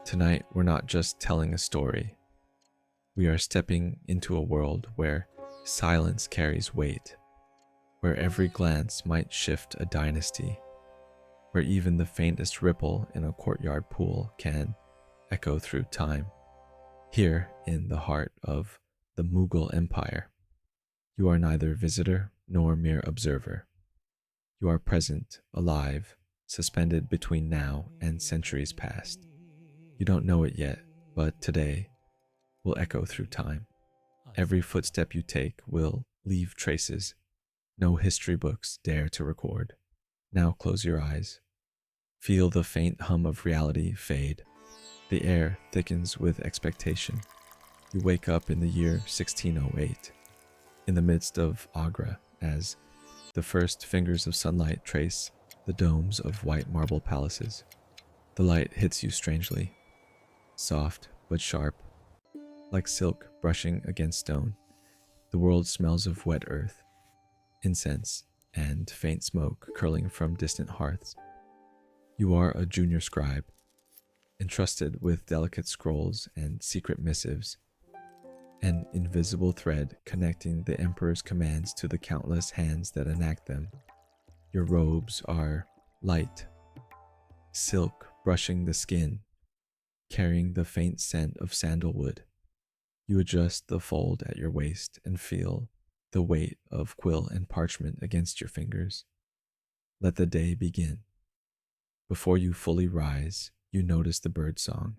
Tonight, we're not just telling a story, we are stepping into a world where silence carries weight, where every glance might shift a dynasty, where even the faintest ripple in a courtyard pool can echo through time. Here, in the heart of the Mughal Empire, you are neither visitor nor mere observer. You are present, alive, suspended between now and centuries past. You don't know it yet, but today will echo through time. Every footstep you take will leave traces no history books dare to record. Now close your eyes. Feel the faint hum of reality fade. The air thickens with expectation. You wake up in the year 1608, in the midst of Agra, as the first fingers of sunlight trace the domes of white marble palaces. The light hits you strangely, soft but sharp, like silk brushing against stone. The world smells of wet earth, incense, and faint smoke curling from distant hearths. You are a junior scribe, entrusted with delicate scrolls and secret missives, an invisible thread connecting the emperor's commands to the countless hands that enact them. Your robes are light, silk brushing the skin, carrying the faint scent of sandalwood. You adjust the fold at your waist and feel the weight of quill and parchment against your fingers. Let the day begin. Before you fully rise, you notice the birdsong,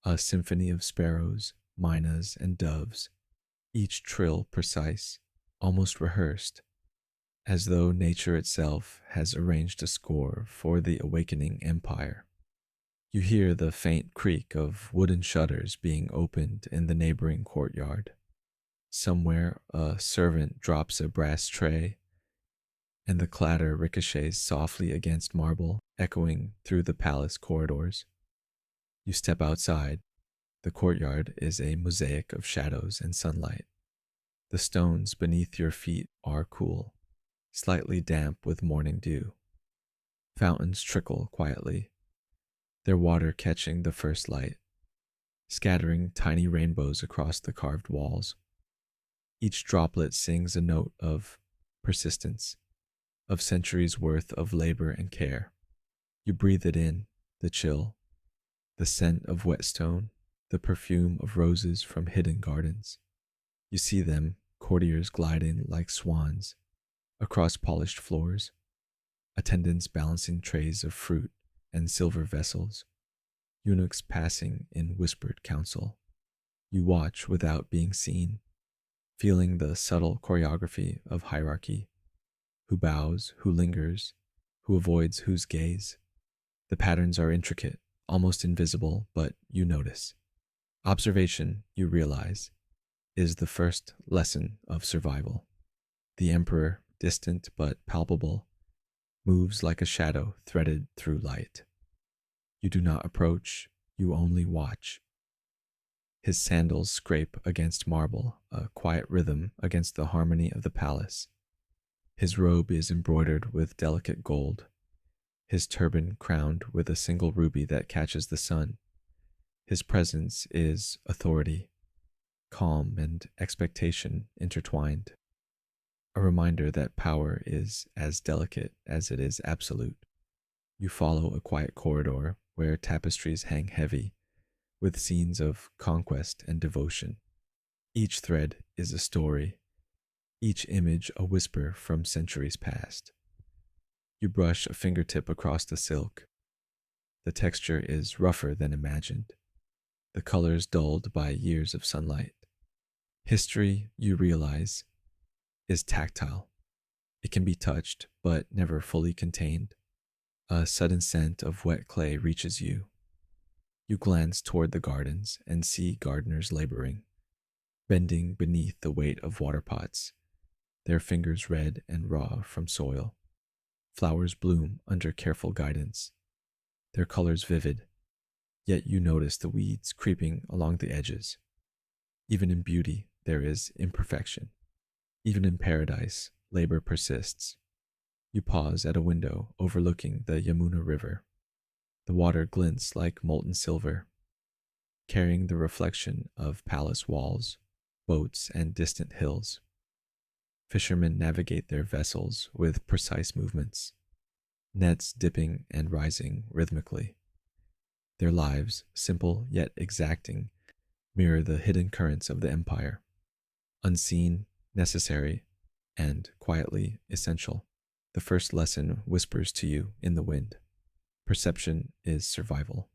a symphony of sparrows, mynas, and doves, each trill precise, almost rehearsed, as though nature itself has arranged a score for the awakening empire. You hear the faint creak of wooden shutters being opened in the neighboring courtyard. Somewhere a servant drops a brass tray, and the clatter ricochets softly against marble, echoing through the palace corridors. You step outside. The courtyard is a mosaic of shadows and sunlight. The stones beneath your feet are cool, slightly damp with morning dew. Fountains trickle quietly, their water catching the first light, scattering tiny rainbows across the carved walls. Each droplet sings a note of persistence, of centuries' worth of labor and care. You breathe it in, the chill, the scent of wet stone, the perfume of roses from hidden gardens. You see them, courtiers gliding like swans across polished floors, attendants balancing trays of fruit and silver vessels, eunuchs passing in whispered counsel. You watch without being seen, feeling the subtle choreography of hierarchy. Who bows, who lingers, who avoids whose gaze. The patterns are intricate, almost invisible, but you notice. Observation, you realize, is the first lesson of survival. The emperor, distant but palpable, moves like a shadow threaded through light. You do not approach, you only watch. His sandals scrape against marble, a quiet rhythm against the harmony of the palace. His robe is embroidered with delicate gold, his turban crowned with a single ruby that catches the sun. His presence is authority, calm and expectation intertwined, a reminder that power is as delicate as it is absolute. You follow a quiet corridor where tapestries hang heavy with scenes of conquest and devotion. Each thread is a story, each image a whisper from centuries past. You brush a fingertip across the silk. The texture is rougher than imagined, the colors dulled by years of sunlight. History, you realize, is tactile. It can be touched, but never fully contained. A sudden scent of wet clay reaches you. You glance toward the gardens and see gardeners laboring, bending beneath the weight of water pots, their fingers red and raw from soil. Flowers bloom under careful guidance, their colors vivid, yet you notice the weeds creeping along the edges. Even in beauty, there is imperfection. Even in paradise, labor persists. You pause at a window overlooking the Yamuna River. The water glints like molten silver, carrying the reflection of palace walls, boats, and distant hills. Fishermen navigate their vessels with precise movements, nets dipping and rising rhythmically. Their lives, simple yet exacting, mirror the hidden currents of the empire, unseen, necessary, and quietly essential. The first lesson whispers to you in the wind. Perception is survival.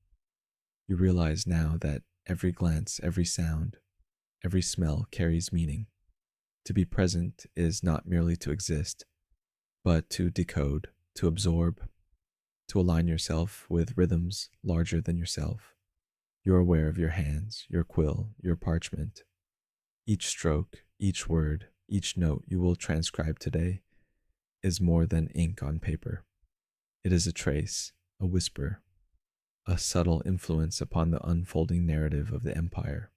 You realize now that every glance, every sound, every smell carries meaning. To be present is not merely to exist, but to decode, to absorb, to align yourself with rhythms larger than yourself. You're aware of your hands, your quill, your parchment. Each stroke, each word, each note you will transcribe today is more than ink on paper. It is a trace, a whisper, a subtle influence upon the unfolding narrative of the empire.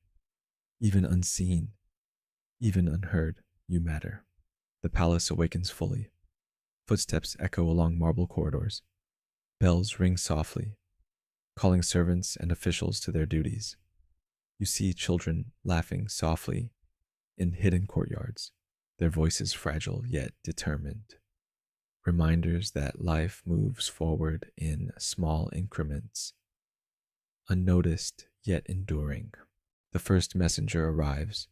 Even unseen, even unheard, you matter. The palace awakens fully. Footsteps echo along marble corridors. Bells ring softly, calling servants and officials to their duties. You see children laughing softly in hidden courtyards, their voices fragile yet determined. Reminders that life moves forward in small increments, unnoticed yet enduring. The first messenger arrives.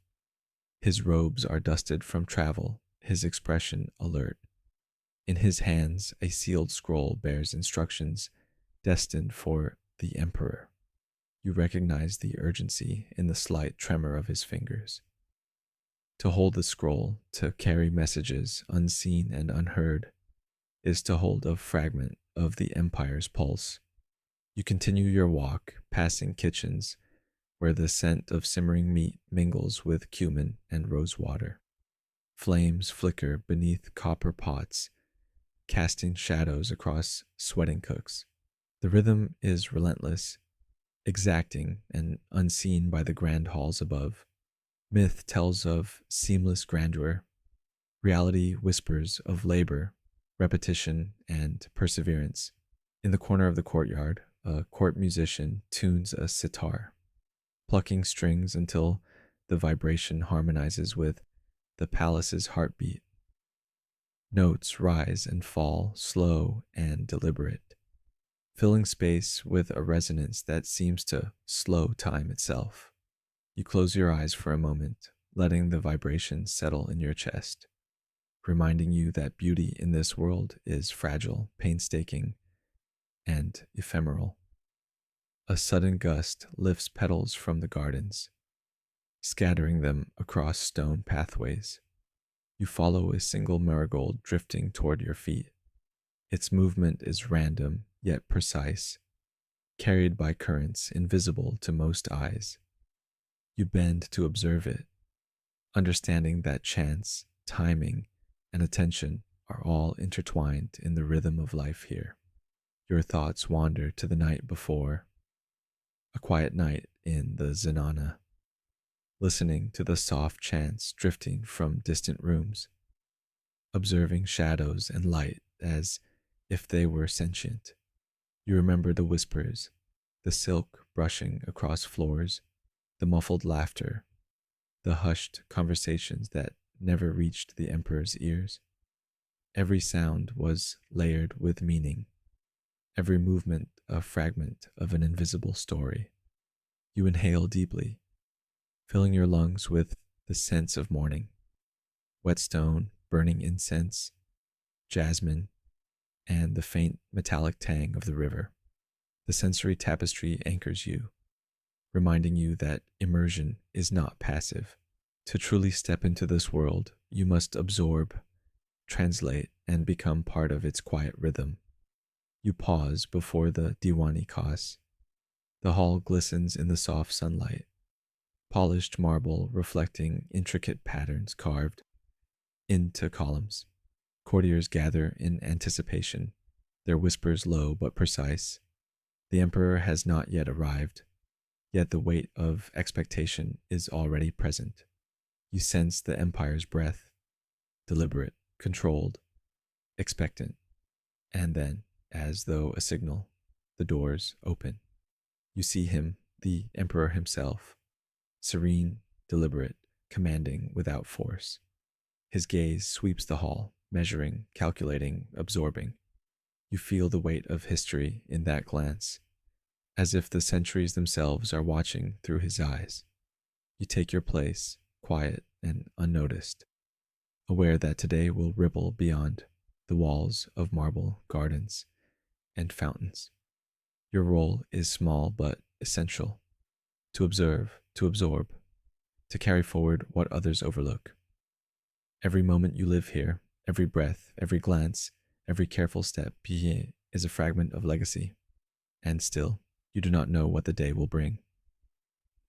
His robes are dusted from travel, his expression alert. In his hands, a sealed scroll bears instructions destined for the emperor. You recognize the urgency in the slight tremor of his fingers. To hold the scroll, to carry messages unseen and unheard, is to hold a fragment of the empire's pulse. You continue your walk, passing kitchens where the scent of simmering meat mingles with cumin and rose water. Flames flicker beneath copper pots, casting shadows across sweating cooks. The rhythm is relentless, exacting and unseen by the grand halls above. Myth tells of seamless grandeur. Reality whispers of labor, repetition, and perseverance. In the corner of the courtyard, a court musician tunes a sitar, plucking strings until the vibration harmonizes with the palace's heartbeat. Notes rise and fall, slow and deliberate, filling space with a resonance that seems to slow time itself. You close your eyes for a moment, letting the vibration settle in your chest, reminding you that beauty in this world is fragile, painstaking, and ephemeral. A sudden gust lifts petals from the gardens, scattering them across stone pathways. You follow a single marigold drifting toward your feet. Its movement is random yet precise, carried by currents invisible to most eyes. You bend to observe it, understanding that chance, timing, and attention are all intertwined in the rhythm of life here. Your thoughts wander to the night before, a quiet night in the Zenana, listening to the soft chants drifting from distant rooms, observing shadows and light as if they were sentient. You remember the whispers, the silk brushing across floors, the muffled laughter, the hushed conversations that never reached the emperor's ears. Every sound was layered with meaning, every movement a fragment of an invisible story. You inhale deeply, filling your lungs with the scents of morning, whetstone, burning incense, jasmine, and the faint metallic tang of the river. The sensory tapestry anchors you, reminding you that immersion is not passive. To truly step into this world, you must absorb, translate, and become part of its quiet rhythm. You pause before the Diwani khas. The hall glistens in the soft sunlight, polished marble reflecting intricate patterns carved into columns. Courtiers gather in anticipation, their whispers low but precise. The emperor has not yet arrived, yet the weight of expectation is already present. You sense the empire's breath, deliberate, controlled, expectant, and then, as though a signal, the doors open. You see him, the emperor himself, serene, deliberate, commanding without force. His gaze sweeps the hall, measuring, calculating, absorbing. You feel the weight of history in that glance, as if the centuries themselves are watching through his eyes. You take your place, quiet and unnoticed, aware that today will ripple beyond the walls of marble gardens and fountains. Your role is small but essential: to observe, to absorb, to carry forward what others overlook. Every moment you live here, every breath, every glance, every careful step is a fragment of legacy. And still, you do not know what the day will bring.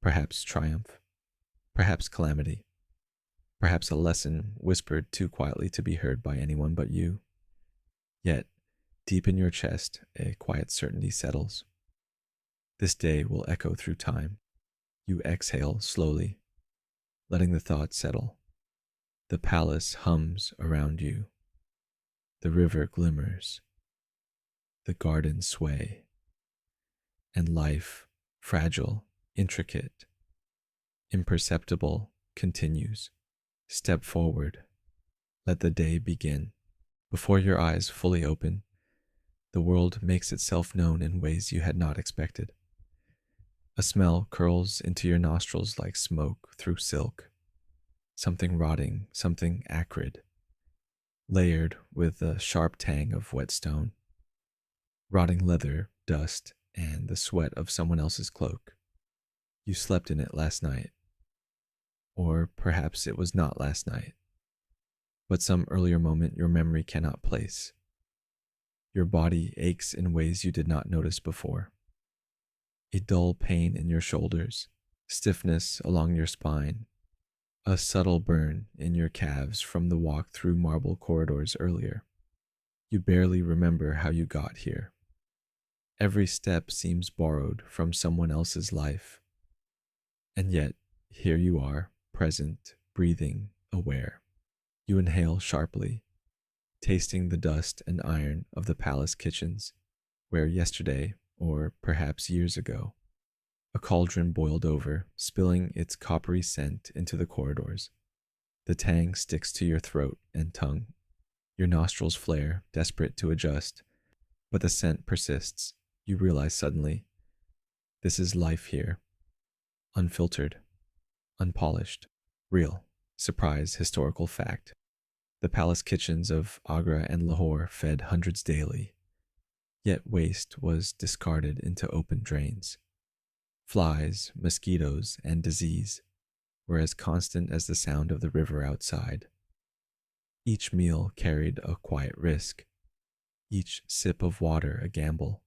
Perhaps triumph, perhaps calamity, perhaps a lesson whispered too quietly to be heard by anyone but you. Yet, deep in your chest, a quiet certainty settles. This day will echo through time. You exhale slowly, letting the thought settle. The palace hums around you. The river glimmers. The gardens sway. And life, fragile, intricate, imperceptible, continues. Step forward. Let the day begin. Before your eyes fully open, the world makes itself known in ways you had not expected. A smell curls into your nostrils like smoke through silk. Something rotting, something acrid, layered with the sharp tang of wet stone. Rotting leather, dust, and the sweat of someone else's cloak. You slept in it last night. Or perhaps it was not last night, but some earlier moment your memory cannot place. Your body aches in ways you did not notice before. A dull pain in your shoulders, stiffness along your spine, a subtle burn in your calves from the walk through marble corridors earlier. You barely remember how you got here. Every step seems borrowed from someone else's life. And yet, here you are, present, breathing, aware. You inhale sharply, tasting the dust and iron of the palace kitchens, where yesterday, or perhaps years ago, a cauldron boiled over, spilling its coppery scent into the corridors. The tang sticks to your throat and tongue. Your nostrils flare, desperate to adjust, but the scent persists. You realize suddenly, this is life here. Unfiltered, unpolished, real, surprise, historical fact. The palace kitchens of Agra and Lahore fed hundreds daily, yet waste was discarded into open drains. Flies, mosquitoes, and disease were as constant as the sound of the river outside. Each meal carried a quiet risk, each sip of water a gamble.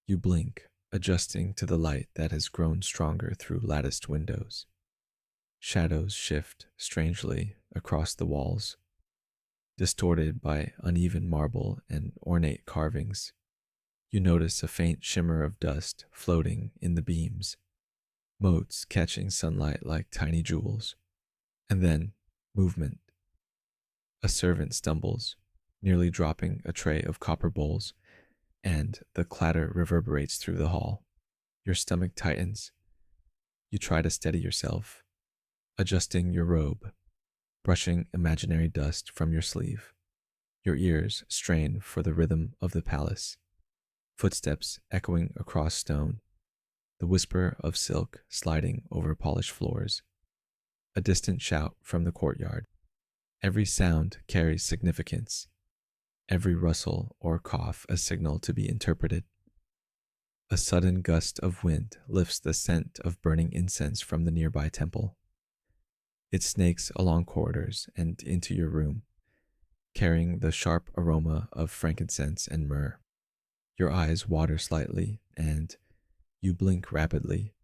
You blink, adjusting to the light that has grown stronger through latticed windows. Shadows shift strangely across the walls, distorted by uneven marble and ornate carvings. You notice a faint shimmer of dust floating in the beams, motes catching sunlight like tiny jewels. And then, movement. A servant stumbles, nearly dropping a tray of copper bowls, and the clatter reverberates through the hall. Your stomach tightens. You try to steady yourself, adjusting your robe, brushing imaginary dust from your sleeve. Your ears strain for the rhythm of the palace. Footsteps echoing across stone, the whisper of silk sliding over polished floors, a distant shout from the courtyard. Every sound carries significance, every rustle or cough a signal to be interpreted. A sudden gust of wind lifts the scent of burning incense from the nearby temple. It snakes along corridors and into your room, carrying the sharp aroma of frankincense and myrrh. Your eyes water slightly, and you blink rapidly,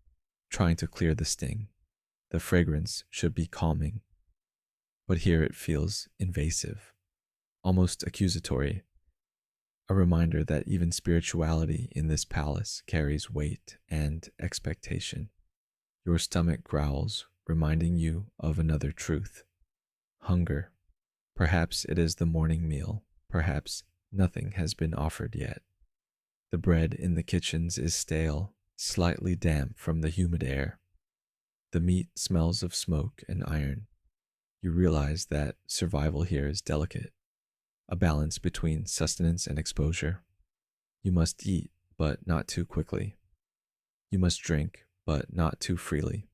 trying to clear the sting. The fragrance should be calming, but here it feels invasive, almost accusatory, a reminder that even spirituality in this palace carries weight and expectation. Your stomach growls, reminding you of another truth: hunger. Perhaps it is the morning meal, perhaps nothing has been offered yet. The bread in the kitchens is stale, slightly damp from the humid air. The meat smells of smoke and iron. You realize that survival here is delicate, a balance between sustenance and exposure. You must eat, but not too quickly. You must drink, but not too freely.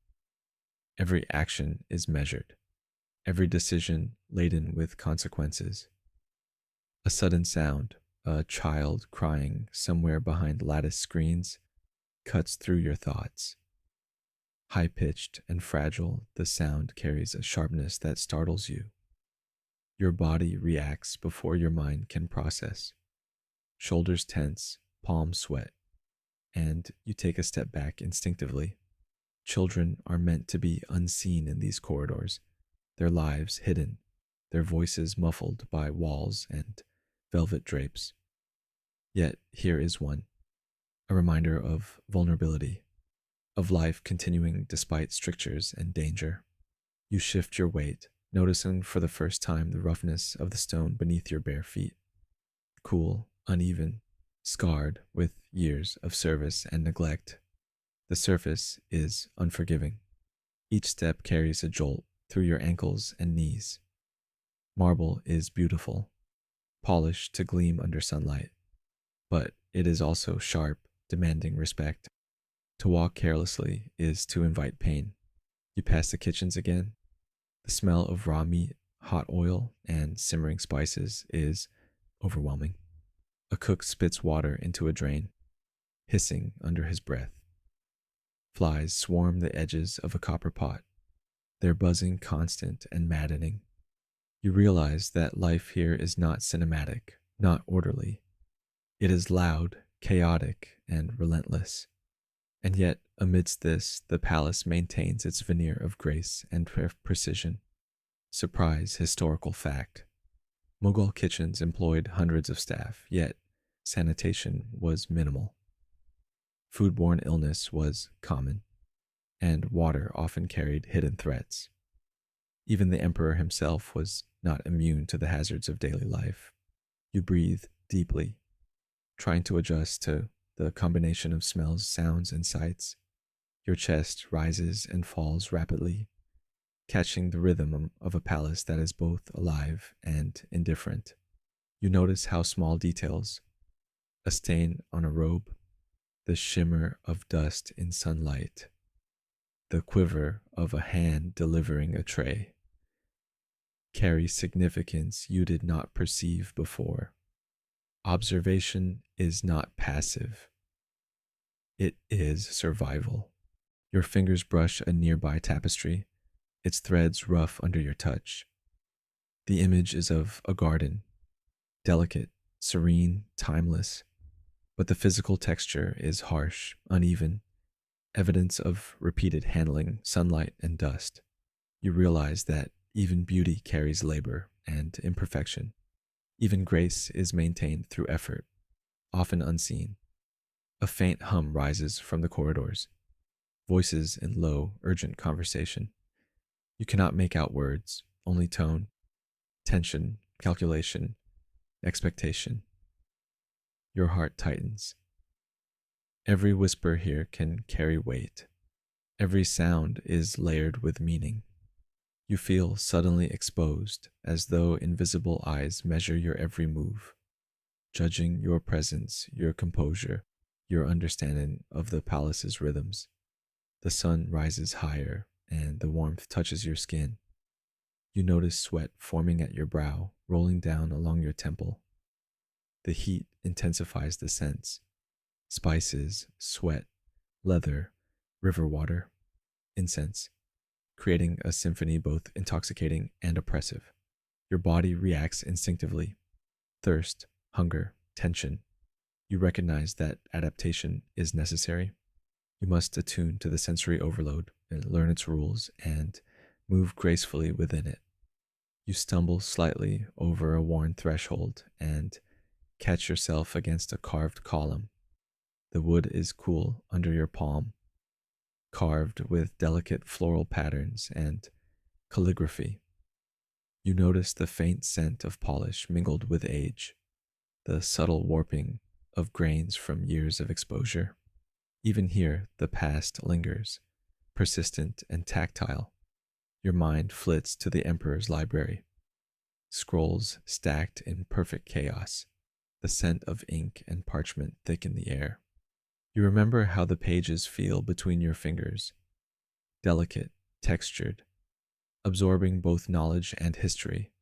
Every action is measured, every decision laden with consequences. A sudden sound, a child crying somewhere behind lattice screens, cuts through your thoughts. High pitched and fragile, the sound carries a sharpness that startles you. Your body reacts before your mind can process. Shoulders tense, palms sweat, and you take a step back instinctively. Children are meant to be unseen in these corridors, their lives hidden, their voices muffled by walls and velvet drapes. Yet here is one, a reminder of vulnerability, of life continuing despite strictures and danger. You shift your weight, noticing for the first time the roughness of the stone beneath your bare feet. Cool, uneven, scarred with years of service and neglect. The surface is unforgiving. Each step carries a jolt through your ankles and knees. Marble is beautiful, polished to gleam under sunlight, but it is also sharp, demanding respect. To walk carelessly is to invite pain. You pass the kitchens again. The smell of raw meat, hot oil, and simmering spices is overwhelming. A cook spits water into a drain, hissing under his breath. Flies swarm the edges of a copper pot, their buzzing constant and maddening. You realize that life here is not cinematic, not orderly. It is loud, chaotic, and relentless. And yet, amidst this, the palace maintains its veneer of grace and precision. Surprise historical fact. Mughal kitchens employed hundreds of staff, yet sanitation was minimal. Foodborne illness was common, and water often carried hidden threats. Even the emperor himself was not immune to the hazards of daily life. You breathe deeply, trying to adjust to the combination of smells, sounds, and sights. Your chest rises and falls rapidly, catching the rhythm of a palace that is both alive and indifferent. You notice how small details, a stain on a robe, the shimmer of dust in sunlight, the quiver of a hand delivering a tray, carry significance you did not perceive before. Observation is not passive. It is survival. Your fingers brush a nearby tapestry, its threads rough under your touch. The image is of a garden, delicate, serene, timeless, but the physical texture is harsh, uneven, evidence of repeated handling, sunlight, and dust. You realize that even beauty carries labor and imperfection. Even grace is maintained through effort, often unseen. A faint hum rises from the corridors, voices in low, urgent conversation. You cannot make out words, only tone, tension, calculation, expectation. Your heart tightens. Every whisper here can carry weight. Every sound is layered with meaning. You feel suddenly exposed, as though invisible eyes measure your every move, judging your presence, your composure, your understanding of the palace's rhythms. The sun rises higher, and the warmth touches your skin. You notice sweat forming at your brow, rolling down along your temple. The heat intensifies the sense. Spices, sweat, leather, river water, incense, creating a symphony both intoxicating and oppressive. Your body reacts instinctively. Thirst, hunger, tension. You recognize that adaptation is necessary. You must attune to the sensory overload and learn its rules and move gracefully within it. You stumble slightly over a worn threshold and catch yourself against a carved column. The wood is cool under your palm, carved with delicate floral patterns and calligraphy. You notice the faint scent of polish mingled with age, the subtle warping of grains from years of exposure. Even here, the past lingers, persistent and tactile. Your mind flits to the emperor's library, scrolls stacked in perfect chaos, the scent of ink and parchment thick in the air. You remember how the pages feel between your fingers, delicate, textured, absorbing both knowledge and history.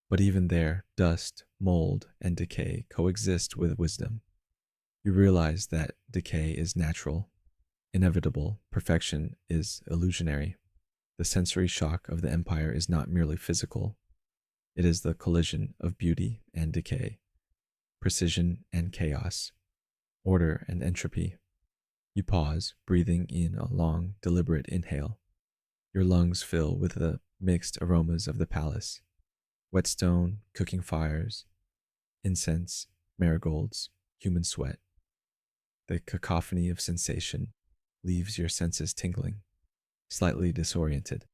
But even there, dust, mold, and decay coexist with wisdom. You realize that decay is natural, inevitable, perfection is illusionary. The sensory shock of the empire is not merely physical, it is the collision of beauty and decay, precision and chaos, order and entropy. You pause, breathing in a long, deliberate inhale. Your lungs fill with the mixed aromas of the palace: whetstone, cooking fires, incense, marigolds, human sweat. The cacophony of sensation leaves your senses tingling, slightly disoriented.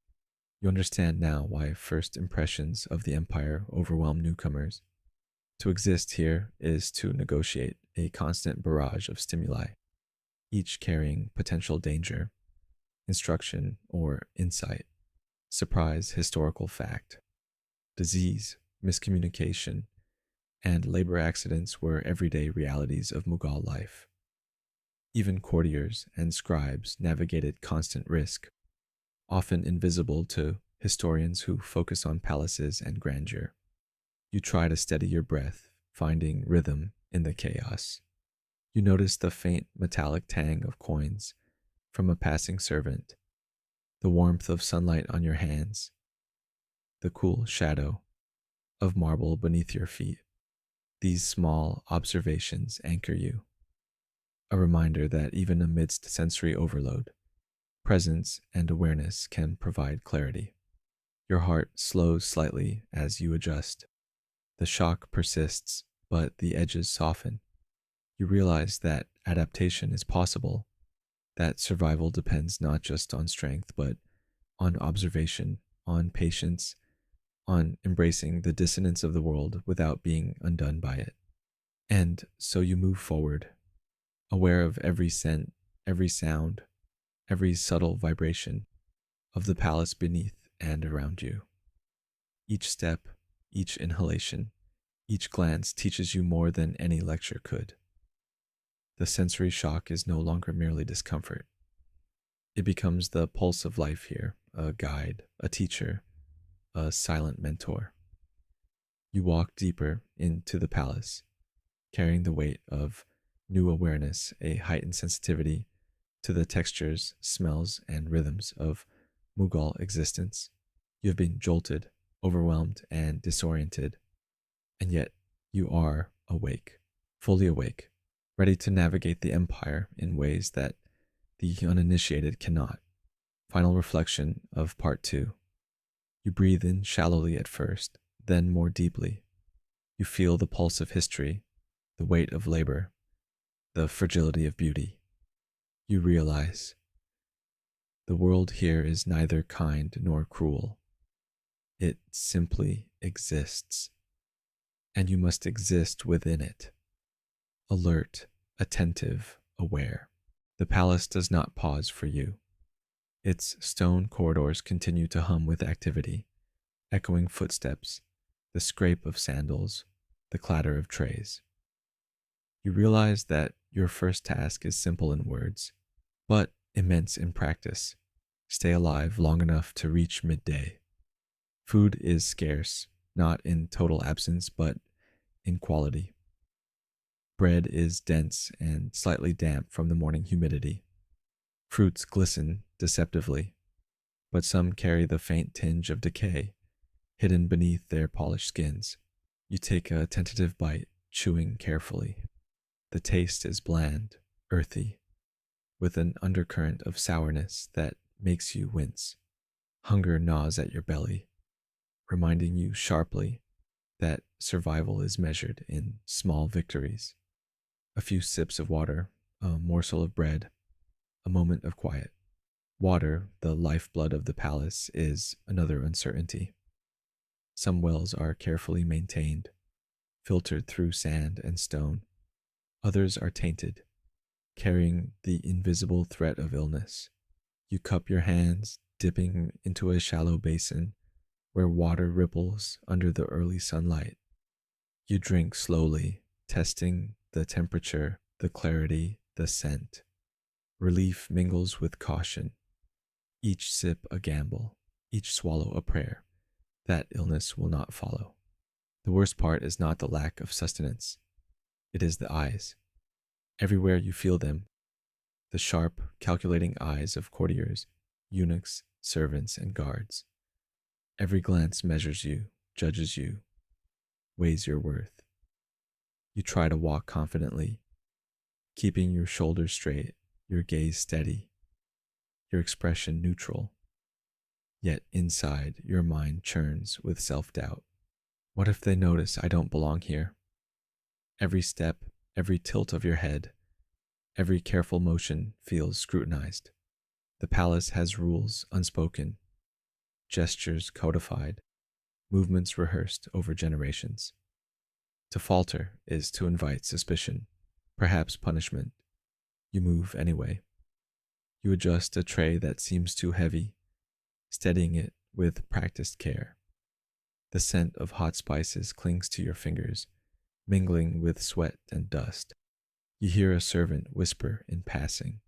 You understand now why first impressions of the empire overwhelm newcomers. To exist here is to negotiate a constant barrage of stimuli, each carrying potential danger, instruction, or insight, surprise, historical fact. Disease, miscommunication, and labor accidents were everyday realities of Mughal life. Even courtiers and scribes navigated constant risk, often invisible to historians who focus on palaces and grandeur. You try to steady your breath, finding rhythm in the chaos. You notice the faint metallic tang of coins from a passing servant, the warmth of sunlight on your hands, the cool shadow of marble beneath your feet. These small observations anchor you, a reminder that even amidst sensory overload, presence and awareness can provide clarity. Your heart slows slightly as you adjust. The shock persists, but the edges soften. You realize that adaptation is possible, that survival depends not just on strength, but on observation, on patience, on embracing the dissonance of the world without being undone by it. And so you move forward, aware of every scent, every sound, every subtle vibration of the palace beneath and around you. Each step, each inhalation, each glance teaches you more than any lecture could. The sensory shock is no longer merely discomfort. It becomes the pulse of life here, a guide, a teacher, a silent mentor. You walk deeper into the palace, carrying the weight of new awareness, a heightened sensitivity to the textures, smells, and rhythms of Mughal existence. You have been jolted, overwhelmed, and disoriented, and yet you are awake, fully awake, ready to navigate the empire in ways that the uninitiated cannot. Final reflection of part 2. You breathe in shallowly at first, then more deeply. You feel the pulse of history, the weight of labor, the fragility of beauty. You realize the world here is neither kind nor cruel. It simply exists, and you must exist within it, alert, attentive, aware. The palace does not pause for you. Its stone corridors continue to hum with activity, echoing footsteps, the scrape of sandals, the clatter of trays. You realize that your first task is simple in words, but immense in practice. Stay alive long enough to reach midday. Food is scarce, not in total absence, but in quality. Bread is dense and slightly damp from the morning humidity. Fruits glisten deceptively, but some carry the faint tinge of decay hidden beneath their polished skins. You take a tentative bite, chewing carefully. The taste is bland, earthy, with an undercurrent of sourness that makes you wince. Hunger gnaws at your belly, reminding you sharply that survival is measured in small victories. A few sips of water, a morsel of bread, a moment of quiet. Water, the lifeblood of the palace, is another uncertainty. Some wells are carefully maintained, filtered through sand and stone. Others are tainted, carrying the invisible threat of illness. You cup your hands, dipping into a shallow basin where water ripples under the early sunlight. You drink slowly, testing the temperature, the clarity, the scent. Relief mingles with caution, each sip a gamble, each swallow a prayer that illness will not follow. The worst part is not the lack of sustenance, it is the eyes. Everywhere you feel them, the sharp, calculating eyes of courtiers, eunuchs, servants, and guards. Every glance measures you, judges you, weighs your worth. You try to walk confidently, keeping your shoulders straight, your gaze steady, your expression neutral. Yet inside, your mind churns with self-doubt. What if they notice I don't belong here? Every step, every tilt of your head, every careful motion feels scrutinized. The palace has rules unspoken, gestures codified, movements rehearsed over generations. To falter is to invite suspicion, perhaps punishment. You move anyway. You adjust a tray that seems too heavy, steadying it with practiced care. The scent of hot spices clings to your fingers, mingling with sweat and dust. You hear a servant whisper in passing,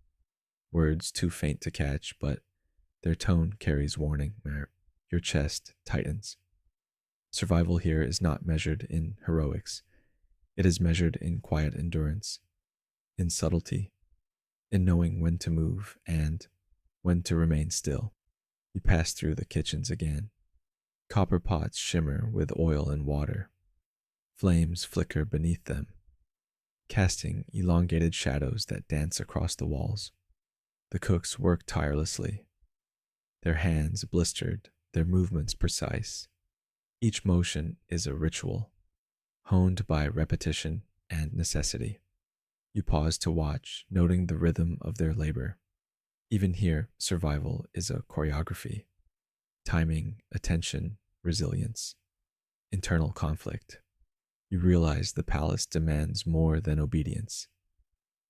words too faint to catch, but their tone carries warning. Your chest tightens. Survival here is not measured in heroics. It is measured in quiet endurance, in subtlety, in knowing when to move and when to remain still. You pass through the kitchens again. Copper pots shimmer with oil and water. Flames flicker beneath them, casting elongated shadows that dance across the walls. The cooks work tirelessly, their hands blistered, their movements precise. Each motion is a ritual, honed by repetition and necessity. You pause to watch, noting the rhythm of their labor. Even here, survival is a choreography. Timing, attention, resilience, internal conflict. You realize the palace demands more than obedience.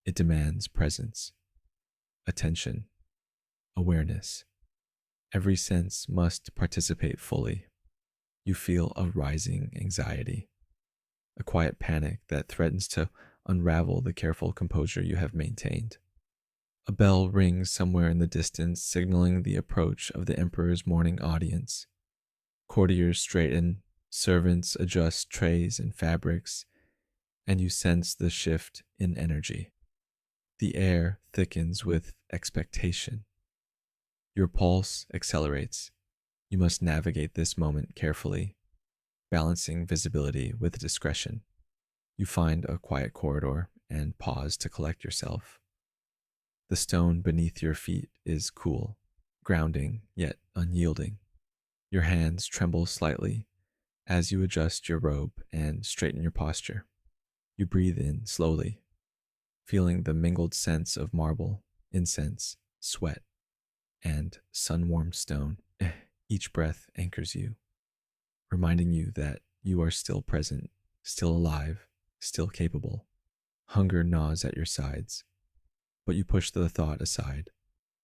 It demands presence, attention, awareness. Every sense must participate fully. You feel a rising anxiety, a quiet panic that threatens to unravel the careful composure you have maintained. A bell rings somewhere in the distance, signaling the approach of the emperor's morning audience. Courtiers straighten, servants adjust trays and fabrics, and you sense the shift in energy. The air thickens with expectation. Your pulse accelerates. You must navigate this moment carefully, balancing visibility with discretion. You find a quiet corridor and pause to collect yourself. The stone beneath your feet is cool, grounding yet unyielding. Your hands tremble slightly as you adjust your robe and straighten your posture. You breathe in slowly, feeling the mingled scents of marble, incense, sweat, and sun-warmed stone. Each breath anchors you, reminding you that you are still present, still alive, still capable. Hunger gnaws at your sides, but you push the thought aside.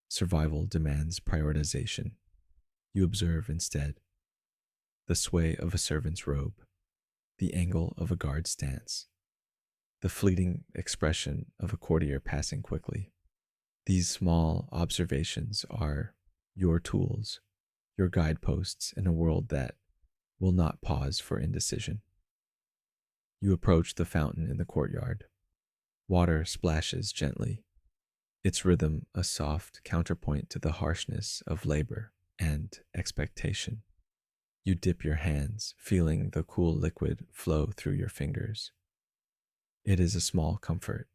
Survival demands prioritization. You observe instead the sway of a servant's robe, the angle of a guard's stance, the fleeting expression of a courtier passing quickly. These small observations are your tools, your guideposts in a world that will not pause for indecision. You approach the fountain in the courtyard. Water splashes gently, its rhythm a soft counterpoint to the harshness of labor and expectation. You dip your hands, feeling the cool liquid flow through your fingers. It is a small comfort,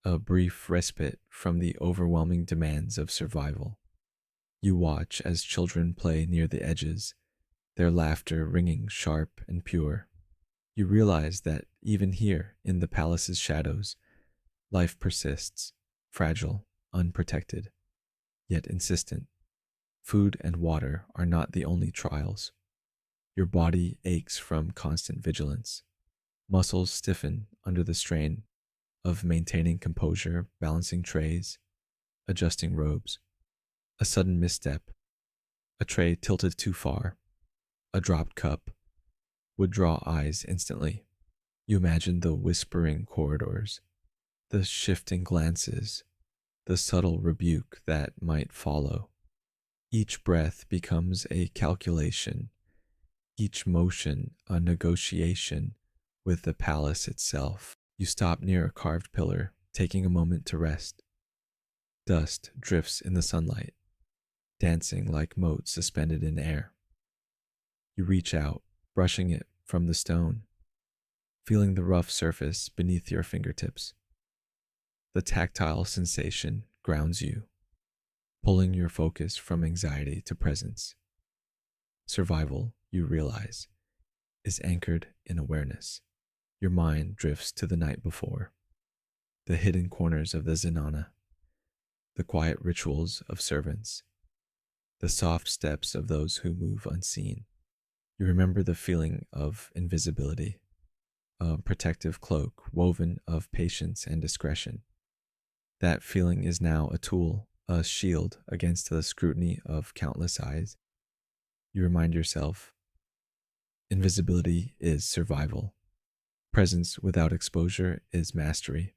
a brief respite from the overwhelming demands of survival. You watch as children play near the edges, their laughter ringing sharp and pure. You realize that even here, in the palace's shadows, life persists, fragile, unprotected, yet insistent. Food and water are not the only trials. Your body aches from constant vigilance. Muscles stiffen under the strain of maintaining composure, balancing trays, adjusting robes. A sudden misstep, a tray tilted too far, a dropped cup would draw eyes instantly. You imagine the whispering corridors, the shifting glances, the subtle rebuke that might follow. Each breath becomes a calculation, each motion a negotiation with the palace itself. You stop near a carved pillar, taking a moment to rest. Dust drifts in the sunlight, dancing like motes suspended in air. You reach out, brushing it from the stone, feeling the rough surface beneath your fingertips. The tactile sensation grounds you, pulling your focus from anxiety to presence. Survival, you realize, is anchored in awareness. Your mind drifts to the night before, the hidden corners of the Zenana, the quiet rituals of servants, the soft steps of those who move unseen. You remember the feeling of invisibility, a protective cloak woven of patience and discretion. That feeling is now a tool, a shield against the scrutiny of countless eyes. You remind yourself, invisibility is survival. Presence without exposure is mastery.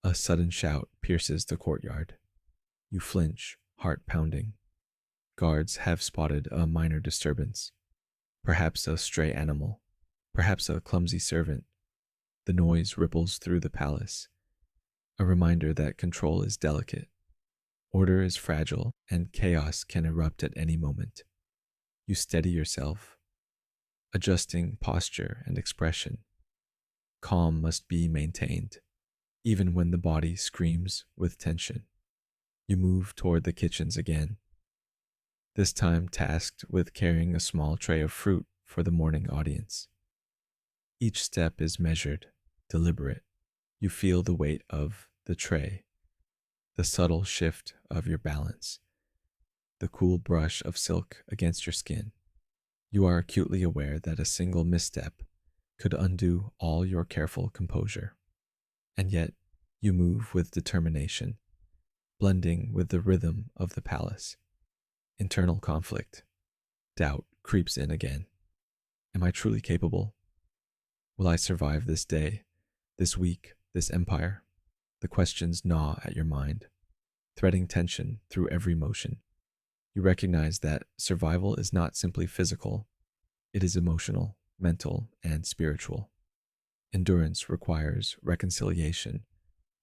A sudden shout pierces the courtyard. You flinch, heart pounding. Guards have spotted a minor disturbance. Perhaps a stray animal, perhaps a clumsy servant. The noise ripples through the palace, a reminder that control is delicate, order is fragile, and chaos can erupt at any moment. You steady yourself, adjusting posture and expression. Calm must be maintained, even when the body screams with tension. You move toward the kitchens again, this time tasked with carrying a small tray of fruit for the morning audience. Each step is measured, deliberate. You feel the weight of the tray, the subtle shift of your balance, the cool brush of silk against your skin. You are acutely aware that a single misstep could undo all your careful composure. And yet, you move with determination, blending with the rhythm of the palace. Internal conflict, doubt creeps in again. Am I truly capable? Will I survive this day, this week, this empire? The questions gnaw at your mind, threading tension through every motion. You recognize that survival is not simply physical, it is emotional, mental, and spiritual. Endurance requires reconciliation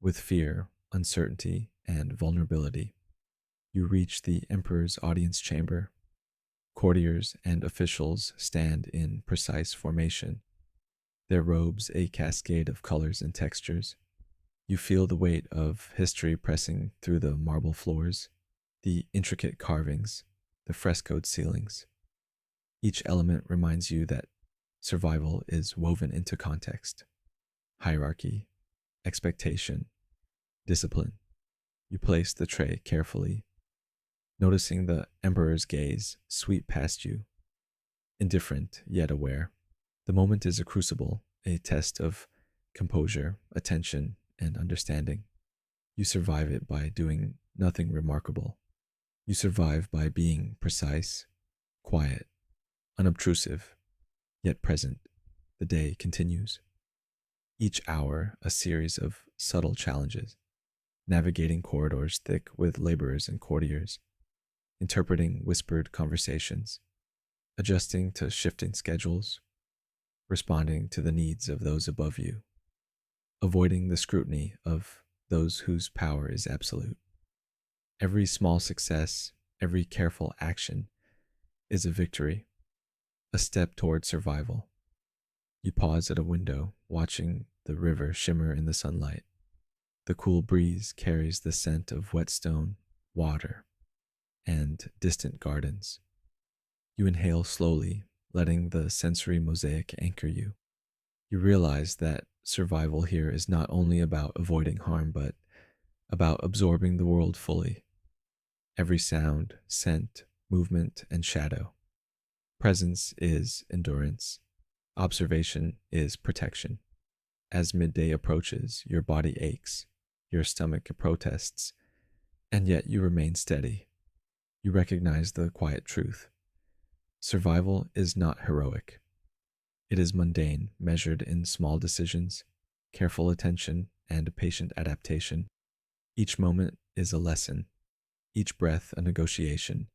with fear, uncertainty, and vulnerability. You reach the emperor's audience chamber. Courtiers and officials stand in precise formation, their robes a cascade of colors and textures. You feel the weight of history pressing through the marble floors, the intricate carvings, the frescoed ceilings. Each element reminds you that survival is woven into context, hierarchy, expectation, discipline. You place the tray carefully, noticing the emperor's gaze sweep past you, indifferent yet aware. The moment is a crucible, a test of composure, attention, and understanding. You survive it by doing nothing remarkable. You survive by being precise, quiet, unobtrusive, yet present. The day continues. Each hour, a series of subtle challenges, navigating corridors thick with laborers and courtiers, interpreting whispered conversations, adjusting to shifting schedules, responding to the needs of those above you, avoiding the scrutiny of those whose power is absolute. Every small success, every careful action is a victory, a step toward survival. You pause at a window, watching the river shimmer in the sunlight. The cool breeze carries the scent of wet stone, water, and distant gardens. You inhale slowly, letting the sensory mosaic anchor you. You realize that survival here is not only about avoiding harm, but about absorbing the world fully. Every sound, scent, movement, and shadow. Presence is endurance. Observation is protection. As midday approaches, your body aches, your stomach protests, and yet you remain steady. You recognize the quiet truth. Survival is not heroic. It is mundane, measured in small decisions, careful attention, and patient adaptation. Each moment is a lesson, each breath a negotiation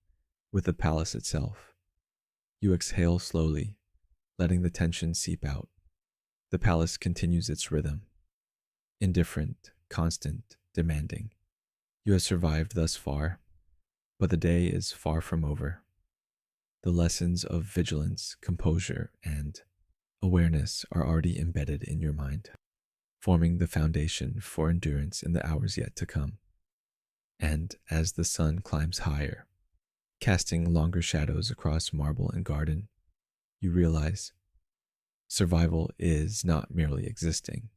with the palace itself. You exhale slowly, letting the tension seep out. The palace continues its rhythm, indifferent, constant, demanding. You have survived thus far, but the day is far from over. The lessons of vigilance, composure, and awareness are already embedded in your mind, forming the foundation for endurance in the hours yet to come. And as the sun climbs higher, casting longer shadows across marble and garden, you realize survival is not merely existing.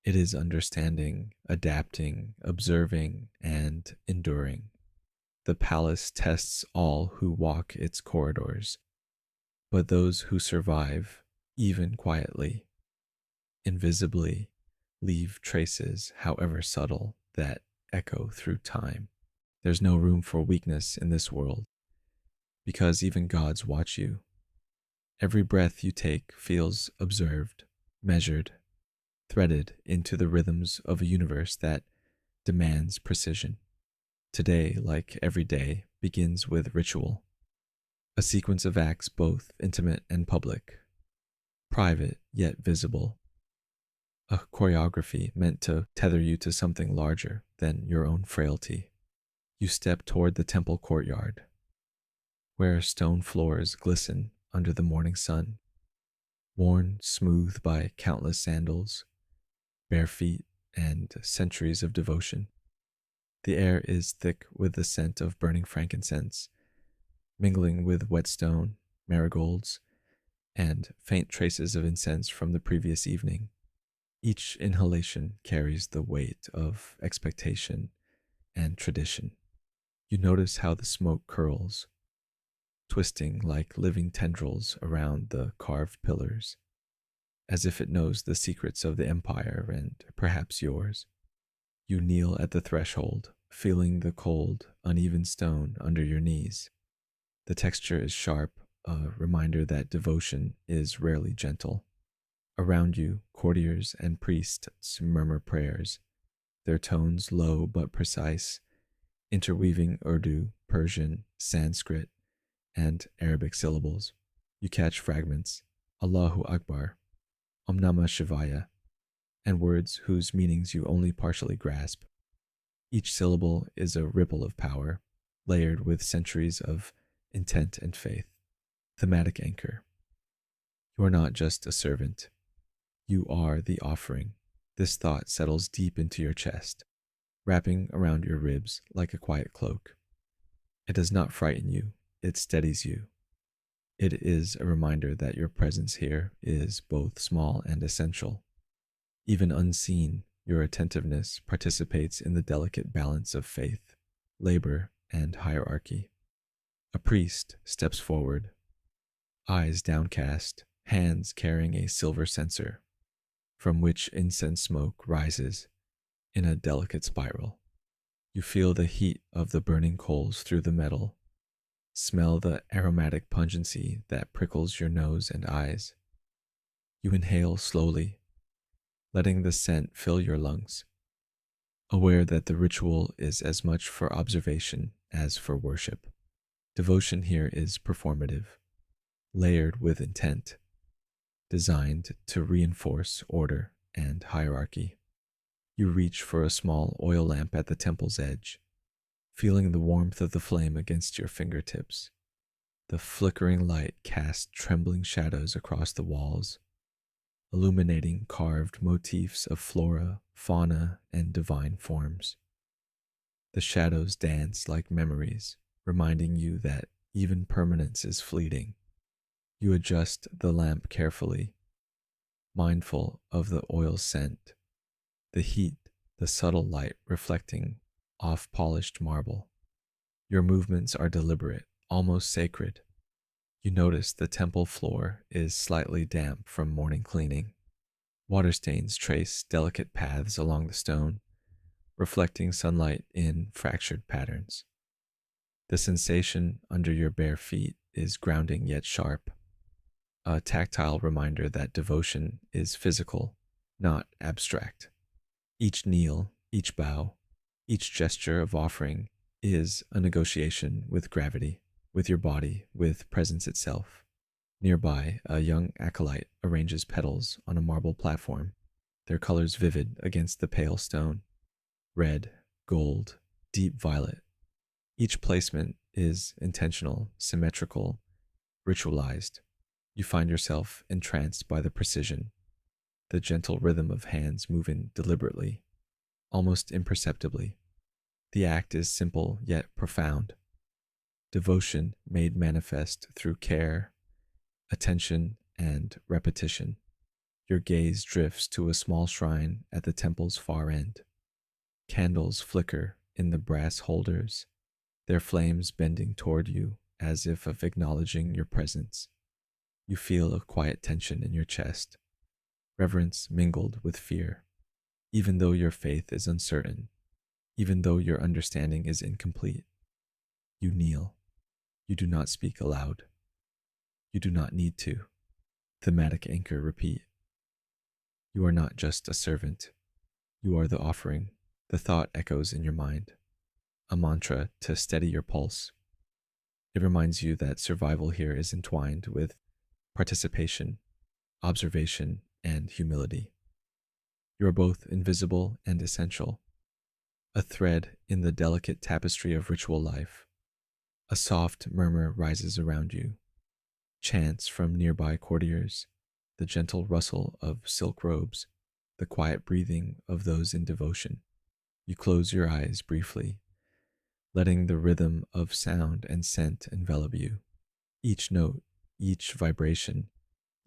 It is understanding, adapting, observing, and enduring. The palace tests all who walk its corridors, but those who survive, even quietly, invisibly, leave traces, however subtle, that echo through time. There's no room for weakness in this world, because even gods watch you. Every breath you take feels observed, measured, threaded into the rhythms of a universe that demands precision. Today, like every day, begins with ritual, a sequence of acts both intimate and public, private yet visible, a choreography meant to tether you to something larger than your own frailty. You step toward the temple courtyard, where stone floors glisten under the morning sun, worn smooth by countless sandals, bare feet, and centuries of devotion. The air is thick with the scent of burning frankincense, mingling with whetstone, marigolds, and faint traces of incense from the previous evening. Each inhalation carries the weight of expectation and tradition. You notice how the smoke curls, twisting like living tendrils around the carved pillars, as if it knows the secrets of the empire and perhaps yours. You kneel at the threshold, feeling the cold, uneven stone under your knees. The texture is sharp, a reminder that devotion is rarely gentle. Around you, courtiers and priests murmur prayers, their tones low but precise, interweaving Urdu, Persian, Sanskrit, and Arabic syllables. You catch fragments, Allahu Akbar, Om Namah Shivaya, and words whose meanings you only partially grasp. Each syllable is a ripple of power, layered with centuries of intent and faith. Thematic anchor. You are not just a servant. You are the offering. This thought settles deep into your chest, wrapping around your ribs like a quiet cloak. It does not frighten you, it steadies you. It is a reminder that your presence here is both small and essential. Even unseen, your attentiveness participates in the delicate balance of faith, labor, and hierarchy. A priest steps forward, eyes downcast, hands carrying a silver censer, from which incense smoke rises in a delicate spiral. You feel the heat of the burning coals through the metal, smell the aromatic pungency that prickles your nose and eyes. You inhale slowly, letting the scent fill your lungs, aware that the ritual is as much for observation as for worship. Devotion here is performative, layered with intent, designed to reinforce order and hierarchy. You reach for a small oil lamp at the temple's edge, feeling the warmth of the flame against your fingertips. The flickering light casts trembling shadows across the walls, illuminating carved motifs of flora, fauna, and divine forms. The shadows dance like memories, reminding you that even permanence is fleeting. You adjust the lamp carefully, mindful of the oil's scent, the heat, the subtle light reflecting off polished marble. Your movements are deliberate, almost sacred. You notice the temple floor is slightly damp from morning cleaning, Water stains trace delicate paths along the stone, reflecting sunlight in fractured patterns. The sensation under your bare feet is grounding yet sharp, a tactile reminder that devotion is physical, not abstract. Each kneel, each bow, each gesture of offering is a negotiation with gravity, with your body, with presence itself. Nearby, a young acolyte arranges petals on a marble platform, their colors vivid against the pale stone: red, gold, deep violet. Each placement is intentional, symmetrical, ritualized. You find yourself entranced by the precision, the gentle rhythm of hands moving deliberately, almost imperceptibly. The act is simple yet profound. Devotion made manifest through care, attention, and repetition. Your gaze drifts to a small shrine at the temple's far end. Candles flicker in the brass holders, their flames bending toward you as if of acknowledging your presence. You feel a quiet tension in your chest, reverence mingled with fear. Even though your faith is uncertain, even though your understanding is incomplete, you kneel. You do not speak aloud. You do not need to. Thematic anchor repeat. You are not just a servant. You are the offering. The thought echoes in your mind, a mantra to steady your pulse. It reminds you that survival here is entwined with participation, observation, and humility. You are both invisible and essential, a thread in the delicate tapestry of ritual life. A soft murmur rises around you, chants from nearby courtiers, the gentle rustle of silk robes, the quiet breathing of those in devotion. You close your eyes briefly, letting the rhythm of sound and scent envelop you. Each note, each vibration,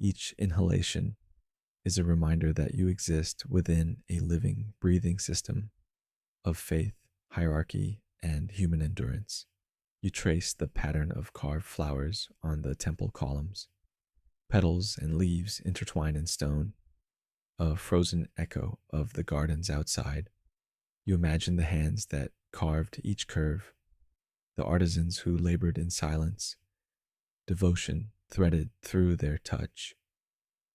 each inhalation is a reminder that you exist within a living, breathing system of faith, hierarchy, and human endurance. You trace the pattern of carved flowers on the temple columns. Petals and leaves intertwine in stone, a frozen echo of the gardens outside. You imagine the hands that carved each curve, the artisans who labored in silence, devotion threaded through their touch.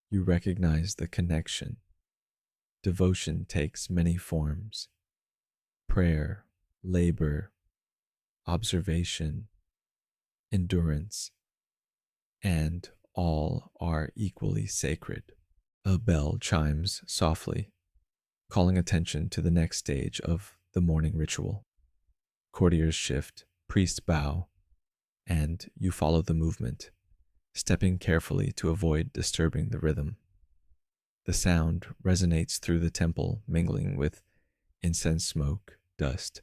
You recognize the connection. Devotion takes many forms: prayer, labor, observation, endurance, and all are equally sacred. A bell chimes softly, calling attention to the next stage of the morning ritual. Courtiers shift, priests bow, and you follow the movement, stepping carefully to avoid disturbing the rhythm. The sound resonates through the temple, mingling with incense smoke, dust,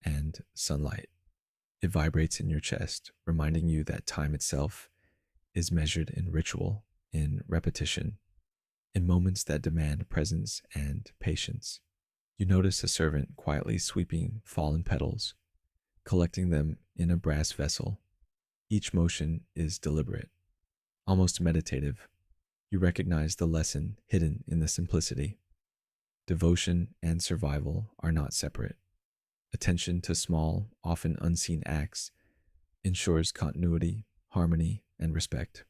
and sunlight. It vibrates in your chest, reminding you that time itself is measured in ritual, in repetition, in moments that demand presence and patience. You notice a servant quietly sweeping fallen petals, collecting them in a brass vessel. Each motion is deliberate, almost meditative. You recognize the lesson hidden in the simplicity. Devotion and survival are not separate. Attention to small, often unseen acts ensures continuity, harmony, and respect.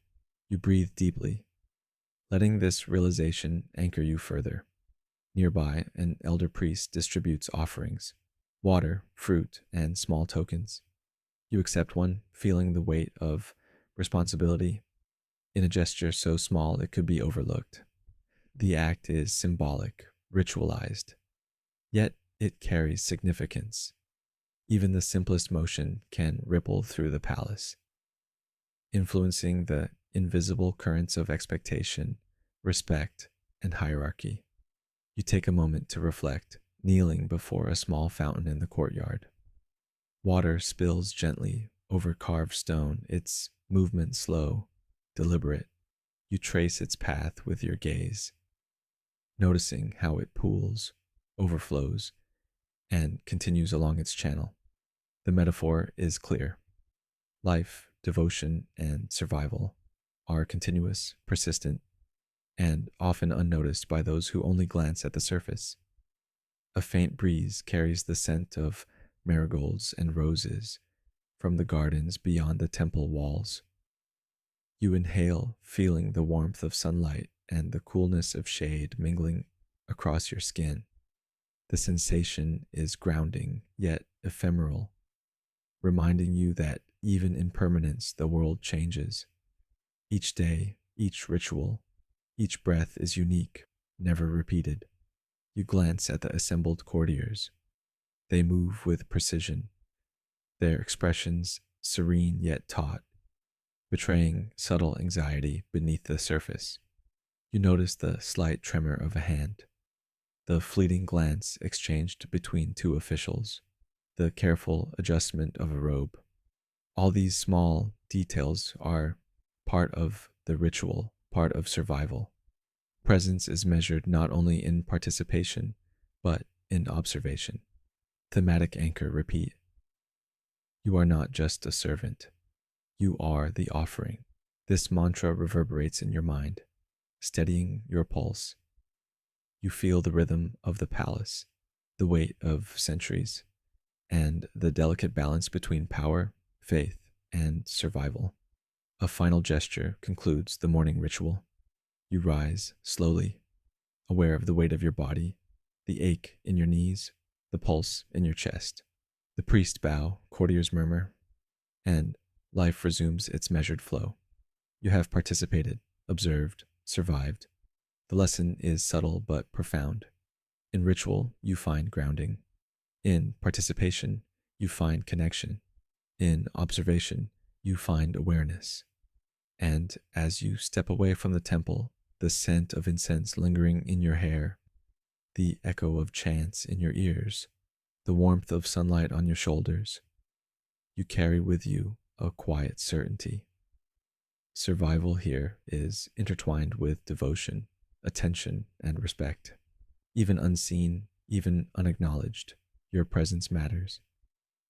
You breathe deeply, letting this realization anchor you further. Nearby, an elder priest distributes offerings: water, fruit, and small tokens. You accept one, feeling the weight of responsibility in a gesture so small it could be overlooked. The act is symbolic, ritualized, yet it carries significance. Even the simplest motion can ripple through the palace, influencing the invisible currents of expectation, respect, and hierarchy. You take a moment to reflect, kneeling before a small fountain in the courtyard. Water spills gently over carved stone, its movement slow, deliberate. You trace its path with your gaze, noticing how it pools, overflows, and continues along its channel. The metaphor is clear. Life, devotion, and survival are continuous, persistent, and often unnoticed by those who only glance at the surface. A faint breeze carries the scent of marigolds and roses from the gardens beyond the temple walls. You inhale, feeling the warmth of sunlight and the coolness of shade mingling across your skin. The sensation is grounding yet ephemeral, reminding you that even in permanence the world changes. Each day, each ritual, each breath is unique, never repeated. You glance at the assembled courtiers. They move with precision, their expressions serene yet taut, betraying subtle anxiety beneath the surface. You notice the slight tremor of a hand, the fleeting glance exchanged between two officials, the careful adjustment of a robe. All these small details are part of the ritual, part of survival. Presence is measured not only in participation, but in observation. Thematic anchor repeat. You are not just a servant. You are the offering. This mantra reverberates in your mind, steadying your pulse. You feel the rhythm of the palace, the weight of centuries, and the delicate balance between power, faith, and survival. A final gesture concludes the morning ritual. You rise slowly, aware of the weight of your body, the ache in your knees, the pulse in your chest. The priest bow, courtiers murmur, and life resumes its measured flow. You have participated, observed, survived. The lesson is subtle but profound. In ritual, you find grounding. In participation, you find connection. In observation, you find awareness. And as you step away from the temple, the scent of incense lingering in your hair, the echo of chants in your ears, the warmth of sunlight on your shoulders, you carry with you a quiet certainty. Survival here is intertwined with devotion, attention, and respect. Even unseen, even unacknowledged, your presence matters.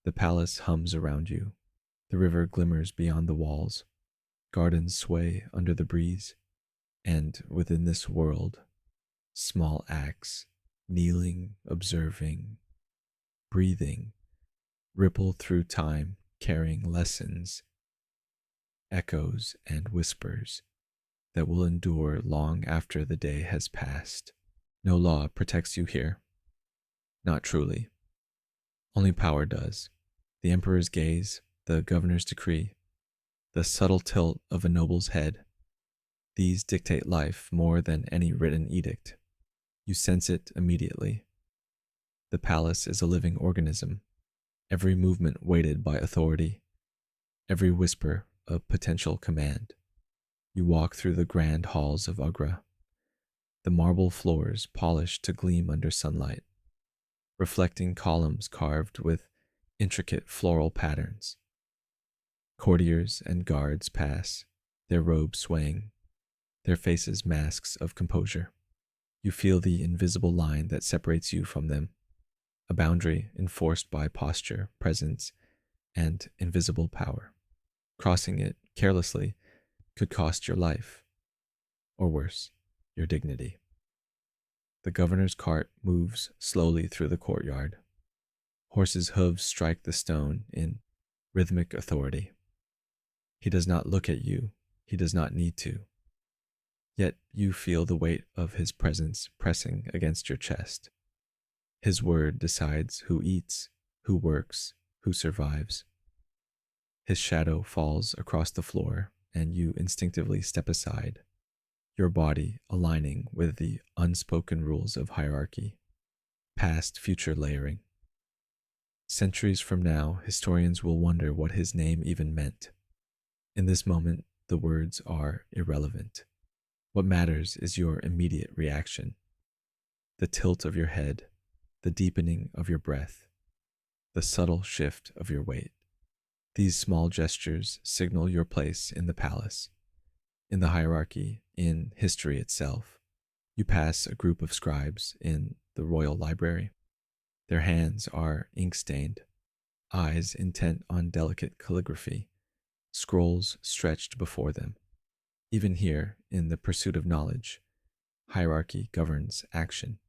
The palace hums around you. The river glimmers beyond the walls. Gardens sway under the breeze. And within this world, small acts, kneeling, observing, breathing, ripple through time, carrying lessons, echoes, and whispers that will endure long after the day has passed. No law protects you here. Not truly. Only power does. The emperor's gaze, the governor's decree, the subtle tilt of a noble's head. These dictate life more than any written edict. You sense it immediately. The palace is a living organism, every movement weighted by authority, every whisper a potential command. You walk through the grand halls of Agra, the marble floors polished to gleam under sunlight, reflecting columns carved with intricate floral patterns. Courtiers and guards pass, their robes swaying, their faces masks of composure. You feel the invisible line that separates you from them, a boundary enforced by posture, presence, and invisible power. Crossing it carelessly could cost your life, or worse, your dignity. The governor's cart moves slowly through the courtyard. Horses' hooves strike the stone in rhythmic authority. He does not look at you. He does not need to. Yet you feel the weight of his presence pressing against your chest. His word decides who eats, who works, who survives. His shadow falls across the floor, and you instinctively step aside, your body aligning with the unspoken rules of hierarchy, past future layering. Centuries from now, historians will wonder what his name even meant. In this moment, the words are irrelevant. What matters is your immediate reaction, the tilt of your head, the deepening of your breath, the subtle shift of your weight. These small gestures signal your place in the palace, in the hierarchy, in history itself. You pass a group of scribes in the royal library. Their hands are ink-stained, eyes intent on delicate calligraphy, scrolls stretched before them. Even here, in the pursuit of knowledge, hierarchy governs action.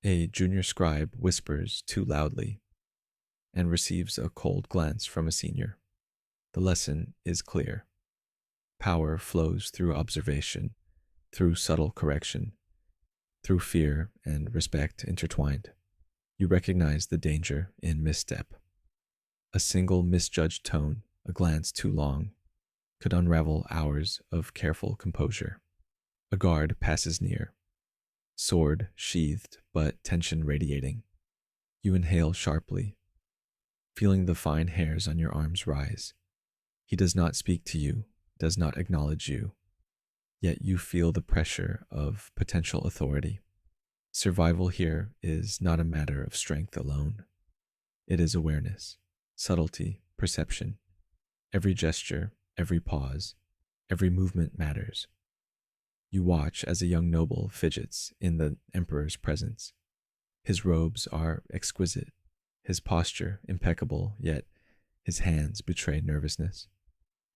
A junior scribe whispers too loudly and receives a cold glance from a senior. The lesson is clear. Power flows through observation, through subtle correction, through fear and respect intertwined. You recognize the danger in misstep. A single misjudged tone, a glance too long, could unravel hours of careful composure. A guard passes near, sword sheathed but tension radiating. You inhale sharply, feeling the fine hairs on your arms rise. He does not speak to you, does not acknowledge you, yet you feel the pressure of potential authority. Survival here is not a matter of strength alone. It is awareness, subtlety, perception. Every gesture, every pause, every movement matters. You watch as a young noble fidgets in the emperor's presence. His robes are exquisite, his posture impeccable, yet his hands betray nervousness.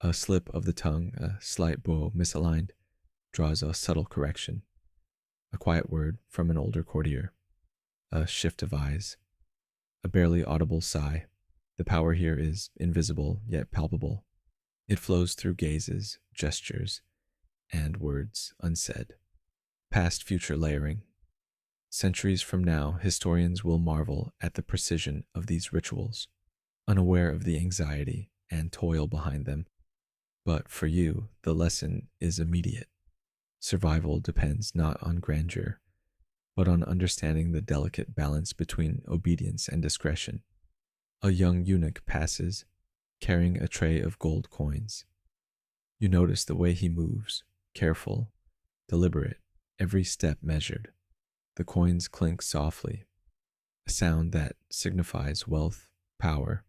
A slip of the tongue, a slight bow misaligned, draws a subtle correction. A quiet word from an older courtier, a shift of eyes, a barely audible sigh. The power here is invisible yet palpable. It flows through gazes, gestures, and words unsaid. Past future layering. Centuries from now, historians will marvel at the precision of these rituals, unaware of the anxiety and toil behind them. But for you, the lesson is immediate. Survival depends not on grandeur, but on understanding the delicate balance between obedience and discretion. A young eunuch passes, carrying a tray of gold coins. You notice the way he moves, careful, deliberate, every step measured. The coins clink softly, a sound that signifies wealth, power,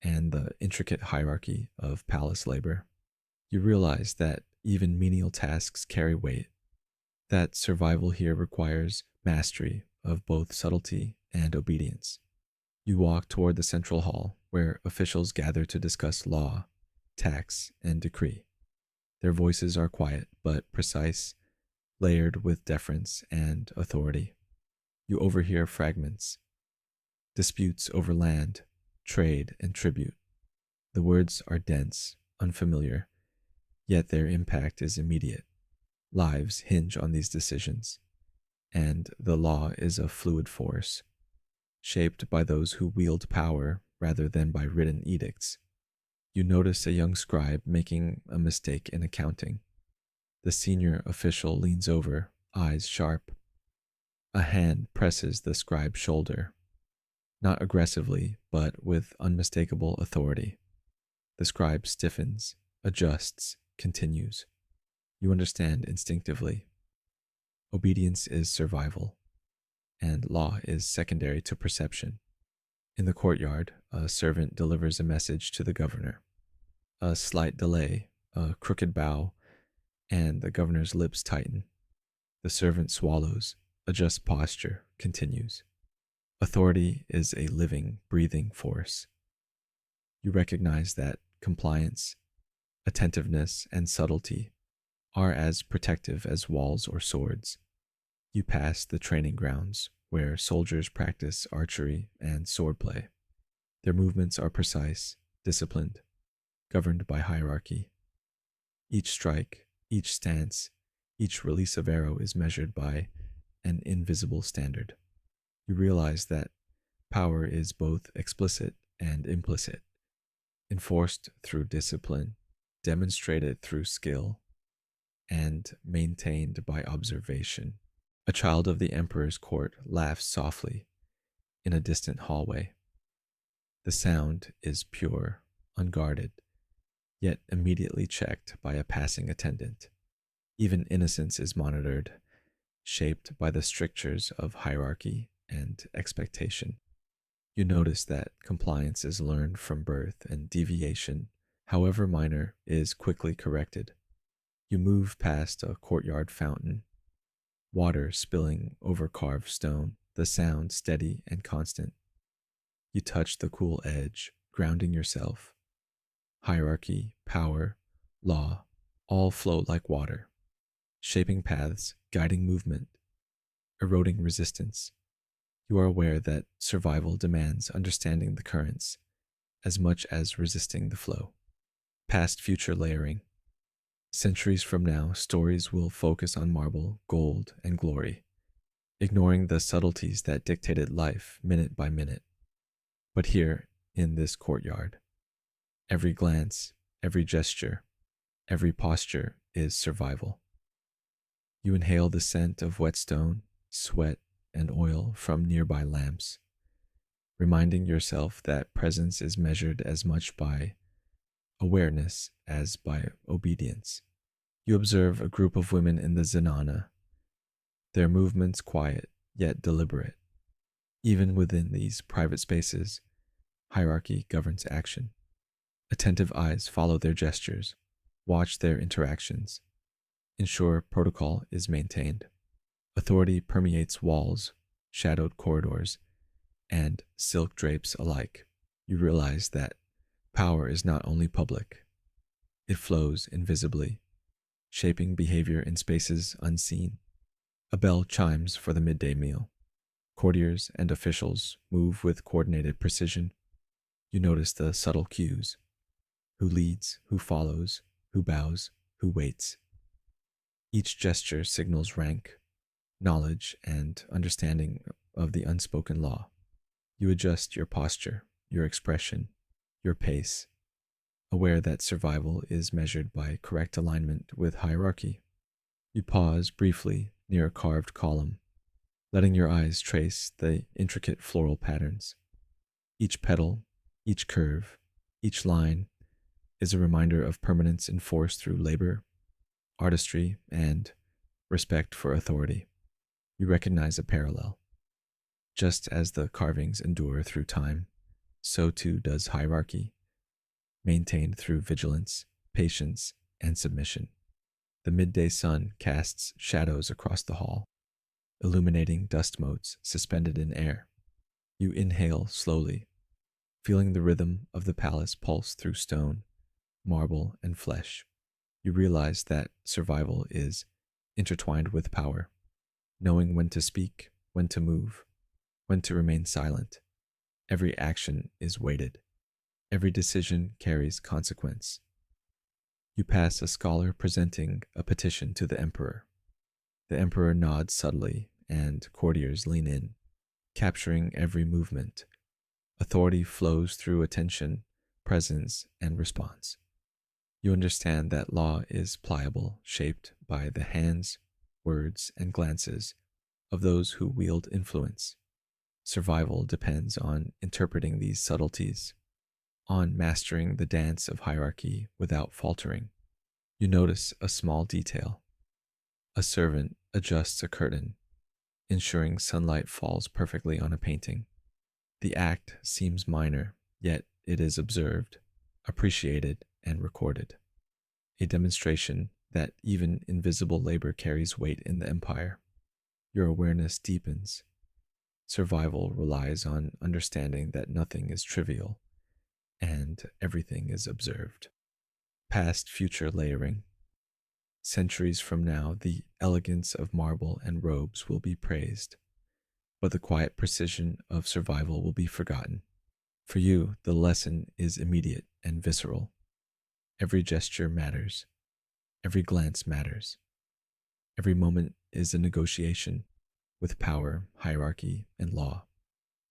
and the intricate hierarchy of palace labor. You realize that even menial tasks carry weight, that survival here requires mastery of both subtlety and obedience. You walk toward the central hall, where officials gather to discuss law, tax, and decree. Their voices are quiet but precise, layered with deference and authority. You overhear fragments, disputes over land, trade, and tribute. The words are dense, unfamiliar, yet their impact is immediate. Lives hinge on these decisions, and the law is a fluid force, shaped by those who wield power rather than by written edicts. You notice a young scribe making a mistake in accounting. The senior official leans over, eyes sharp. A hand presses the scribe's shoulder, not aggressively, but with unmistakable authority. The scribe stiffens, adjusts, continues. You understand instinctively. Obedience is survival, and law is secondary to perception. In the courtyard, a servant delivers a message to the governor. A slight delay, a crooked bow, and the governor's lips tighten. The servant swallows, adjusts posture, continues. Authority is a living, breathing force. You recognize that compliance, attentiveness, and subtlety are as protective as walls or swords. You pass the training grounds where soldiers practice archery and swordplay. Their movements are precise, disciplined, governed by hierarchy. Each strike, each stance, each release of arrow is measured by an invisible standard. You realize that power is both explicit and implicit, enforced through discipline, demonstrated through skill, and maintained by observation. A child of the emperor's court laughs softly in a distant hallway. The sound is pure, unguarded, yet immediately checked by a passing attendant. Even innocence is monitored, shaped by the strictures of hierarchy and expectation. You notice that compliance is learned from birth and deviation, however minor, is quickly corrected. You move past a courtyard fountain, water spilling over carved stone, the sound steady and constant. You touch the cool edge, grounding yourself. Hierarchy, power, law, all flow like water. shaping paths, guiding movement, eroding resistance. You are aware that survival demands understanding the currents as much as resisting the flow. Past future layering. Centuries from now, stories will focus on marble, gold, and glory, ignoring the subtleties that dictated life minute by minute. But here, in this courtyard, every glance, every gesture, every posture is survival. You inhale the scent of wet stone, sweat, and oil from nearby lamps, reminding yourself that presence is measured as much by awareness as by obedience. You observe a group of women in the Zenana, their movements quiet yet deliberate. Even within these private spaces, hierarchy governs action. Attentive eyes follow their gestures, watch their interactions, ensure protocol is maintained. Authority permeates walls, shadowed corridors, and silk drapes alike. You realize that power is not only public, it flows invisibly, shaping behavior in spaces unseen. A bell chimes for the midday meal. Courtiers and officials move with coordinated precision. You notice the subtle cues: who leads, who follows, who bows, who waits. Each gesture signals rank, knowledge, and understanding of the unspoken law. You adjust your posture, your expression, your pace, aware that survival is measured by correct alignment with hierarchy. You pause briefly near a carved column, letting your eyes trace the intricate floral patterns. Each petal, each curve, each line is a reminder of permanence enforced through labor, artistry, and respect for authority. You recognize a parallel. Just as the carvings endure through time, so too does hierarchy, maintained through vigilance, patience, and submission. The midday sun casts shadows across the hall, illuminating dust motes suspended in air. You inhale slowly, feeling the rhythm of the palace pulse through stone, marble, and flesh. You realize that survival is intertwined with power, knowing when to speak, when to move, when to remain silent. Every action is weighted. Every decision carries consequence. You pass a scholar presenting a petition to the emperor. The emperor nods subtly, and courtiers lean in, capturing every movement. Authority flows through attention, presence, and response. You understand that law is pliable, shaped by the hands, words, and glances of those who wield influence. Survival depends on interpreting these subtleties, on mastering the dance of hierarchy without faltering. You notice a small detail. A servant adjusts a curtain, ensuring sunlight falls perfectly on a painting. The act seems minor, yet it is observed, appreciated, and recorded. A demonstration that even invisible labor carries weight in the empire. Your awareness deepens. Survival relies on understanding that nothing is trivial and everything is observed. Past future layering. Centuries from now, the elegance of marble and robes will be praised, but the quiet precision of survival will be forgotten. For you, the lesson is immediate and visceral. Every gesture matters. Every glance matters. Every moment is a negotiation with power, hierarchy, and law.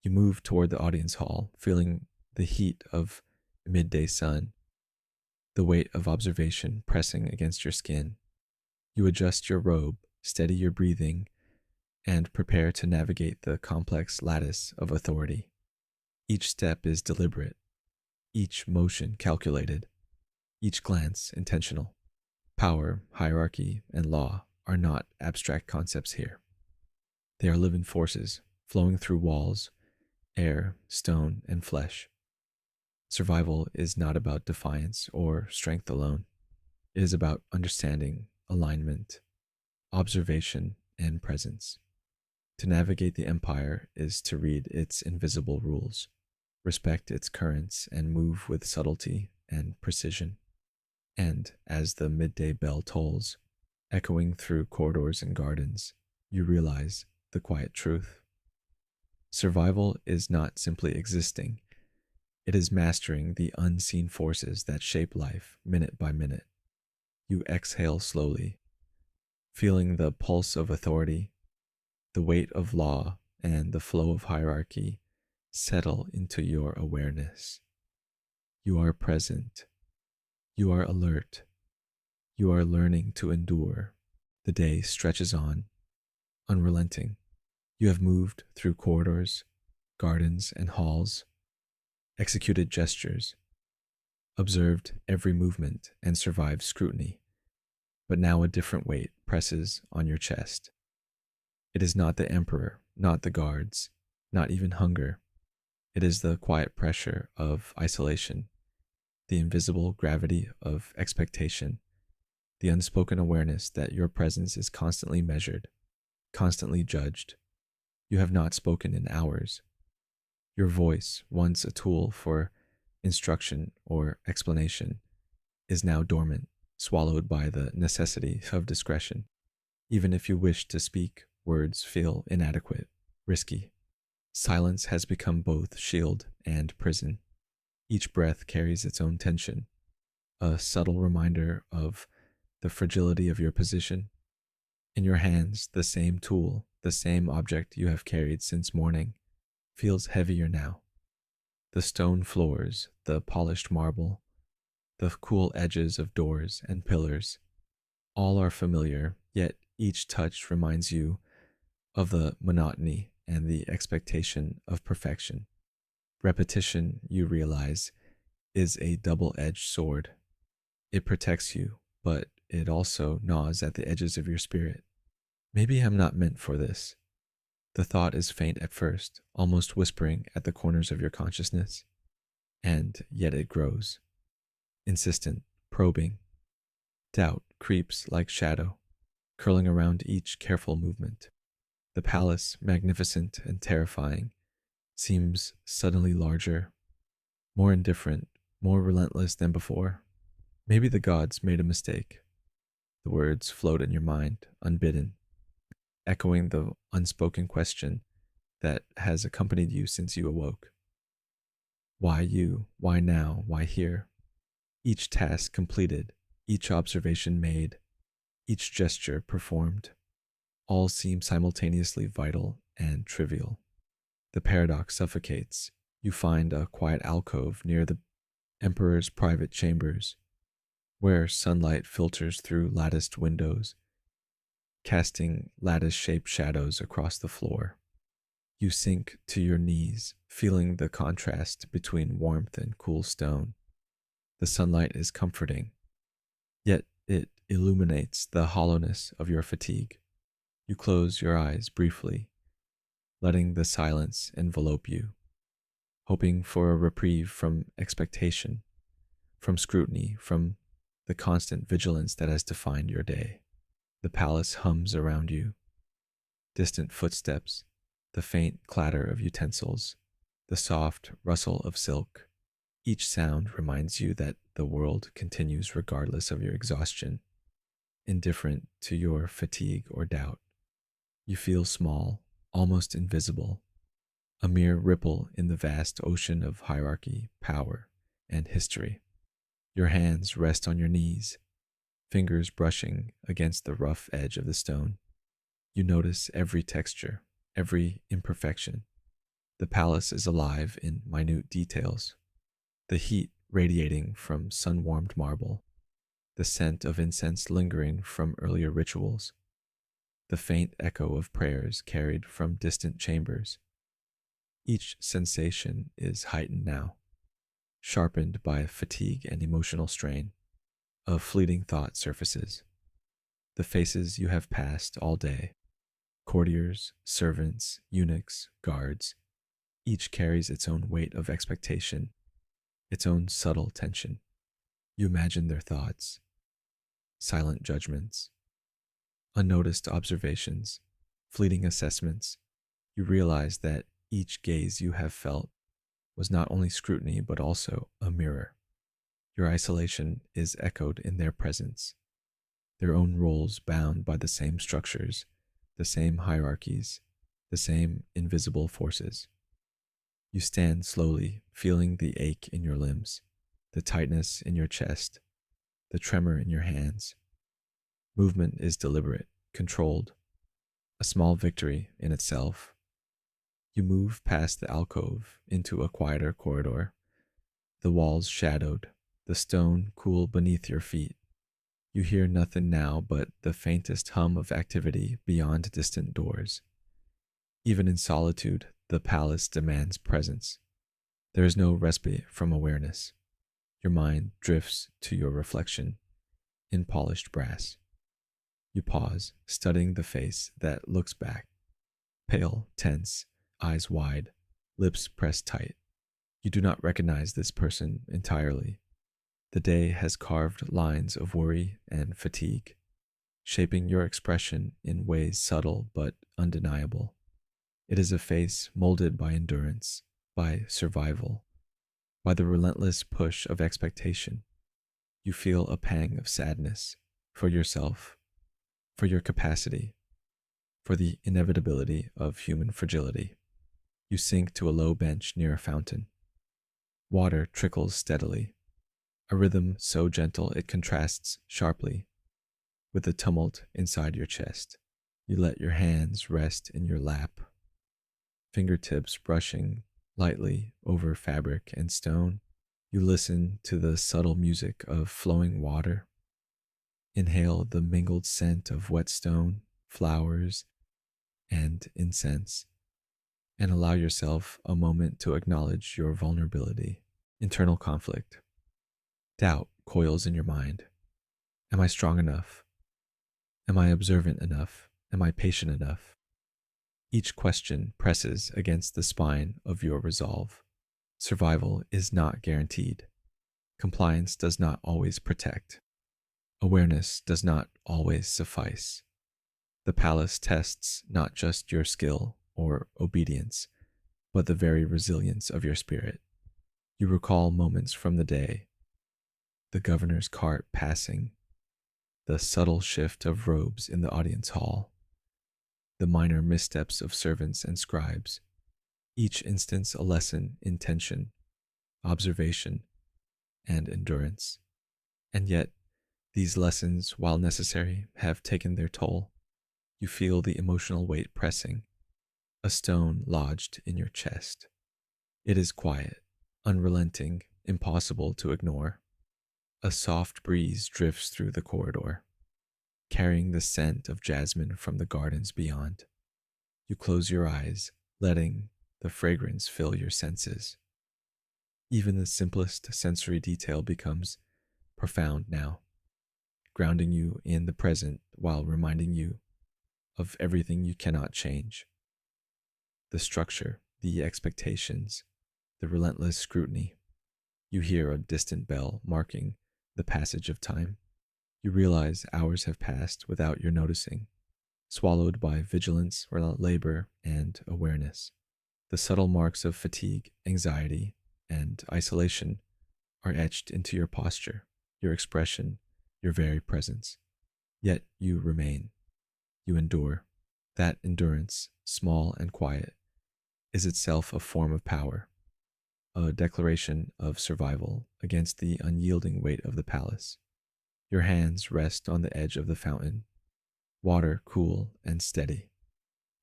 You move toward the audience hall, feeling the heat of the midday sun, the weight of observation pressing against your skin. You adjust your robe, steady your breathing, and prepare to navigate the complex lattice of authority. Each step is deliberate, each motion calculated, each glance intentional. Power, hierarchy, and law are not abstract concepts here. They are living forces flowing through walls, air, stone, and flesh. Survival is not about defiance or strength alone. It is about understanding, alignment, observation, and presence. To navigate the empire is to read its invisible rules, respect its currents, and move with subtlety and precision. And as the midday bell tolls, Echoing through corridors and gardens, you realize the quiet truth. Survival is not simply existing, it is mastering the unseen forces that shape life minute by minute. You exhale slowly, feeling the pulse of authority, the weight of law, and the flow of hierarchy settle into your awareness. You are present. You are alert. You are learning to endure. The day stretches on, unrelenting. You have moved through corridors, gardens, and halls, executed gestures, observed every movement, and survived scrutiny. But now a different weight presses on your chest. It is not the emperor, not the guards, not even hunger. It is the quiet pressure of isolation, the invisible gravity of expectation, the unspoken awareness that your presence is constantly measured, constantly judged. You have not spoken in hours. Your voice, once a tool for instruction or explanation, is now dormant, swallowed by the necessity of discretion. Even if you wish to speak, words feel inadequate, risky. Silence has become both shield and prison. Each breath carries its own tension, a subtle reminder of the fragility of your position. In your hands, the same tool, the same object you have carried since morning, feels heavier now. The stone floors, the polished marble, the cool edges of doors and pillars, all are familiar, yet each touch reminds you of the monotony and the expectation of perfection. Repetition, you realize, is a double-edged sword. It protects you, but it also gnaws at the edges of your spirit. Maybe I'm not meant for this. The thought is faint at first, almost whispering at the corners of your consciousness, and yet it grows. Insistent, probing. Doubt creeps like shadow, curling around each careful movement. The palace, magnificent and terrifying, seems suddenly larger, more indifferent, more relentless than before. Maybe the gods made a mistake. The words float in your mind, unbidden, echoing the unspoken question that has accompanied you since you awoke. Why you? Why now? Why here? Each task completed, each observation made, each gesture performed, all seem simultaneously vital and trivial. The paradox suffocates. You find a quiet alcove near the emperor's private chambers, where sunlight filters through latticed windows, casting lattice-shaped shadows across the floor. You sink to your knees, feeling the contrast between warmth and cool stone. The sunlight is comforting, yet it illuminates the hollowness of your fatigue. You close your eyes briefly, letting the silence envelope you, hoping for a reprieve from expectation, from scrutiny, from the constant vigilance that has defined your day. The palace hums around you, distant footsteps, the faint clatter of utensils, the soft rustle of silk. Each sound reminds you that the world continues regardless of your exhaustion, indifferent to your fatigue or doubt. You feel small, almost invisible, a mere ripple in the vast ocean of hierarchy, power, and history. Your hands rest on your knees, fingers brushing against the rough edge of the stone. You notice every texture, every imperfection. The palace is alive in minute details. The heat radiating from sun-warmed marble, the scent of incense lingering from earlier rituals, the faint echo of prayers carried from distant chambers. Each sensation is heightened now, sharpened by fatigue and emotional strain. A fleeting thought surfaces. The faces you have passed all day, courtiers, servants, eunuchs, guards, each carries its own weight of expectation, its own subtle tension. You imagine their thoughts, silent judgments, unnoticed observations, fleeting assessments. You realize that each gaze you have felt was not only scrutiny but also a mirror. Your isolation is echoed in their presence. their own roles bound by the same structures, the same hierarchies, the same invisible forces. You stand slowly, feeling the ache in your limbs, the tightness in your chest, the tremor in your hands. Movement is deliberate, controlled, a small victory in itself. You move past the alcove into a quieter corridor, the walls shadowed, the stone cool beneath your feet. You hear nothing now but the faintest hum of activity beyond distant doors. Even in solitude, the palace demands presence. There is no respite from awareness. Your mind drifts to your reflection in polished brass. You pause, studying the face that looks back, pale, tense, eyes wide, lips pressed tight. You do not recognize this person entirely. The day has carved lines of worry and fatigue, shaping your expression in ways subtle but undeniable. It is a face molded by endurance, by survival, by the relentless push of expectation. You feel a pang of sadness for yourself, for your capacity, for the inevitability of human fragility. You sink to a low bench near a fountain. Water trickles steadily, a rhythm so gentle it contrasts sharply with the tumult inside your chest. You let your hands rest in your lap, fingertips brushing lightly over fabric and stone. You listen to the subtle music of flowing water. Inhale the mingled scent of wet stone, flowers, and incense, and allow yourself a moment to acknowledge your vulnerability. Internal conflict. Doubt coils in your mind. Am I strong enough? Am I observant enough? Am I patient enough? Each question presses against the spine of your resolve. Survival is not guaranteed. Compliance does not always protect. Awareness does not always suffice. The palace tests not just your skill or obedience, but the very resilience of your spirit. You recall moments from the day, the governor's cart passing, the subtle shift of robes in the audience hall, the minor missteps of servants and scribes, each instance a lesson in tension, observation, and endurance. And yet, these lessons, while necessary, have taken their toll. You feel the emotional weight pressing, a stone lodged in your chest. It is quiet, unrelenting, impossible to ignore. A soft breeze drifts through the corridor, carrying the scent of jasmine from the gardens beyond. You close your eyes, letting the fragrance fill your senses. Even the simplest sensory detail becomes profound now, grounding you in the present while reminding you of everything you cannot change. The structure, the expectations, the relentless scrutiny. You hear a distant bell marking the passage of time. You realize hours have passed without your noticing, swallowed by vigilance, labor, and awareness. The subtle marks of fatigue, anxiety, and isolation are etched into your posture, your expression, your very presence. Yet you remain. You endure. That endurance, small and quiet, is itself a form of power, a declaration of survival against the unyielding weight of the palace. Your hands rest on the edge of the fountain, water cool and steady.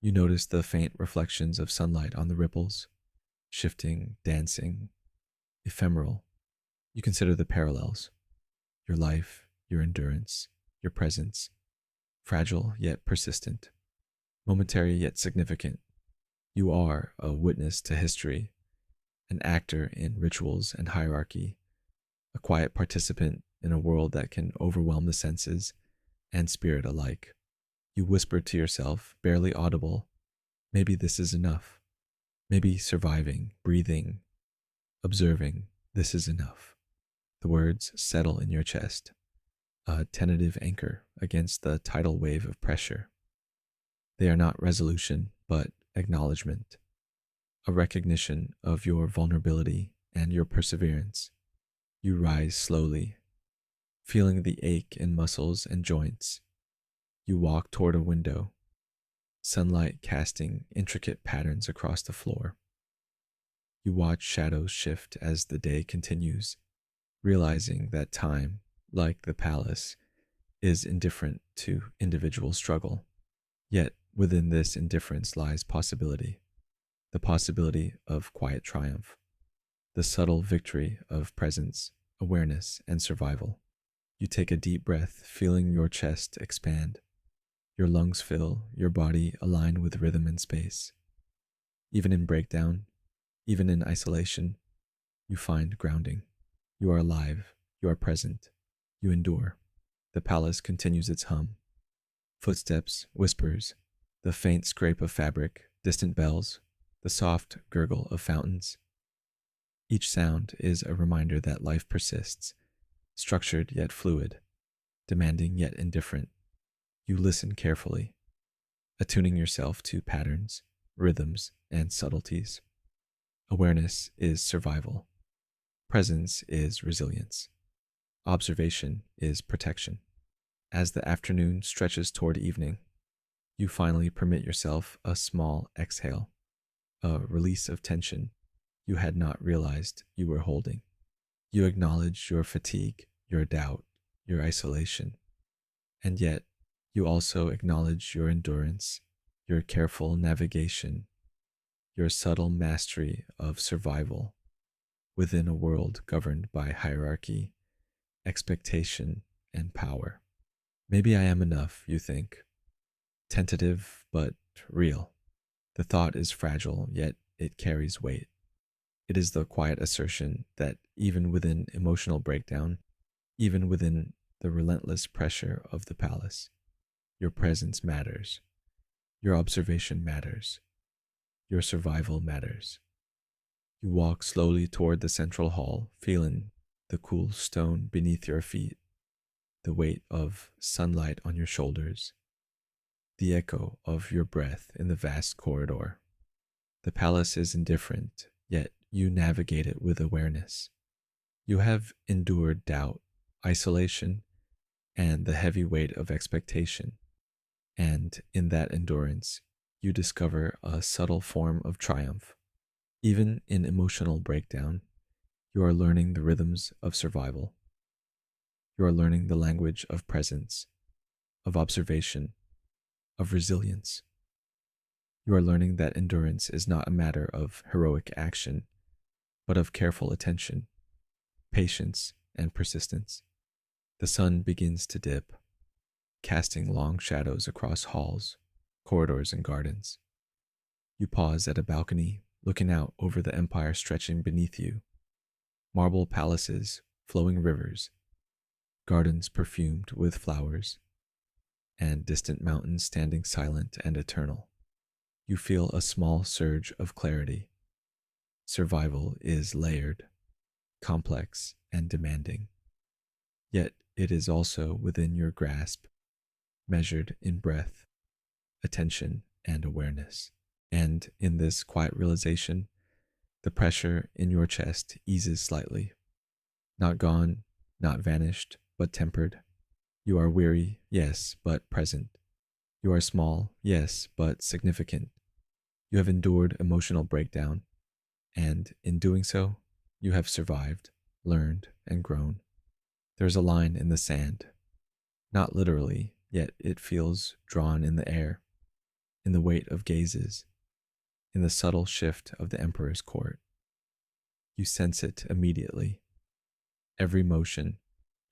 You notice the faint reflections of sunlight on the ripples, shifting, dancing, ephemeral. You consider the parallels, your life, your endurance, your presence, fragile yet persistent, momentary yet significant. You are a witness to history, an actor in rituals and hierarchy, a quiet participant in a world that can overwhelm the senses and spirit alike. You whisper to yourself, barely audible, maybe this is enough. Maybe surviving, breathing, observing, this is enough. The words settle in your chest, a tentative anchor against the tidal wave of pressure. They are not resolution, but acknowledgement, a recognition of your vulnerability and your perseverance. You rise slowly, feeling the ache in muscles and joints. You walk toward a window, sunlight casting intricate patterns across the floor. You watch shadows shift as the day continues, realizing that time, like the palace, is indifferent to individual struggle. Yet within this indifference lies possibility, the possibility of quiet triumph, the subtle victory of presence, awareness, and survival. You take a deep breath, feeling your chest expand, your lungs fill, your body align with rhythm and space. Even in breakdown, even in isolation, you find grounding. You are alive, you are present, you endure. The palace continues its hum. Footsteps, whispers, the faint scrape of fabric, distant bells, the soft gurgle of fountains. Each sound is a reminder that life persists, structured yet fluid, demanding yet indifferent. You listen carefully, attuning yourself to patterns, rhythms, and subtleties. Awareness is survival. Presence is resilience. Observation is protection. As the afternoon stretches toward evening, you finally permit yourself a small exhale, a release of tension you had not realized you were holding. You acknowledge your fatigue, your doubt, your isolation, and yet you also acknowledge your endurance, your careful navigation, your subtle mastery of survival within a world governed by hierarchy, expectation, and power. Maybe I am enough, you think. Tentative, but real. The thought is fragile, yet it carries weight. It is the quiet assertion that even within emotional breakdown, even within the relentless pressure of the palace, your presence matters, your observation matters, your survival matters. You walk slowly toward the central hall, feeling the cool stone beneath your feet, the weight of sunlight on your shoulders, the echo of your breath in the vast corridor. The palace is indifferent, yet you navigate it with awareness. You have endured doubt, isolation, and the heavy weight of expectation, and in that endurance, you discover a subtle form of triumph. Even in emotional breakdown, you are learning the rhythms of survival. You are learning the language of presence, of observation, of resilience. You are learning that endurance is not a matter of heroic action, but of careful attention, patience, and persistence. The sun begins to dip, casting long shadows across halls, corridors, and gardens. You pause at a balcony, looking out over the empire stretching beneath you. Marble palaces, flowing rivers, gardens perfumed with flowers, and distant mountains standing silent and eternal. You feel a small surge of clarity. Survival is layered, complex, and demanding. Yet it is also within your grasp, measured in breath, attention, and awareness. And in this quiet realization, the pressure in your chest eases slightly. Not gone, not vanished, but tempered. You are weary, yes, but present. You are small, yes, but significant. You have endured emotional breakdown, and in doing so, you have survived, learned, and grown. There is a line in the sand, not literally, yet it feels drawn in the air, in the weight of gazes, in the subtle shift of the emperor's court. You sense it immediately. Every motion,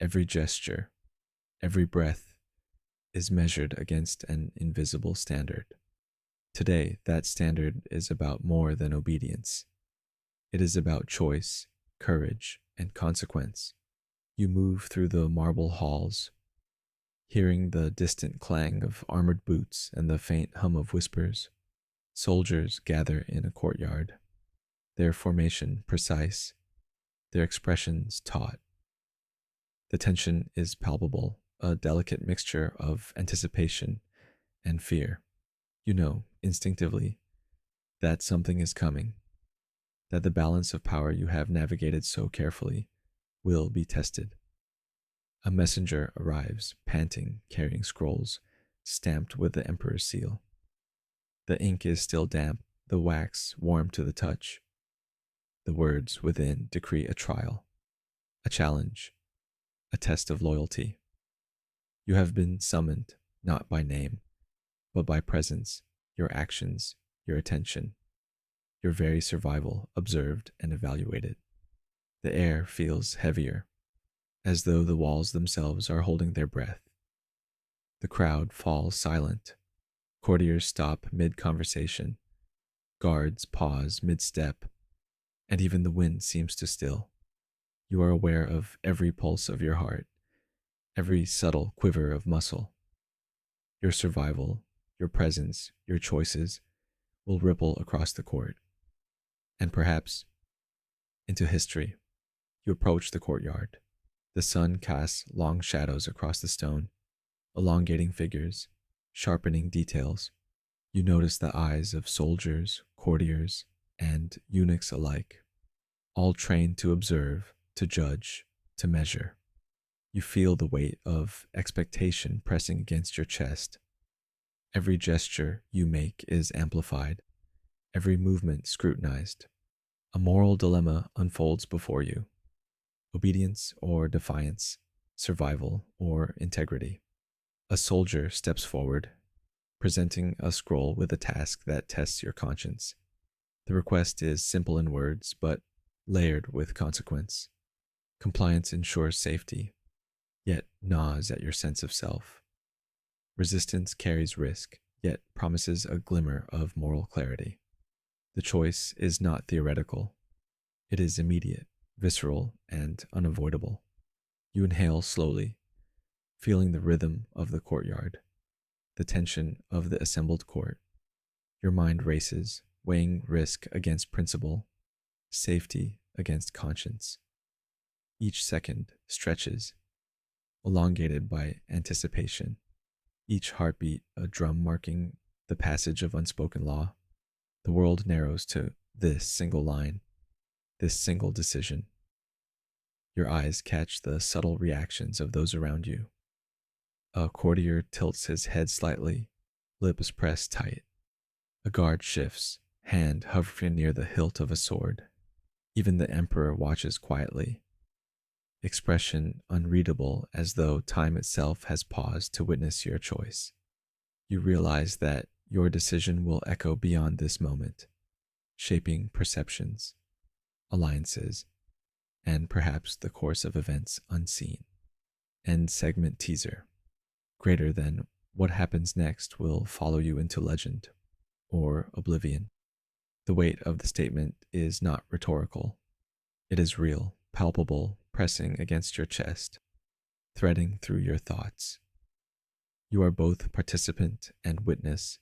every gesture, every breath is measured against an invisible standard. Today, that standard is about more than obedience. It is about choice, courage, and consequence. You move through the marble halls, hearing the distant clang of armored boots and the faint hum of whispers. Soldiers gather in a courtyard, their formation precise, their expressions taut. The tension is palpable, a delicate mixture of anticipation and fear. You know, instinctively, that something is coming, that the balance of power you have navigated so carefully will be tested. A messenger arrives, panting, carrying scrolls, stamped with the Emperor's seal. The ink is still damp, the wax warm to the touch. The words within decree a trial, a challenge, a test of loyalty. You have been summoned, not by name, but by presence, your actions, your attention, your very survival observed and evaluated. The air feels heavier, as though the walls themselves are holding their breath. The crowd falls silent. Courtiers stop mid-conversation. Guards pause mid-step, and even the wind seems to still. You are aware of every pulse of your heart, every subtle quiver of muscle. Your survival, your presence, your choices will ripple across the court, and perhaps into history. You approach the courtyard. The sun casts long shadows across the stone, elongating figures, sharpening details. You notice the eyes of soldiers, courtiers, and eunuchs alike, all trained to observe, to judge, to measure. You feel the weight of expectation pressing against your chest. Every gesture you make is amplified, every movement scrutinized. A moral dilemma unfolds before you: obedience or defiance, survival or integrity. A soldier steps forward, presenting a scroll with a task that tests your conscience. The request is simple in words, but layered with consequence. Compliance ensures safety, yet gnaws at your sense of self. Resistance carries risk, yet promises a glimmer of moral clarity. The choice is not theoretical. It is immediate, visceral, and unavoidable. You inhale slowly, feeling the rhythm of the courtyard, the tension of the assembled court. Your mind races, weighing risk against principle, safety against conscience. Each second stretches, elongated by anticipation, each heartbeat a drum marking the passage of unspoken law. The world narrows to this single line, this single decision. Your eyes catch the subtle reactions of those around you. A courtier tilts his head slightly, lips pressed tight. A guard shifts, hand hovering near the hilt of a sword. Even the emperor watches quietly, expression unreadable, as though time itself has paused to witness your choice. You realize that your decision will echo beyond this moment, shaping perceptions, alliances, and perhaps the course of events unseen. End segment teaser. Greater than what happens next will follow you into legend or oblivion. The weight of the statement is not rhetorical. It is real, palpable, pressing against your chest, threading through your thoughts. You are both participant and witness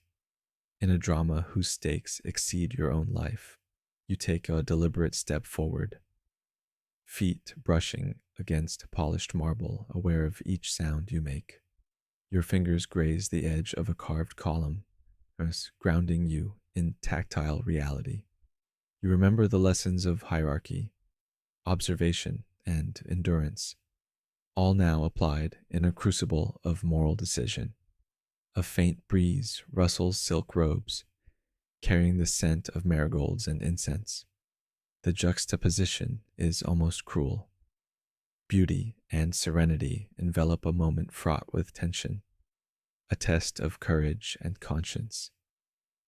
in a drama whose stakes exceed your own life. You take a deliberate step forward, feet brushing against polished marble, aware of each sound you make. Your fingers graze the edge of a carved column, thus grounding you in tactile reality. You remember the lessons of hierarchy, observation, and endurance, all now applied in a crucible of moral decision. A faint breeze rustles silk robes, carrying the scent of marigolds and incense. The juxtaposition is almost cruel. Beauty and serenity envelop a moment fraught with tension, a test of courage and conscience.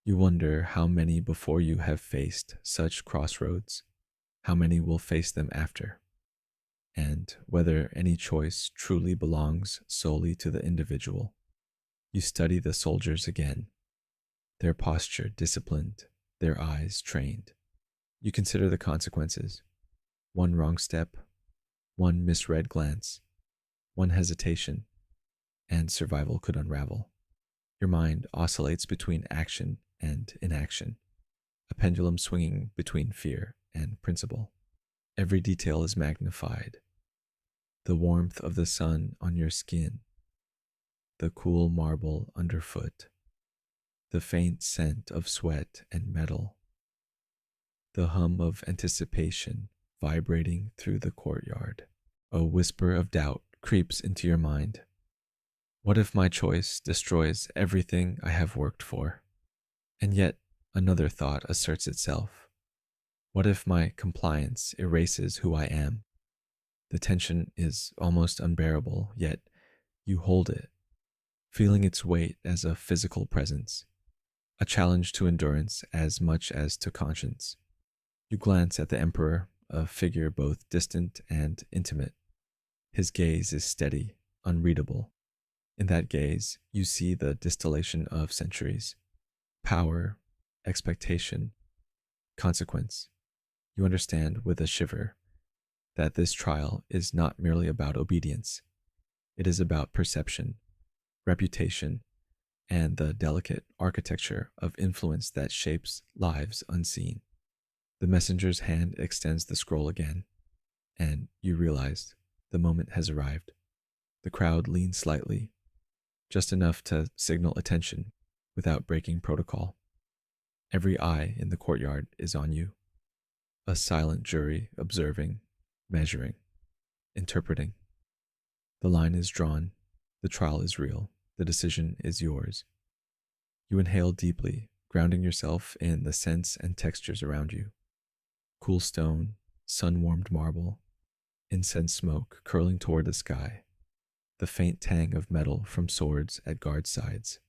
You wonder how many before you have faced such crossroads, how many will face them after, and whether any choice truly belongs solely to the individual. You study the soldiers again, their posture disciplined, their eyes trained. You consider the consequences. One wrong step, one misread glance, one hesitation, and survival could unravel. Your mind oscillates between action and inaction, a pendulum swinging between fear and principle. Every detail is magnified. The warmth of the sun on your skin, the cool marble underfoot, the faint scent of sweat and metal, the hum of anticipation vibrating through the courtyard. A whisper of doubt creeps into your mind. What if my choice destroys everything I have worked for? And yet, another thought asserts itself. What if my compliance erases who I am? The tension is almost unbearable, yet you hold it, feeling its weight as a physical presence, a challenge to endurance as much as to conscience. You glance at the Emperor, a figure both distant and intimate. His gaze is steady, unreadable. In that gaze, you see the distillation of centuries, power, expectation, consequence. You understand with a shiver that this trial is not merely about obedience. It is about perception, reputation, and the delicate architecture of influence that shapes lives unseen. The messenger's hand extends the scroll again, and you realize the moment has arrived. The crowd leans slightly, just enough to signal attention without breaking protocol. Every eye in the courtyard is on you, a silent jury observing, measuring, interpreting. The line is drawn, the trial is real, the decision is yours. You inhale deeply, grounding yourself in the scents and textures around you. Cool stone, sun-warmed marble, incense smoke curling toward the sky, the faint tang of metal from swords at guard sides.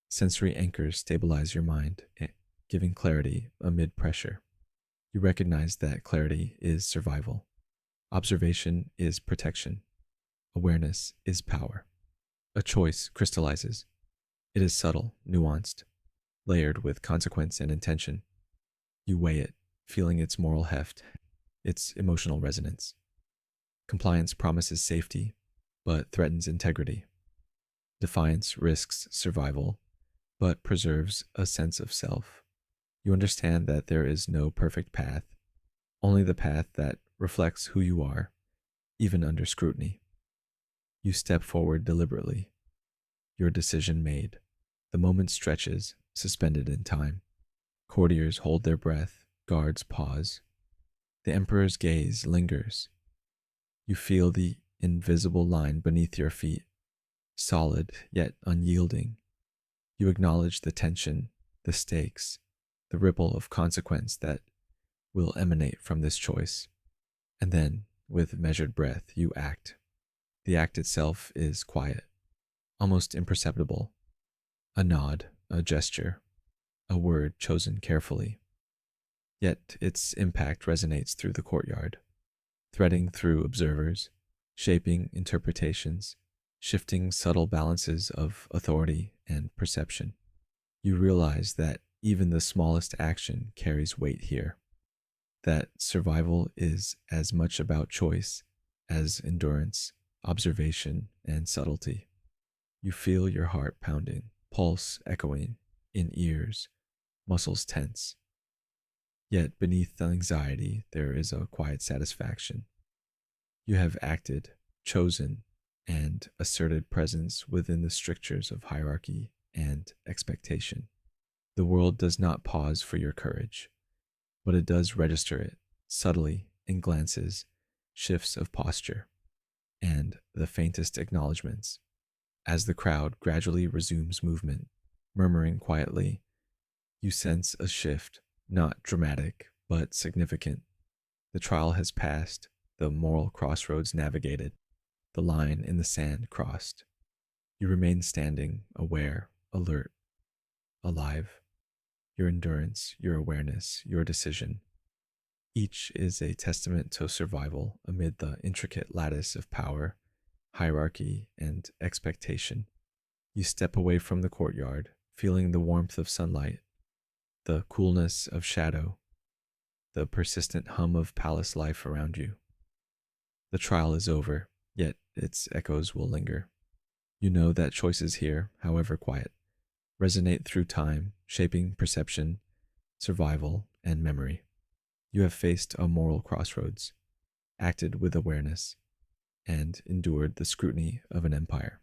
Sensory anchors stabilize your mind, giving clarity amid pressure. You recognize that clarity is survival. Observation is protection. Awareness is power. A choice crystallizes. It is subtle, nuanced, layered with consequence and intention. You weigh it, feeling its moral heft, its emotional resonance. Compliance promises safety, but threatens integrity. Defiance risks survival, but preserves a sense of self. You understand that there is no perfect path, only the path that reflects who you are, even under scrutiny. You step forward deliberately, your decision made. The moment stretches, suspended in time. Courtiers hold their breath, guards pause. The Emperor's gaze lingers. You feel the invisible line beneath your feet, solid yet unyielding. You acknowledge the tension, the stakes, the ripple of consequence that will emanate from this choice. And then, with measured breath, you act. The act itself is quiet, almost imperceptible. A nod, a gesture, a word chosen carefully. Yet its impact resonates through the courtyard, threading through observers, shaping interpretations, shifting subtle balances of authority and perception. You realize that even the smallest action carries weight here, that survival is as much about choice as endurance, observation, and subtlety. You feel your heart pounding, pulse echoing in ears, muscles tense. Yet beneath the anxiety, there is a quiet satisfaction. You have acted, chosen, and asserted presence within the strictures of hierarchy and expectation. The world does not pause for your courage, but it does register it subtly in glances, shifts of posture, and the faintest acknowledgments. As the crowd gradually resumes movement, murmuring quietly, you sense a shift, not dramatic, but significant. The trial has passed, the moral crossroads navigated, the line in the sand crossed. You remain standing, aware, alert, alive. Your endurance, your awareness, your decision. Each is a testament to survival amid the intricate lattice of power, hierarchy, and expectation. You step away from the courtyard, feeling the warmth of sunlight, the coolness of shadow, the persistent hum of palace life around you. The trial is over, yet its echoes will linger. You know that choices here, however quiet, resonate through time, shaping perception, survival, and memory. You have faced a moral crossroads, acted with awareness, and endured the scrutiny of an empire.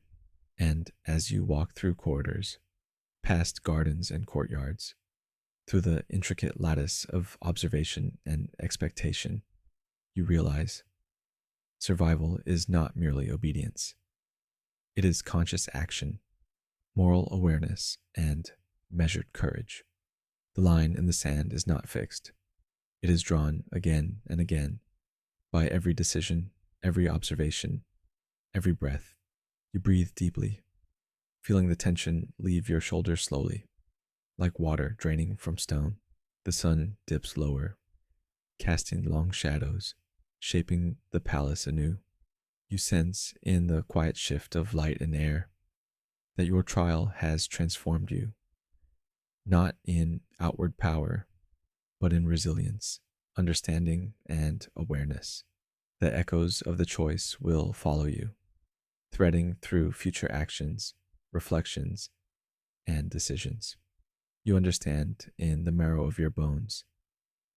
And as you walk through corridors, past gardens and courtyards, through the intricate lattice of observation and expectation, you realize Survival is not merely obedience, it is conscious action, moral awareness, and measured courage. The line in the sand is not fixed, it is drawn again and again by every decision, every observation, every breath. You breathe deeply, feeling the tension leave your shoulders slowly, like water draining from stone. The sun dips lower, casting long shadows, shaping the palace anew. You sense in the quiet shift of light and air that your trial has transformed you, not in outward power, but in resilience, understanding, and awareness. The echoes of the choice will follow you, threading through future actions, reflections, and decisions. You understand in the marrow of your bones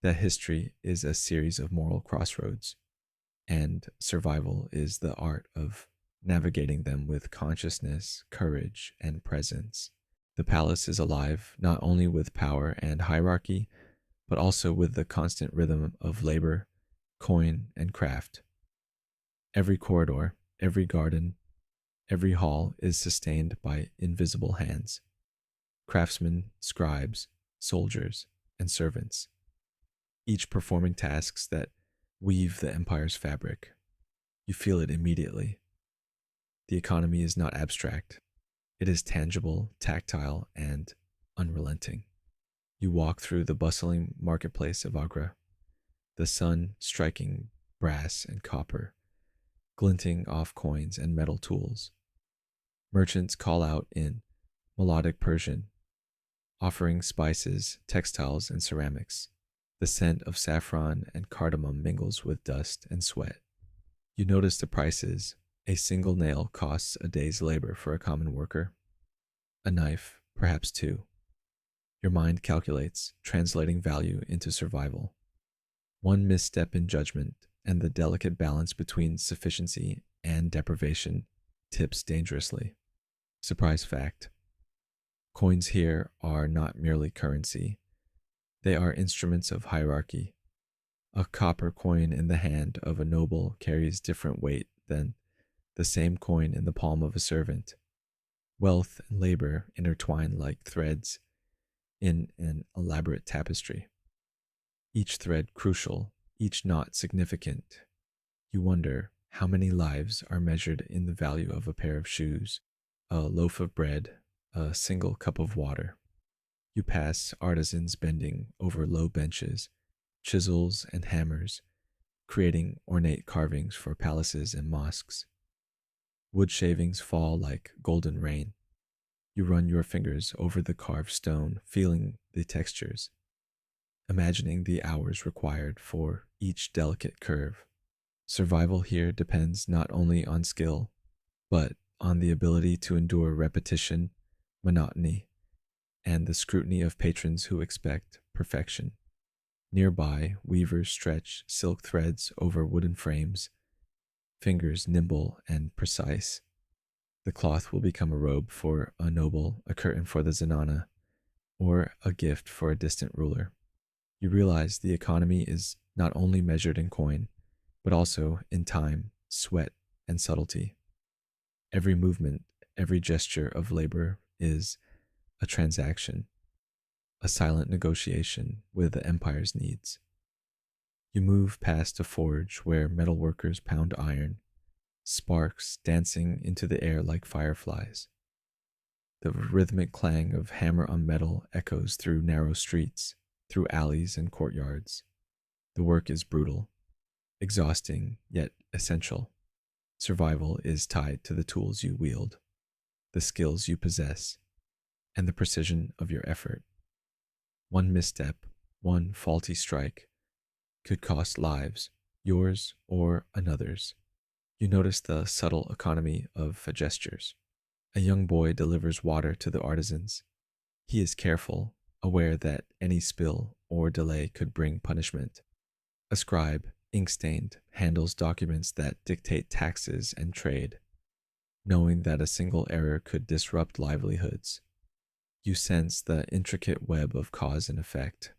that history is a series of moral crossroads, and survival is the art of navigating them with consciousness, courage, and presence. The palace is alive not only with power and hierarchy, but also with the constant rhythm of labor, coin, and craft. Every corridor, every garden, every hall is sustained by invisible hands, craftsmen, scribes, soldiers, and servants, each performing tasks that weave the empire's fabric. You feel it immediately. The economy is not abstract, it is tangible, tactile, and unrelenting. You walk through the bustling marketplace of Agra, the sun striking brass and copper, glinting off coins and metal tools. Merchants call out in melodic Persian, offering spices, textiles, and ceramics. The scent of saffron and cardamom mingles with dust and sweat. You notice the prices. A single nail costs a day's labor for a common worker. A knife, perhaps two. Your mind calculates, translating value into survival. One misstep in judgment, and the delicate balance between sufficiency and deprivation tips dangerously. Surprise fact: coins here are not merely currency, they are instruments of hierarchy. A copper coin in the hand of a noble carries different weight than the same coin in the palm of a servant. Wealth and labor intertwine like threads in an elaborate tapestry. Each thread crucial, each knot significant. You wonder how many lives are measured in the value of a pair of shoes, a loaf of bread, a single cup of water. You pass artisans bending over low benches, chisels and hammers, creating ornate carvings for palaces and mosques. Wood shavings fall like golden rain. You run your fingers over the carved stone, feeling the textures, imagining the hours required for each delicate curve. Survival here depends not only on skill, but on the ability to endure repetition, monotony, and the scrutiny of patrons who expect perfection. Nearby, weavers stretch silk threads over wooden frames, fingers nimble and precise. The cloth will become a robe for a noble, a curtain for the Zenana, or a gift for a distant ruler. You realize the economy is not only measured in coin, but also in time, sweat, and subtlety. Every movement, every gesture of labor is a transaction, a silent negotiation with the empire's needs. You move past a forge where metalworkers pound iron, sparks dancing into the air like fireflies. The rhythmic clang of hammer on metal echoes through narrow streets, through alleys and courtyards. The work is brutal, exhausting, yet essential. Survival is tied to the tools you wield, the skills you possess, and the precision of your effort. One misstep, one faulty strike, could cost lives, yours or another's. You notice the subtle economy of gestures. A young boy delivers water to the artisans. He is careful, aware that any spill or delay could bring punishment. A scribe, ink-stained, handles documents that dictate taxes and trade, knowing that a single error could disrupt livelihoods. You sense the intricate web of cause and effect.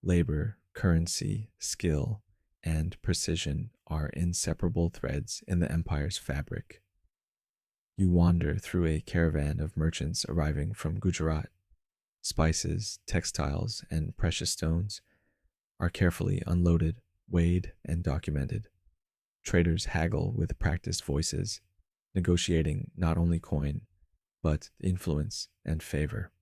Labor, currency, skill, and precision are inseparable threads in the empire's fabric. You wander through a caravan of merchants arriving from Gujarat. Spices, textiles, and precious stones are carefully unloaded, weighed, and documented. Traders haggle with practiced voices, negotiating not only coin, but influence and favor.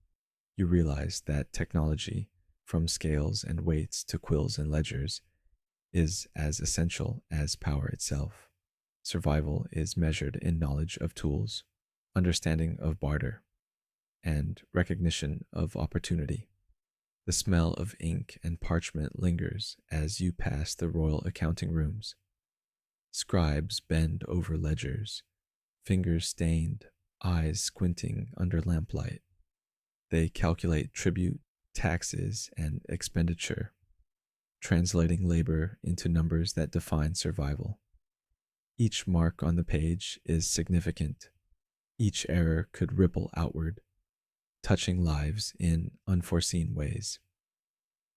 You realize that technology, from scales and weights to quills and ledgers, is as essential as power itself. Survival is measured in knowledge of tools, understanding of barter, and recognition of opportunity. The smell of ink and parchment lingers as you pass the royal accounting rooms. Scribes bend over ledgers, fingers stained, eyes squinting under lamplight. They calculate tribute, taxes, and expenditure, translating labor into numbers that define survival. Each mark on the page is significant. Each error could ripple outward, touching lives in unforeseen ways.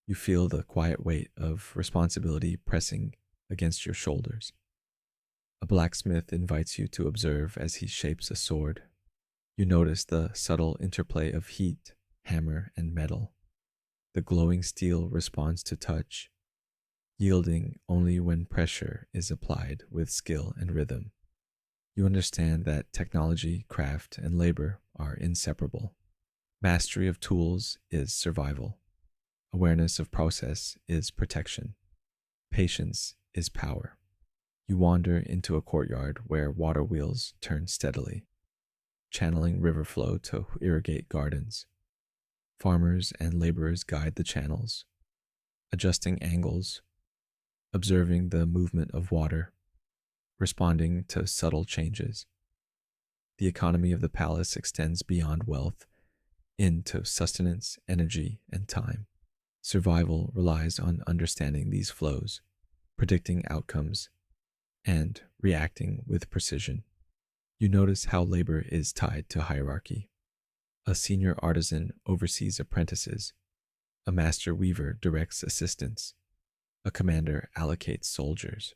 You feel the quiet weight of responsibility pressing against your shoulders. A blacksmith invites you to observe as he shapes a sword. You notice the subtle interplay of heat, hammer, and metal. The glowing steel responds to touch, yielding only when pressure is applied with skill and rhythm. You understand that technology, craft, and labor are inseparable. Mastery of tools is survival. Awareness of process is protection. Patience is power. You wander into a courtyard where water wheels turn steadily, channeling river flow to irrigate gardens. Farmers and laborers guide the channels, adjusting angles, observing the movement of water, responding to subtle changes. The economy of the palace extends beyond wealth into sustenance, energy, and time. Survival relies on understanding these flows, predicting outcomes, and reacting with precision. You notice how labor is tied to hierarchy. A senior artisan oversees apprentices. A master weaver directs assistants. A commander allocates soldiers.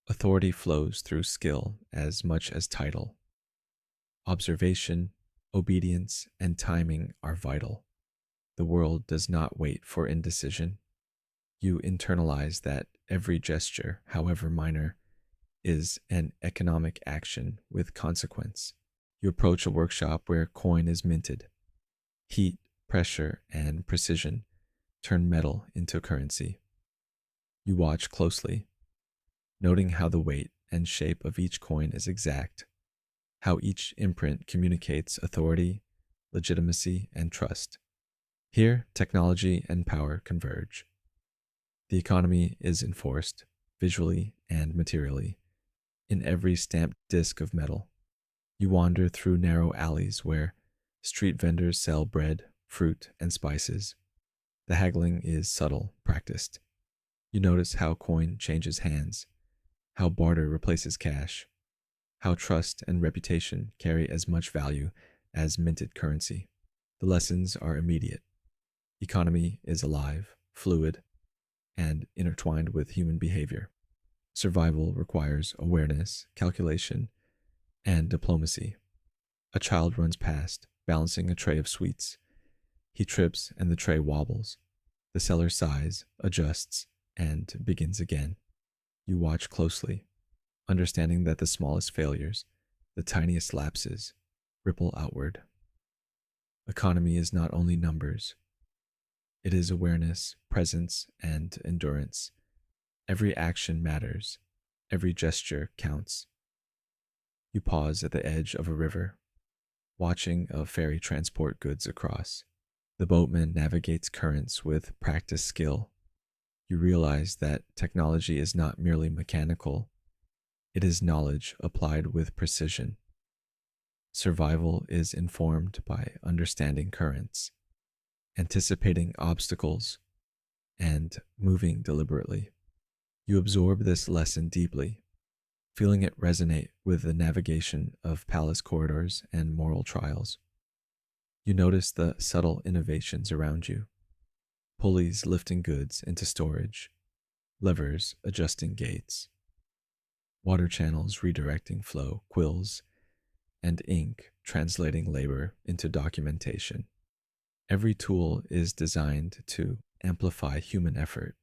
Authority flows through skill as much as title. Observation, obedience, and timing are vital. The world does not wait for indecision. You internalize that every gesture, however minor, is an economic action with consequence. You approach a workshop where coin is minted. Heat, pressure, and precision turn metal into currency. You watch closely, noting how the weight and shape of each coin is exact, how each imprint communicates authority, legitimacy, and trust. Here, technology and power converge. The economy is enforced, visually and materially, in every stamped disc of metal. You wander through narrow alleys where street vendors sell bread, fruit, and spices. The haggling is subtle, practiced. You notice how coin changes hands, how barter replaces cash, how trust and reputation carry as much value as minted currency. The lessons are immediate. Economy is alive, fluid, and intertwined with human behavior. Survival requires awareness, calculation, and diplomacy. A child runs past, balancing a tray of sweets. He trips and the tray wobbles. The seller sighs, adjusts, and begins again. You watch closely, understanding that the smallest failures, the tiniest lapses, ripple outward. Economy is not only numbers. It is awareness, presence, and endurance. Every action matters. Every gesture counts. You pause at the edge of a river, watching a ferry transport goods across. The boatman navigates currents with practiced skill. You realize that technology is not merely mechanical. It is knowledge applied with precision. Survival is informed by understanding currents, anticipating obstacles, and moving deliberately. You absorb this lesson deeply, feeling it resonate with the navigation of palace corridors and moral trials. You notice the subtle innovations around you, pulleys lifting goods into storage, levers adjusting gates, water channels redirecting flow, quills, and ink translating labor into documentation. Every tool is designed to amplify human effort,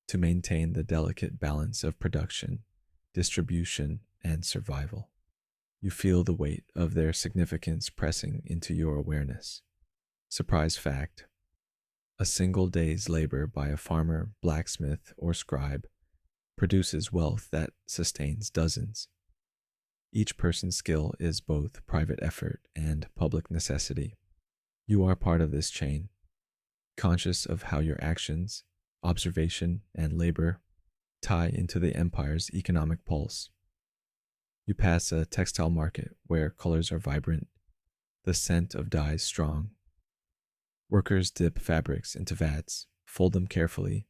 to maintain the delicate balance of production, distribution, and survival. You feel the weight of their significance pressing into your awareness. Surprise fact: a single day's labor by a farmer, blacksmith, or scribe produces wealth that sustains dozens. Each person's skill is both private effort and public necessity. You are part of this chain, conscious of how your actions, observation, and labor tie into the empire's economic pulse. You pass a textile market where colors are vibrant, the scent of dyes strong. Workers dip fabrics into vats, fold them carefully,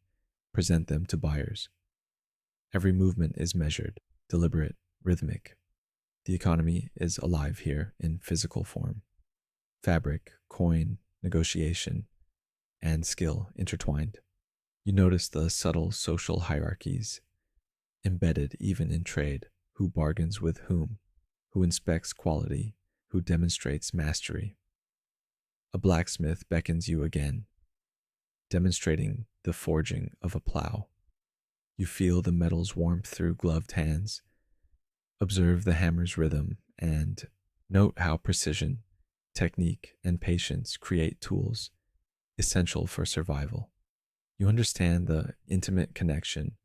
present them to buyers. Every movement is measured, deliberate, rhythmic. The economy is alive here in physical form. Fabric, coin, negotiation, and skill intertwined. You notice the subtle social hierarchies embedded even in trade: who bargains with whom, who inspects quality, who demonstrates mastery. A blacksmith beckons you again, demonstrating the forging of a plow. You feel the metal's warmth through gloved hands, observe the hammer's rhythm, and note how precision, technique, and patience create tools essential for survival. You understand the intimate connection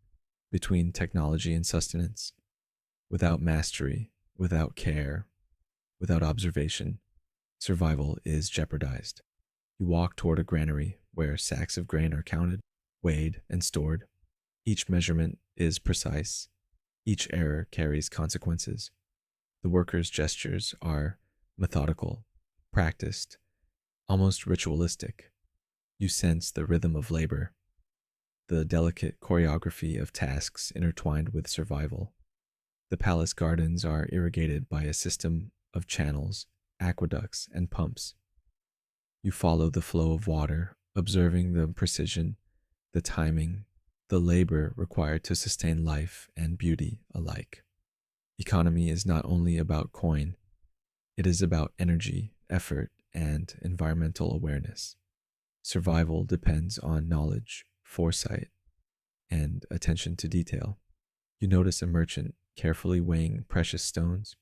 between technology and sustenance. Without mastery, without care, without observation, survival is jeopardized. You walk toward a granary where sacks of grain are counted, weighed, and stored. Each measurement is precise. Each error carries consequences. The workers' gestures are methodical, practiced, almost ritualistic. You sense the rhythm of labor, the delicate choreography of tasks intertwined with survival. The palace gardens are irrigated by a system of channels, aqueducts, and pumps. You follow the flow of water, observing the precision, the timing, the labor required to sustain life and beauty alike. Economy is not only about coin, it is about energy, effort, and environmental awareness. Survival depends on knowledge, foresight, and attention to detail. You notice a merchant carefully weighing precious stones,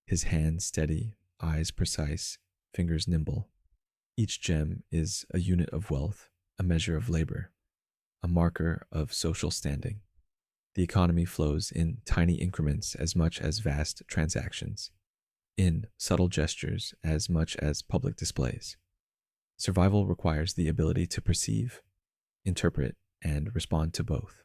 his hands steady, eyes precise, fingers nimble. Each gem is a unit of wealth, a measure of labor, a marker of social standing. The economy flows in tiny increments as much as vast transactions, in subtle gestures as much as public displays. Survival requires the ability to perceive, interpret, and respond to both.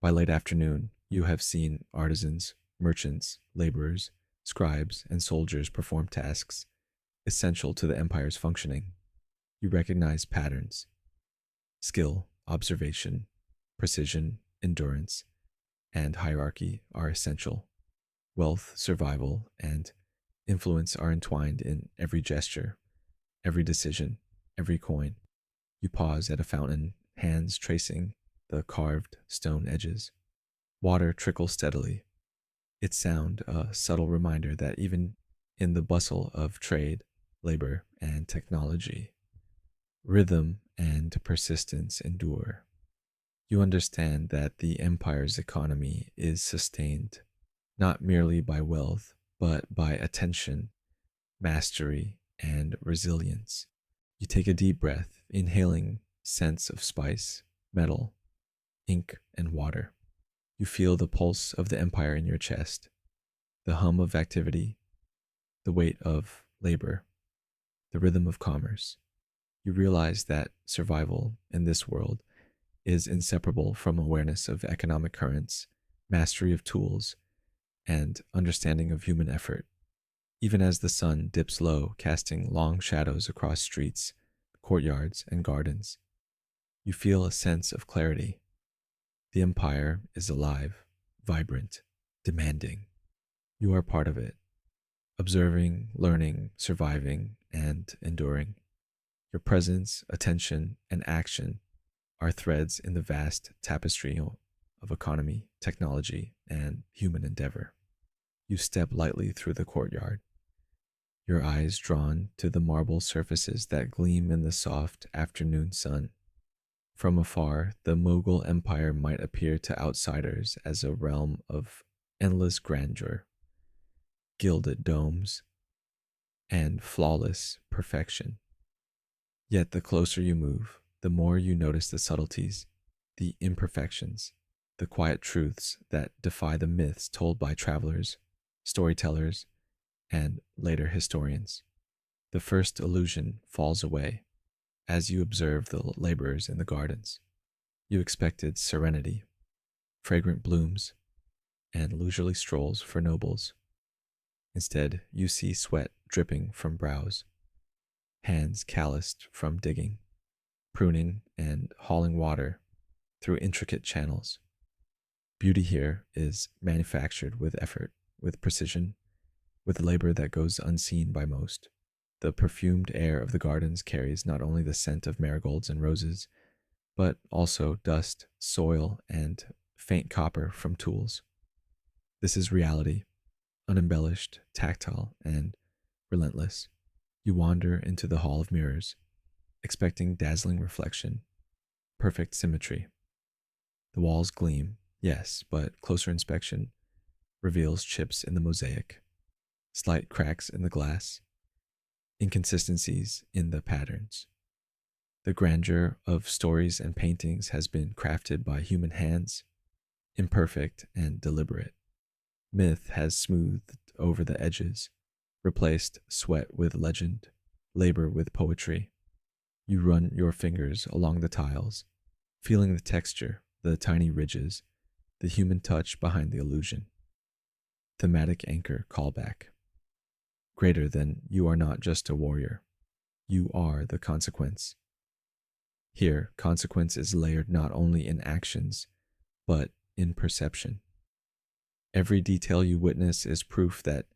By late afternoon, you have seen artisans, merchants, laborers, scribes, and soldiers perform tasks essential to the empire's functioning. You recognize patterns. Skill, observation, precision, endurance, and hierarchy are essential. Wealth, survival, and influence are entwined in every gesture, every decision, every coin. You pause at a fountain, hands tracing the carved stone edges. Water trickles steadily, its sound a subtle reminder that even in the bustle of trade, labor, and technology, rhythm and persistence endure. You understand that the empire's economy is sustained not merely by wealth, but by attention, mastery, and resilience. You take a deep breath, inhaling scents of spice, metal, ink, and water. You feel the pulse of the empire in your chest, the hum of activity, the weight of labor, the rhythm of commerce. You realize that survival in this world is inseparable from awareness of economic currents, mastery of tools, and understanding of human effort. Even as the sun dips low, casting long shadows across streets, courtyards, and gardens, you feel a sense of clarity. The empire is alive, vibrant, demanding. You are part of it, observing, learning, surviving, and enduring. Your presence, attention, and action are threads in the vast tapestry of economy, technology, and human endeavor. You step lightly through the courtyard, your eyes drawn to the marble surfaces that gleam in the soft afternoon sun. From afar, the Mughal Empire might appear to outsiders as a realm of endless grandeur, gilded domes, and flawless perfection. Yet the closer you move, the more you notice the subtleties, the imperfections, the quiet truths that defy the myths told by travelers, storytellers, and later historians. The first illusion falls away as you observe the laborers in the gardens. You expected serenity, fragrant blooms, and leisurely strolls for nobles. Instead, you see sweat dripping from brows, hands calloused from digging, pruning, and hauling water through intricate channels. Beauty here is manufactured with effort, with precision, with labor that goes unseen by most. The perfumed air of the gardens carries not only the scent of marigolds and roses, but also dust, soil, and faint copper from tools. This is reality, unembellished, tactile, and relentless. You wander into the hall of mirrors, expecting dazzling reflection, perfect symmetry. The walls gleam, yes, but closer inspection reveals chips in the mosaic, slight cracks in the glass, inconsistencies in the patterns. The grandeur of stories and paintings has been crafted by human hands, imperfect and deliberate. Myth has smoothed over the edges, replaced sweat with legend, labor with poetry. You run your fingers along the tiles, feeling the texture, the tiny ridges, the human touch behind the illusion. Thematic anchor callback. Greater than you are not just a warrior, you are the consequence. Here, consequence is layered not only in actions, but in perception. Every detail you witness is proof that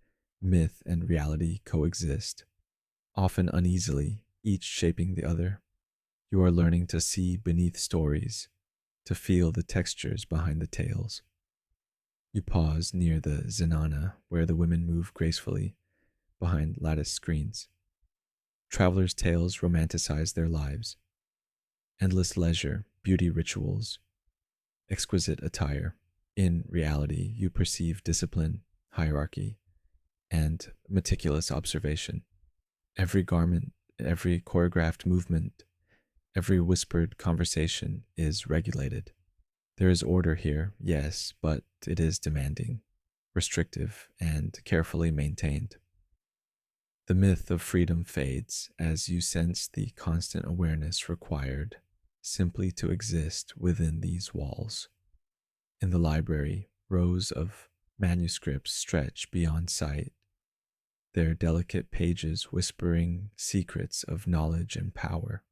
myth and reality coexist, often uneasily, each shaping the other. You are learning to see beneath stories, to feel the textures behind the tales. You pause near the Zenana, where the women move gracefully behind lattice screens. Travelers' tales romanticize their lives. Endless leisure, beauty rituals, exquisite attire. In reality, you perceive discipline, hierarchy, and meticulous observation. Every garment, every choreographed movement, every whispered conversation is regulated. There is order here, yes, but it is demanding, restrictive, and carefully maintained. The myth of freedom fades as you sense the constant awareness required simply to exist within these walls. In the library, rows of manuscripts stretch beyond sight, their delicate pages whispering secrets of knowledge and power.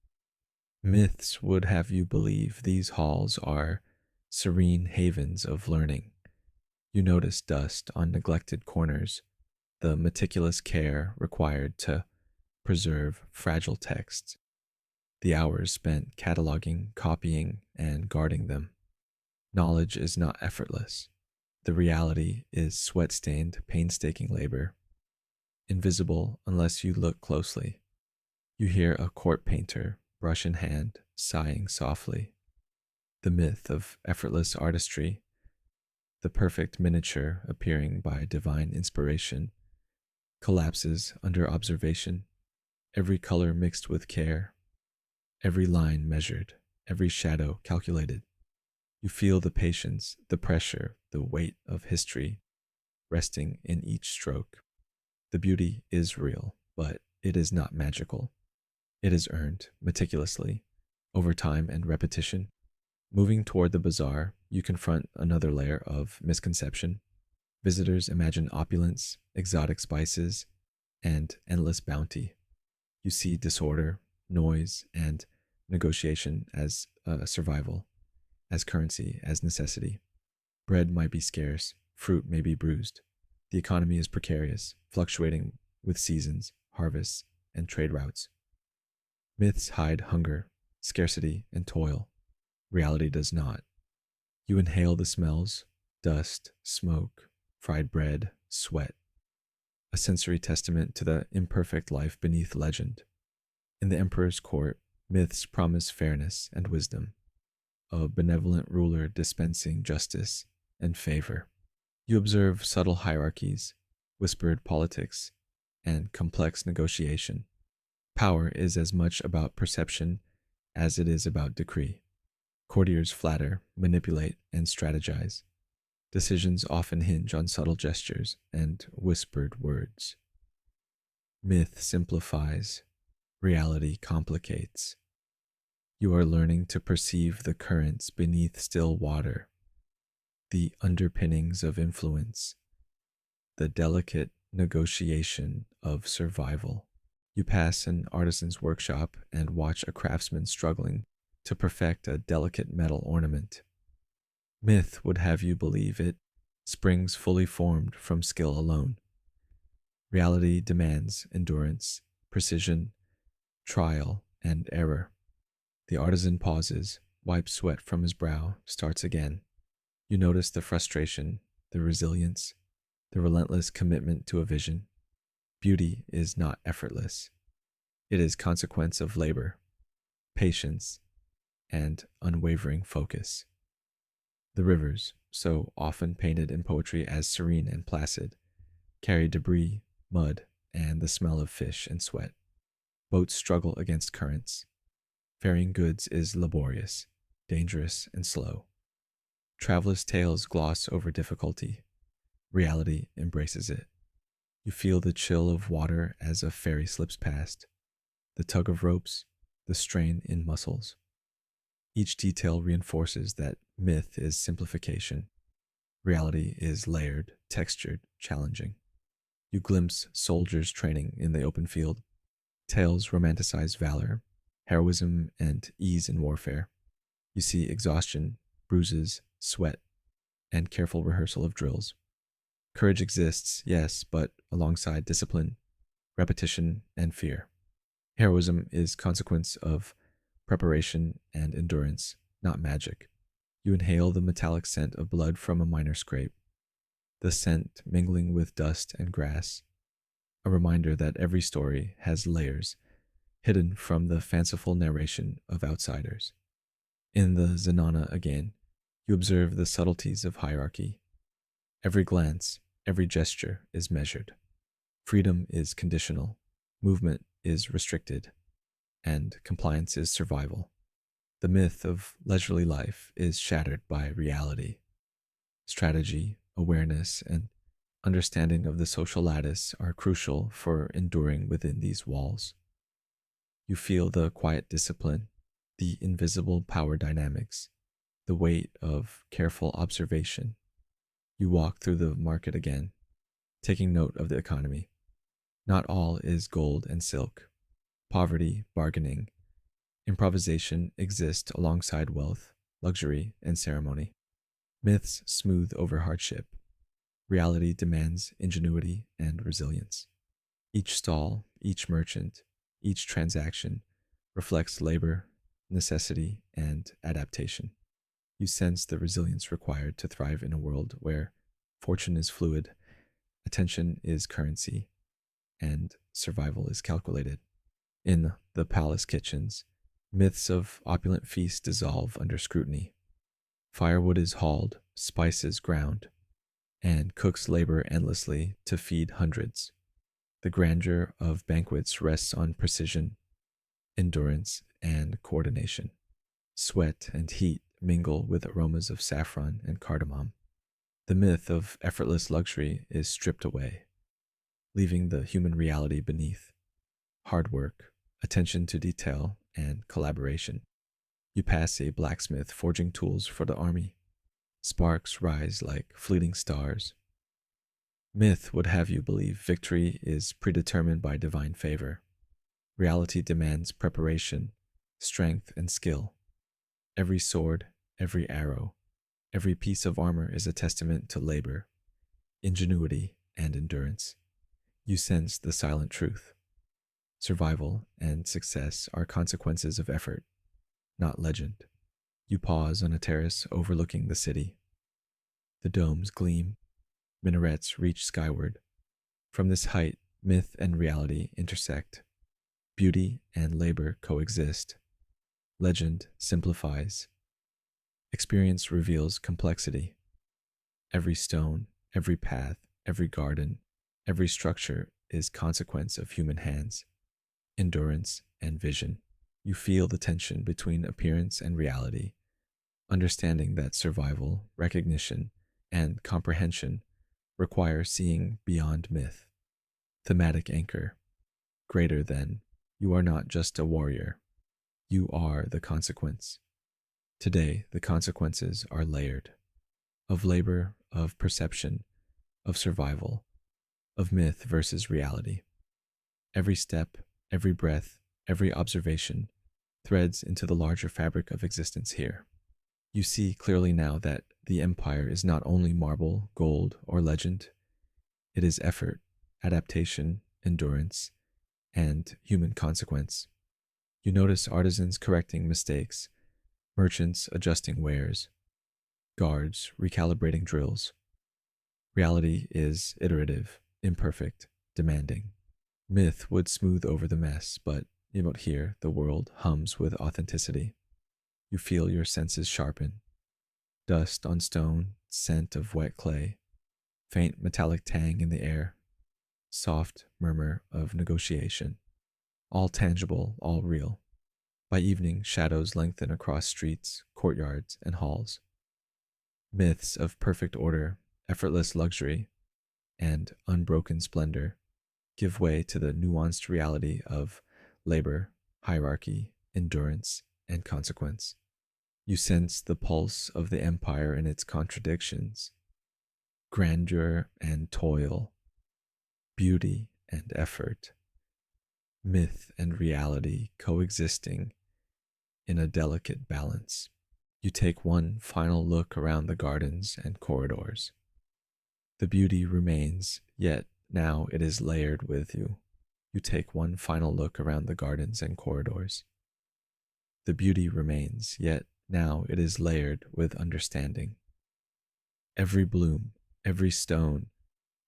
Myths would have you believe these halls are serene havens of learning. You notice dust on neglected corners, the meticulous care required to preserve fragile texts, the hours spent cataloging, copying, and guarding them. Knowledge is not effortless. The reality is sweat-stained, painstaking labor, invisible unless you look closely. You hear a court painter, brush in hand, sighing softly. The myth of effortless artistry, the perfect miniature appearing by divine inspiration, collapses under observation, every color mixed with care, every line measured, every shadow calculated. You feel the patience, the pressure, the weight of history resting in each stroke. The beauty is real, but it is not magical. It is earned meticulously, over time and repetition. Moving toward the bazaar, you confront another layer of misconception. Visitors imagine opulence, exotic spices, and endless bounty. You see disorder, noise, and negotiation as survival, as currency, as necessity. Bread might be scarce, fruit may be bruised. The economy is precarious, fluctuating with seasons, harvests, and trade routes. Myths hide hunger, scarcity, and toil. Reality does not. You inhale the smells: dust, smoke, fried bread, sweat, a sensory testament to the imperfect life beneath legend. In the emperor's court, myths promise fairness and wisdom, a benevolent ruler dispensing justice and favor. You observe subtle hierarchies, whispered politics, and complex negotiation. Power is as much about perception as it is about decree. Courtiers flatter, manipulate, and strategize. Decisions often hinge on subtle gestures and whispered words. Myth simplifies, reality complicates. You are learning to perceive the currents beneath still water, the underpinnings of influence, the delicate negotiation of survival. You pass an artisan's workshop and watch a craftsman struggling to perfect a delicate metal ornament. Myth would have you believe it springs fully formed from skill alone. Reality demands endurance, precision, trial, and error. The artisan pauses, wipes sweat from his brow, starts again. You notice the frustration, the resilience, the relentless commitment to a vision. Beauty is not effortless. It is consequence of labor, patience, and unwavering focus. The rivers, so often painted in poetry as serene and placid, carry debris, mud, and the smell of fish and sweat. Boats struggle against currents. Ferrying goods is laborious, dangerous, and slow. Travelers' tales gloss over difficulty. Reality embraces it. You feel the chill of water as a ferry slips past, the tug of ropes, the strain in muscles. Each detail reinforces that myth is simplification. Reality is layered, textured, challenging. You glimpse soldiers training in the open field. Tales romanticize valor, heroism, and ease in warfare. You see exhaustion, bruises, sweat, and careful rehearsal of drills. Courage exists, yes, but alongside discipline, repetition, and fear. Heroism is consequence of preparation and endurance, not magic. You inhale the metallic scent of blood from a minor scrape, the scent mingling with dust and grass, a reminder that every story has layers hidden from the fanciful narration of outsiders. In the Zenana again, you observe the subtleties of hierarchy. Every glance, every gesture is measured. Freedom is conditional, movement is restricted, and compliance is survival. The myth of leisurely life is shattered by reality. Strategy, awareness, and understanding of the social lattice are crucial for enduring within these walls. You feel the quiet discipline, the invisible power dynamics, the weight of careful observation. You walk through the market again, taking note of the economy. Not all is gold and silk. Poverty, bargaining, improvisation exist alongside wealth, luxury, and ceremony. Myths smooth over hardship. Reality demands ingenuity and resilience. Each stall, each merchant, each transaction reflects labor, necessity, and adaptation. You sense the resilience required to thrive in a world where fortune is fluid, attention is currency, and survival is calculated. In the palace kitchens, myths of opulent feasts dissolve under scrutiny. Firewood is hauled, spices ground, and cooks labor endlessly to feed hundreds. The grandeur of banquets rests on precision, endurance, and coordination. Sweat and heat mingle with aromas of saffron and cardamom. The myth of effortless luxury is stripped away, leaving the human reality beneath. Hard work, attention to detail, and collaboration. You pass a blacksmith forging tools for the army. Sparks rise like fleeting stars. Myth would have you believe victory is predetermined by divine favor. Reality demands preparation, strength, and skill. Every sword, every arrow, every piece of armor is a testament to labor, ingenuity, and endurance. You sense the silent truth. Survival and success are consequences of effort, not legend. You pause on a terrace overlooking the city. The domes gleam, minarets reach skyward. From this height, myth and reality intersect. Beauty and labor coexist. Legend simplifies. Experience reveals complexity. Every stone, every path, every garden, every structure is consequence of human hands, endurance, and vision. You feel the tension between appearance and reality, understanding that survival, recognition, and comprehension require seeing beyond myth. Thematic anchor. Greater than. You are not just a warrior. You are the consequence. Today, the consequences are layered of labor, of perception, of survival, of myth versus reality. Every step, every breath, every observation threads into the larger fabric of existence here. You see clearly now that the empire is not only marble, gold, or legend, it is effort, adaptation, endurance, and human consequence. You notice artisans correcting mistakes, merchants adjusting wares, guards recalibrating drills. Reality is iterative, imperfect, demanding. Myth would smooth over the mess, but out here the world hums with authenticity. You feel your senses sharpen. Dust on stone, scent of wet clay, faint metallic tang in the air, soft murmur of negotiation. All tangible, all real. By evening, shadows lengthen across streets, courtyards, and halls. Myths of perfect order, effortless luxury, and unbroken splendor give way to the nuanced reality of labor, hierarchy, endurance, and consequence. You sense the pulse of the empire in its contradictions, grandeur and toil, beauty and effort, myth and reality coexisting in a delicate balance. You take one final look around the gardens and corridors. The beauty remains, yet now it is layered with you. You take one final look around the gardens and corridors. The beauty remains, yet now it is layered with understanding. Every bloom, every stone,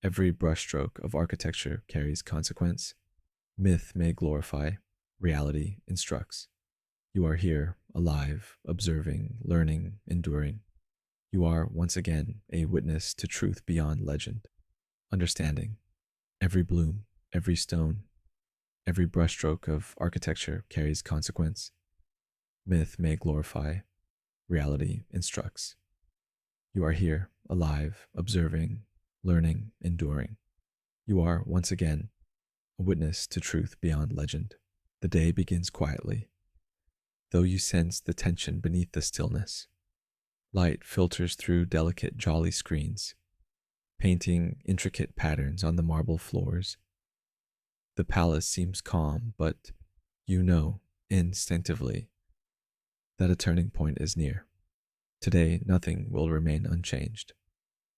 every brushstroke of architecture carries consequence. Myth may glorify, reality instructs. You are here, alive, observing, learning, enduring. You are once again a witness to truth beyond legend. Understanding. Every bloom, every stone, every brushstroke of architecture carries consequence. Myth may glorify, reality instructs. You are here, alive, observing, learning, enduring. You are once again a witness to truth beyond legend. The day begins quietly, though you sense the tension beneath the stillness. Light filters through delicate jolly screens, painting intricate patterns on the marble floors. The palace seems calm, but you know instinctively that a turning point is near. Today, nothing will remain unchanged.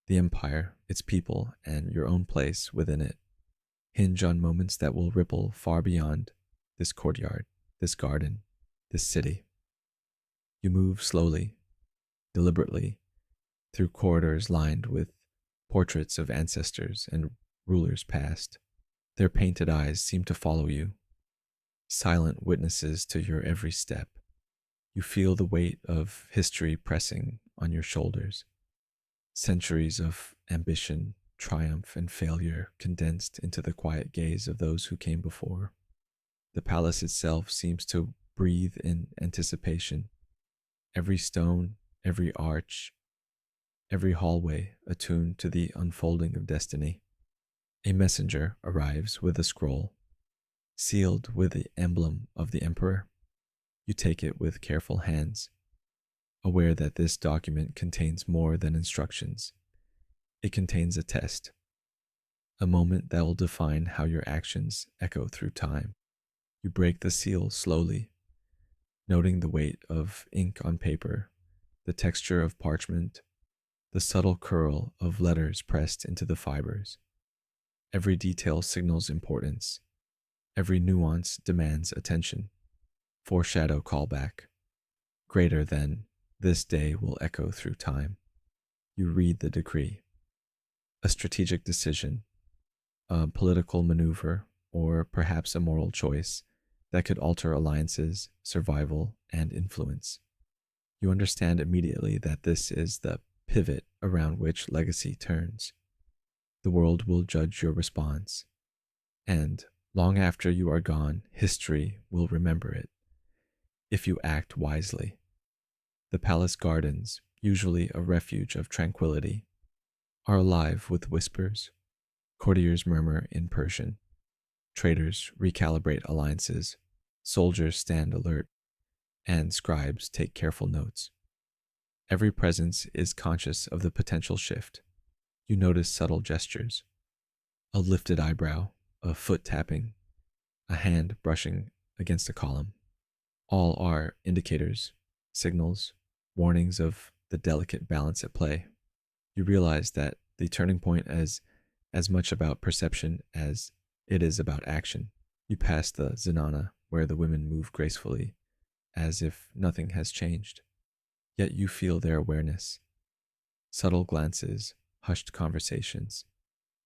The empire, its people, and your own place within it hinge on moments that will ripple far beyond this courtyard, this garden, this city. You move slowly, deliberately, through corridors lined with portraits of ancestors and rulers past. Their painted eyes seem to follow you, silent witnesses to your every step. You feel the weight of history pressing on your shoulders, centuries of ambition, triumph, and failure condensed into the quiet gaze of those who came before. The palace itself seems to breathe in anticipation. Every stone, every arch, every hallway attuned to the unfolding of destiny. A messenger arrives with a scroll, sealed with the emblem of the emperor. You take it with careful hands, aware that this document contains more than instructions. It contains a test, a moment that will define how your actions echo through time. You break the seal slowly, noting the weight of ink on paper, the texture of parchment, the subtle curl of letters pressed into the fibers. Every detail signals importance. Every nuance demands attention. Foreshadow callback. Greater than. This day will echo through time. You read the decree, a strategic decision, a political maneuver, or perhaps a moral choice that could alter alliances, survival, and influence. You understand immediately that this is the pivot around which legacy turns. The world will judge your response, and long after you are gone, history will remember it if you act wisely. The palace gardens, usually a refuge of tranquility, are alive with whispers. Courtiers murmur in Persian. Traders recalibrate alliances. Soldiers stand alert, and scribes take careful notes. Every presence is conscious of the potential shift. You notice subtle gestures, a lifted eyebrow, a foot tapping, a hand brushing against a column. All are indicators, signals, warnings of the delicate balance at play. You realize that the turning point is as much about perception as it is about action. You pass the Zenana, where the women move gracefully, as if nothing has changed. Yet you feel their awareness, subtle glances, hushed conversations,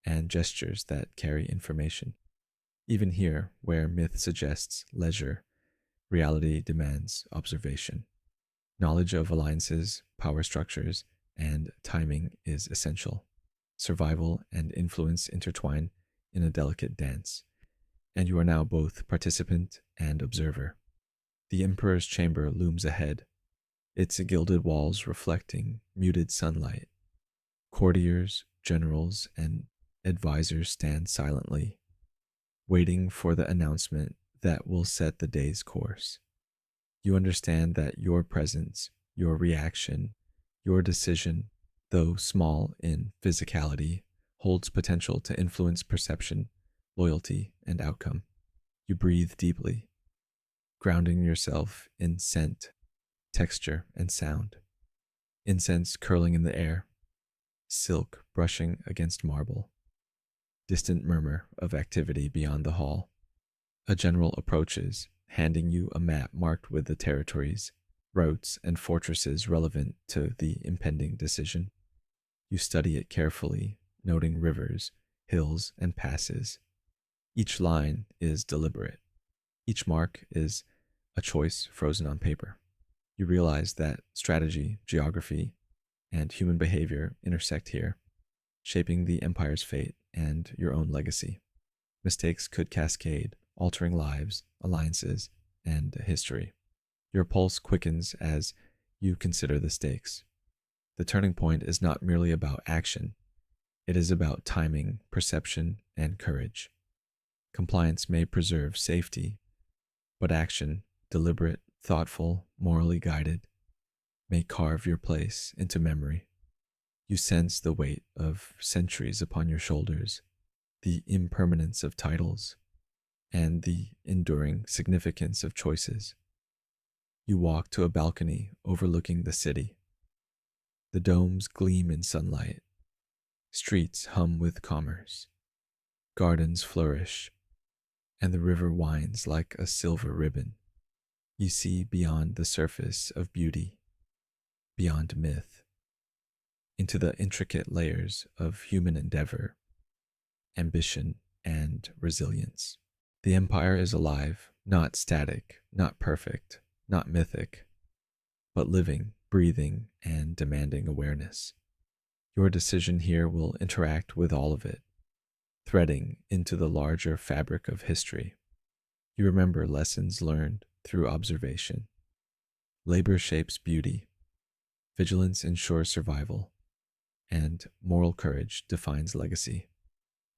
and gestures that carry information. Even here, where myth suggests leisure, reality demands observation. Knowledge of alliances, power structures, and timing is essential. Survival and influence intertwine in a delicate dance, and you are now both participant and observer. The Emperor's chamber looms ahead, its gilded walls reflecting muted sunlight. Courtiers, generals, and advisors stand silently, waiting for the announcement that will set the day's course. You understand that your presence, your reaction, your decision, though small in physicality, holds potential to influence perception, loyalty, and outcome. You breathe deeply, grounding yourself in scent, texture, and sound. Incense curling in the air, silk brushing against marble, distant murmur of activity beyond the hall. A general approaches, handing you a map marked with the territories, routes, and fortresses relevant to the impending decision. You study it carefully, noting rivers, hills, and passes. Each line is deliberate. Each mark is a choice frozen on paper. You realize that strategy, geography, and human behavior intersect here, shaping the empire's fate and your own legacy. Mistakes could cascade, altering lives, alliances, and history. Your pulse quickens as you consider the stakes. The turning point is not merely about action, it is about timing, perception, and courage. Compliance may preserve safety, but action, deliberate, thoughtful, morally guided, may carve your place into memory. You sense the weight of centuries upon your shoulders, the impermanence of titles, and the enduring significance of choices. You walk to a balcony overlooking the city. The domes gleam in sunlight. Streets hum with commerce. Gardens flourish, and the river winds like a silver ribbon. You see beyond the surface of beauty, beyond myth, into the intricate layers of human endeavor, ambition, and resilience. The empire is alive, not static, not perfect, not mythic, but living, breathing, and demanding awareness. Your decision here will interact with all of it, threading into the larger fabric of history. You remember lessons learned through observation. Labor shapes beauty, vigilance ensures survival, and moral courage defines legacy.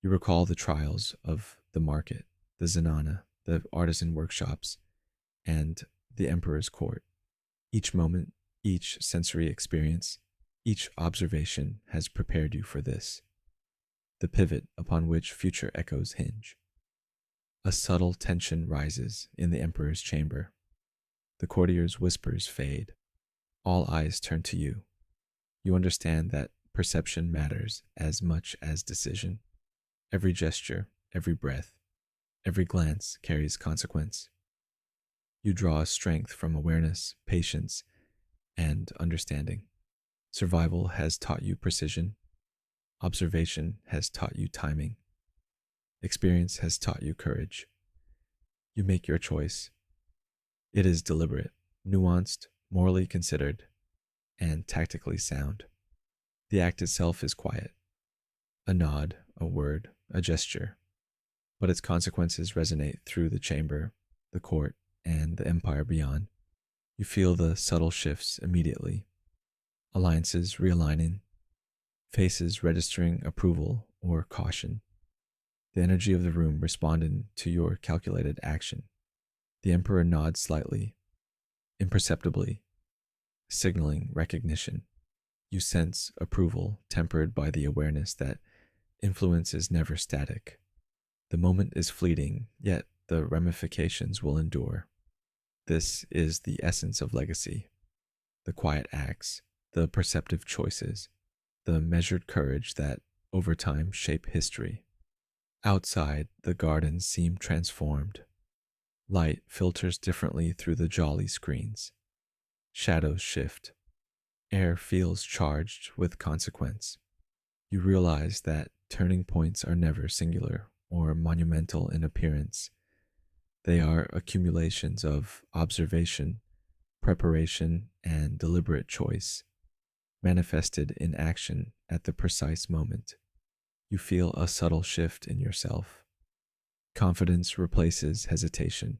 You recall the trials of the market, the Zenana, the artisan workshops, and the emperor's court. Each moment, each sensory experience, each observation has prepared you for this, the pivot upon which future echoes hinge. A subtle tension rises in the emperor's chamber. The courtier's whispers fade. All eyes turn to you. You understand that perception matters as much as decision. Every gesture, every breath, every glance carries consequence. You draw strength from awareness, patience, and understanding. Survival has taught you precision, observation has taught you timing, experience has taught you courage. You make your choice. It is deliberate, nuanced, morally considered, and tactically sound. The act itself is quiet, a nod, a word, a gesture, but its consequences resonate through the chamber, the court, and the empire beyond. You feel the subtle shifts immediately, alliances realigning, faces registering approval or caution, the energy of the room responding to your calculated action. The emperor nods slightly, imperceptibly, signaling recognition. You sense approval tempered by the awareness that influence is never static. The moment is fleeting, yet the ramifications will endure. This is the essence of legacy: the quiet acts, the perceptive choices, the measured courage that over time shape history. Outside, the gardens seem transformed. Light filters differently through the jolly screens. Shadows shift. Air feels charged with consequence. You realize that turning points are never singular or monumental in appearance. They are accumulations of observation, preparation, and deliberate choice, manifested in action at the precise moment. You feel a subtle shift in yourself. Confidence replaces hesitation.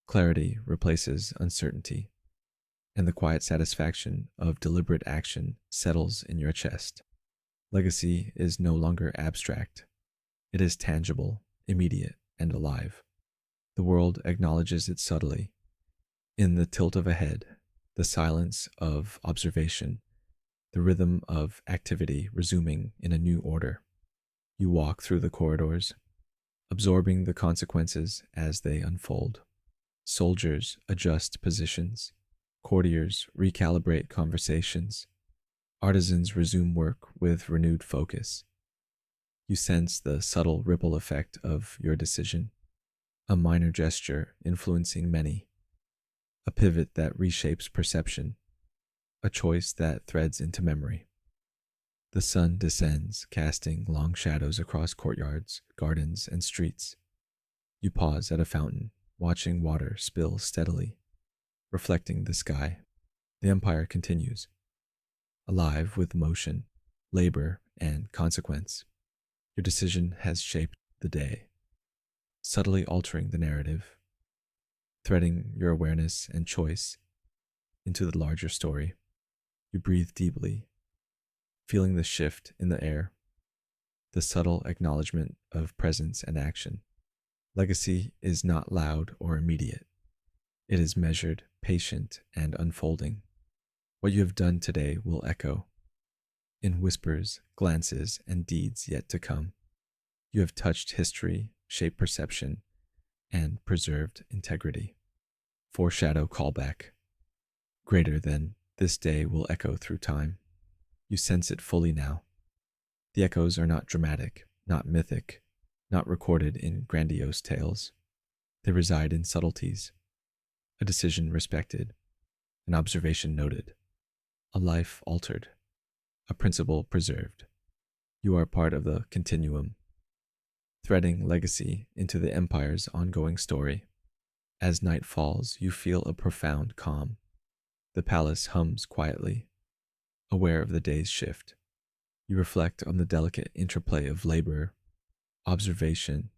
Clarity replaces uncertainty. And the quiet satisfaction of deliberate action settles in your chest. Legacy is no longer abstract. It is tangible, immediate, and alive. The world acknowledges it subtly. In the tilt of a head, the silence of observation, the rhythm of activity resuming in a new order. You walk through the corridors, absorbing the consequences as they unfold. Soldiers adjust positions. Courtiers recalibrate conversations. Artisans resume work with renewed focus. You sense the subtle ripple effect of your decision, a minor gesture influencing many, a pivot that reshapes perception, a choice that threads into memory. The sun descends, casting long shadows across courtyards, gardens, and streets. You pause at a fountain, watching water spill steadily, reflecting the sky. The empire continues, alive with motion, labor, and consequence. Your decision has shaped the day, subtly altering the narrative, threading your awareness and choice into the larger story. You breathe deeply, feeling the shift in the air, the subtle acknowledgement of presence and action. Legacy is not loud or immediate. It is measured, patient, and unfolding. What you have done today will echo in whispers, glances, and deeds yet to come. You have touched history, shaped perception, and preserved integrity. Foreshadow callback. Greater than this day will echo through time. You sense it fully now. The echoes are not dramatic, not mythic, not recorded in grandiose tales. They reside in subtleties, a decision respected, an observation noted, a life altered, a principle preserved. You are part of the continuum, threading legacy into the empire's ongoing story. As night falls, you feel a profound calm. The palace hums quietly, aware of the day's shift. You reflect on the delicate interplay of labor, observation,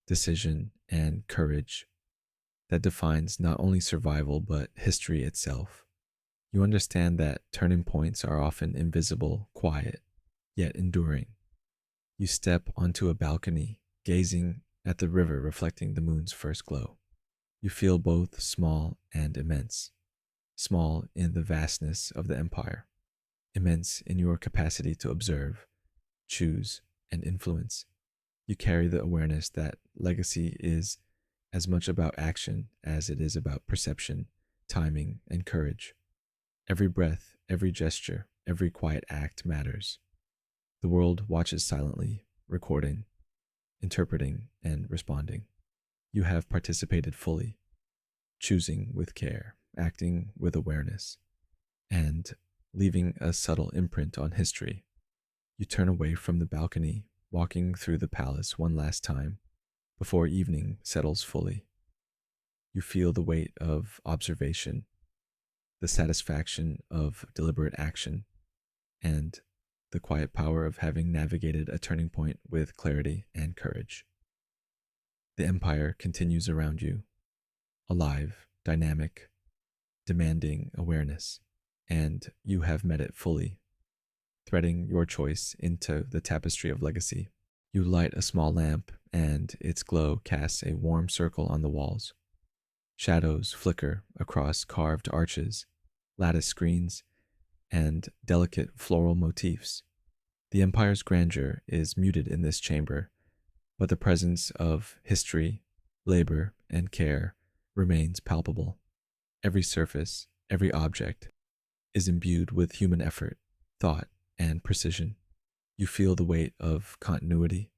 decision, and courage that defines not only survival but history itself. You understand that turning points are often invisible, quiet, yet enduring. You step onto a balcony, gazing at the river reflecting the moon's first glow. You feel both small and immense. Small in the vastness of the empire, immense in your capacity to observe, choose, and influence. You carry the awareness that legacy is as much about action as it is about perception, timing, and courage. Every breath, every gesture, every quiet act matters. The world watches silently, recording, interpreting, and responding. You have participated fully, choosing with care, acting with awareness. and leaving a subtle imprint on history. You turn away from the balcony, walking through the palace one last time before evening settles fully. You feel the weight of observation, the satisfaction of deliberate action, and the quiet power of having navigated a turning point with clarity and courage. The empire continues around you, alive, dynamic, demanding awareness, and you have met it fully, threading your choice into the tapestry of legacy. You light a small lamp, and its glow casts a warm circle on the walls. Shadows flicker across carved arches, lattice screens, and delicate floral motifs. The empire's grandeur is muted in this chamber, but the presence of history, labor, and care remains palpable. Every surface, every object is imbued with human effort, thought, and precision. You feel the weight of continuity,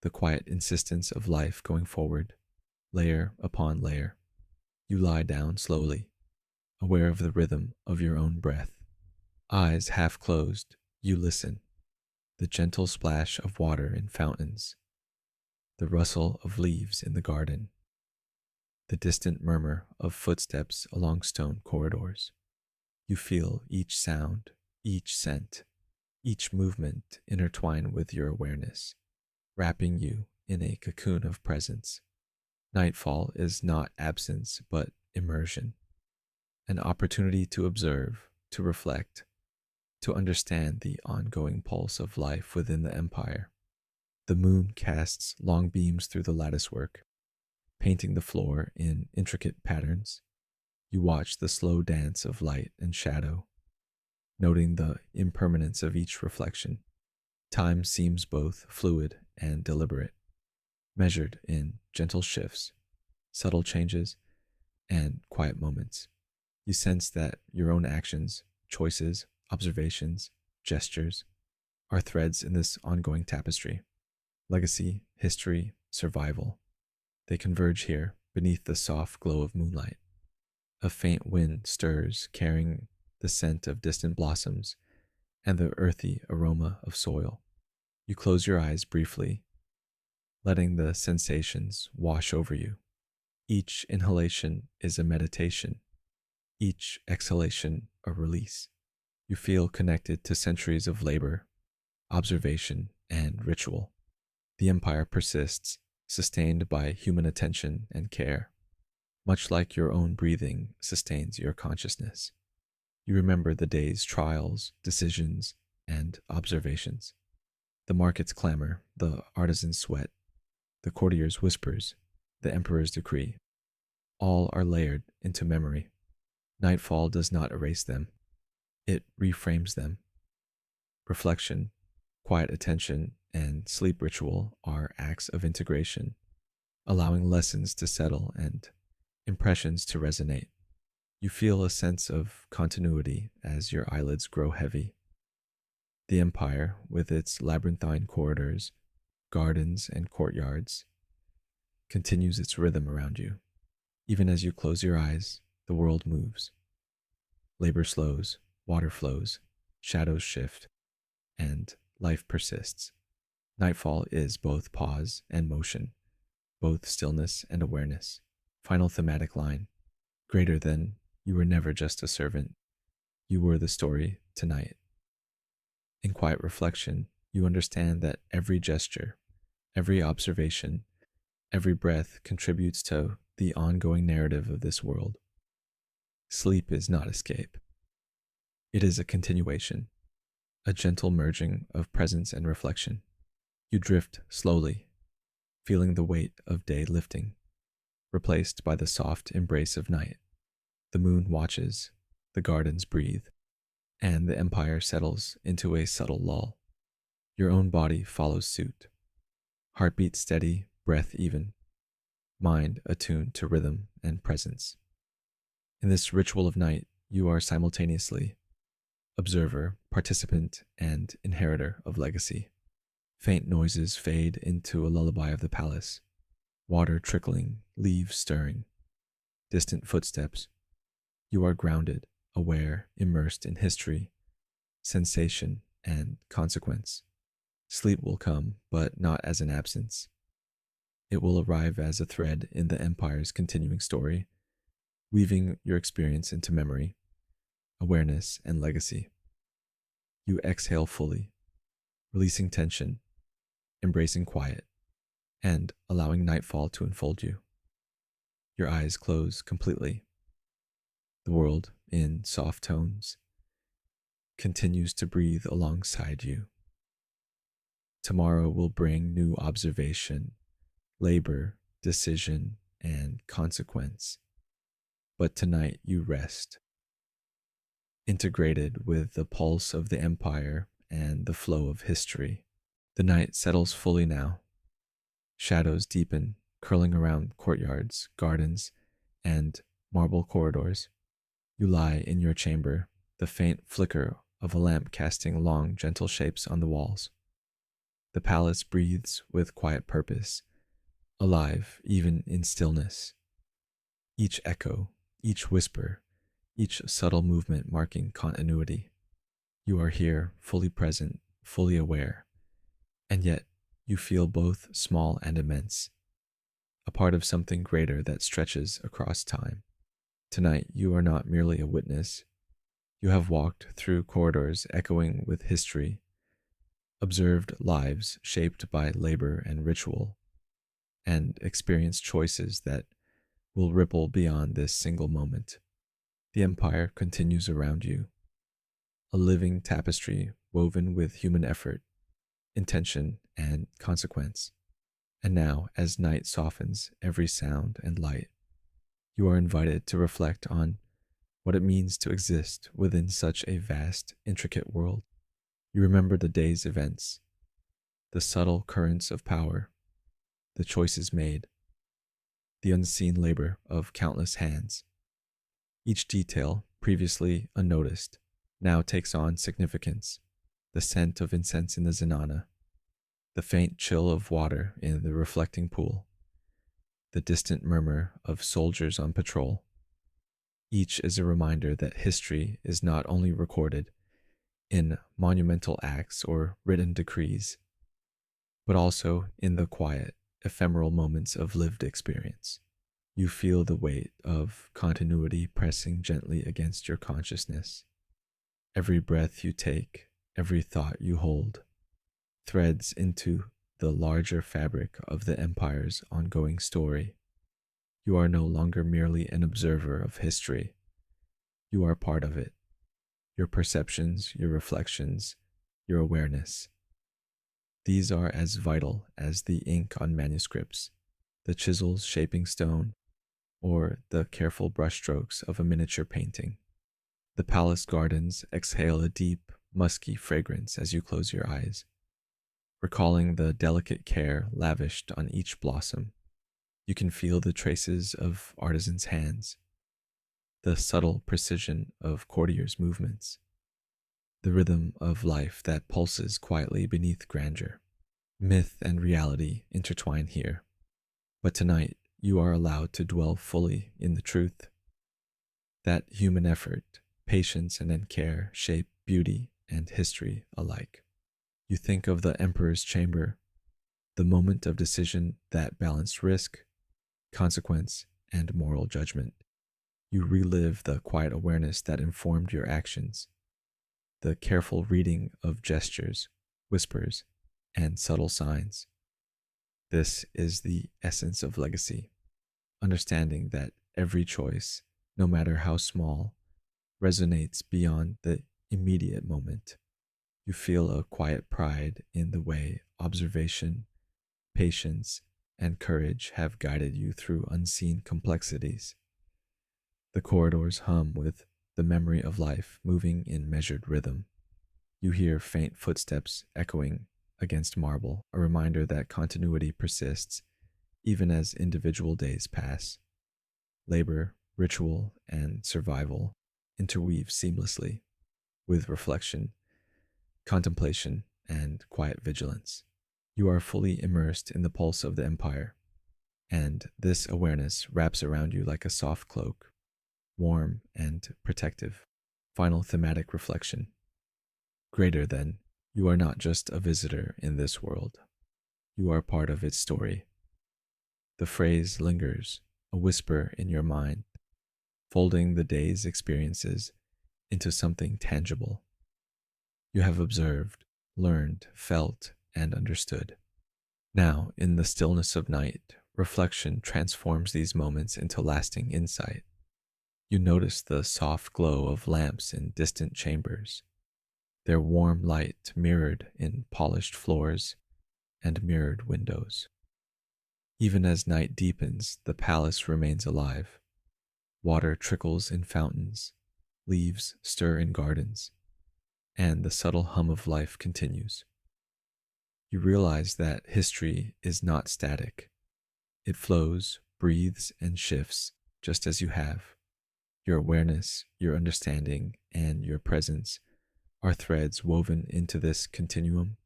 the quiet insistence of life going forward, layer upon layer. You lie down slowly, aware of the rhythm of your own breath. Eyes half closed, you listen. The gentle splash of water in fountains, the rustle of leaves in the garden, the distant murmur of footsteps along stone corridors. You feel each sound, each scent, each movement intertwine with your awareness, wrapping you in a cocoon of presence. Nightfall is not absence, but immersion, an opportunity to observe, to reflect, to understand the ongoing pulse of life within the empire. The moon casts long beams through the latticework, painting the floor in intricate patterns. You watch the slow dance of light and shadow, noting the impermanence of each reflection. Time seems both fluid and deliberate, measured in gentle shifts, subtle changes, and quiet moments. You sense that your own actions, choices, observations, gestures are threads in this ongoing tapestry. Legacy, history, survival. They converge here beneath the soft glow of moonlight. A faint wind stirs, carrying the scent of distant blossoms and the earthy aroma of soil. You close your eyes briefly, letting the sensations wash over you. Each inhalation is a meditation, each exhalation a release. You feel connected to centuries of labor, observation, and ritual. The empire persists, sustained by human attention and care, much like your own breathing sustains your consciousness. You remember the day's trials, decisions, and observations. The market's clamor, the artisan's sweat, the courtier's whispers, the emperor's decree. All are layered into memory. Nightfall does not erase them. It reframes them. Reflection, quiet attention, and sleep ritual are acts of integration, allowing lessons to settle and impressions to resonate. You feel a sense of continuity as your eyelids grow heavy. The empire, with its labyrinthine corridors, gardens, and courtyards, continues its rhythm around you. Even as you close your eyes, the world moves. Labor slows, water flows, shadows shift, and life persists. Nightfall is both pause and motion, both stillness and awareness. Final thematic line: greater than, you were never just a servant. You were the story tonight. In quiet reflection, you understand that every gesture, every observation, every breath contributes to the ongoing narrative of this world. Sleep is not escape. It is a continuation, a gentle merging of presence and reflection. You drift slowly, feeling the weight of day lifting, replaced by the soft embrace of night. The moon watches, the gardens breathe, and the empire settles into a subtle lull. Your own body follows suit, heartbeat steady, breath even, mind attuned to rhythm and presence. In this ritual of night, you are simultaneously observer, participant, and inheritor of legacy. Faint noises fade into a lullaby of the palace, water trickling, leaves stirring, distant footsteps. You are grounded, aware, immersed in history, sensation, and consequence. Sleep will come, but not as an absence. It will arrive as a thread in the Empire's continuing story, weaving your experience into memory, awareness, and legacy. You exhale fully, releasing tension, embracing quiet, and allowing nightfall to enfold you. Your eyes close completely. The world, in soft tones, continues to breathe alongside you. Tomorrow will bring new observation, labor, decision, and consequence. But tonight you rest, integrated with the pulse of the empire and the flow of history. The night settles fully now. Shadows deepen, curling around courtyards, gardens, and marble corridors. You lie in your chamber, the faint flicker of a lamp casting long, gentle shapes on the walls. The palace breathes with quiet purpose, alive even in stillness. Each echo, each whisper, each subtle movement marking continuity. You are here, fully present, fully aware, and yet you feel both small and immense, a part of something greater that stretches across time. Tonight, you are not merely a witness. You have walked through corridors echoing with history, observed lives shaped by labor and ritual, and experienced choices that will ripple beyond this single moment. The empire continues around you, a living tapestry woven with human effort, intention, and consequence. And now, as night softens every sound and light, you are invited to reflect on what it means to exist within such a vast, intricate world. You remember the day's events, the subtle currents of power, the choices made, the unseen labor of countless hands. Each detail, previously unnoticed, now takes on significance. The scent of incense in the Zenana, the faint chill of water in the reflecting pool, the distant murmur of soldiers on patrol. Each is a reminder that history is not only recorded in monumental acts or written decrees, but also in the quiet, ephemeral moments of lived experience. You feel the weight of continuity pressing gently against your consciousness. Every breath you take, every thought you hold, threads into the larger fabric of the empire's ongoing story. You are no longer merely an observer of history. You are part of it. Your perceptions, your reflections, your awareness. These are as vital as the ink on manuscripts, the chisels shaping stone, or the careful brushstrokes of a miniature painting. The palace gardens exhale a deep, musky fragrance as you close your eyes, recalling the delicate care lavished on each blossom. You can feel the traces of artisans' hands, the subtle precision of courtiers' movements, the rhythm of life that pulses quietly beneath grandeur. Myth and reality intertwine here, but tonight you are allowed to dwell fully in the truth. That human effort, patience, and care shape beauty and history alike. You think of the emperor's chamber, the moment of decision that balanced risk, consequence, and moral judgment. You relive the quiet awareness that informed your actions, the careful reading of gestures, whispers, and subtle signs. This is the essence of legacy, understanding that every choice, no matter how small, resonates beyond the immediate moment. You feel a quiet pride in the way observation, patience, and courage have guided you through unseen complexities. The corridors hum with the memory of life moving in measured rhythm. You hear faint footsteps echoing against marble, a reminder that continuity persists even as individual days pass. Labor, ritual, and survival interweave seamlessly with reflection, contemplation, and quiet vigilance. You are fully immersed in the pulse of the empire, and this awareness wraps around you like a soft cloak, warm and protective. Final thematic reflection. Greater than, you are not just a visitor in this world. You are part of its story. The phrase lingers, a whisper in your mind, folding the day's experiences into something tangible. You have observed, learned, felt, and understood. Now, in the stillness of night, reflection transforms these moments into lasting insight. You notice the soft glow of lamps in distant chambers, their warm light mirrored in polished floors and mirrored windows. Even as night deepens, the palace remains alive. Water trickles in fountains, leaves stir in gardens, and the subtle hum of life continues. You realize that history is not static. It flows, breathes, and shifts just as you have. Your awareness, your understanding, and your presence are threads woven into this continuum,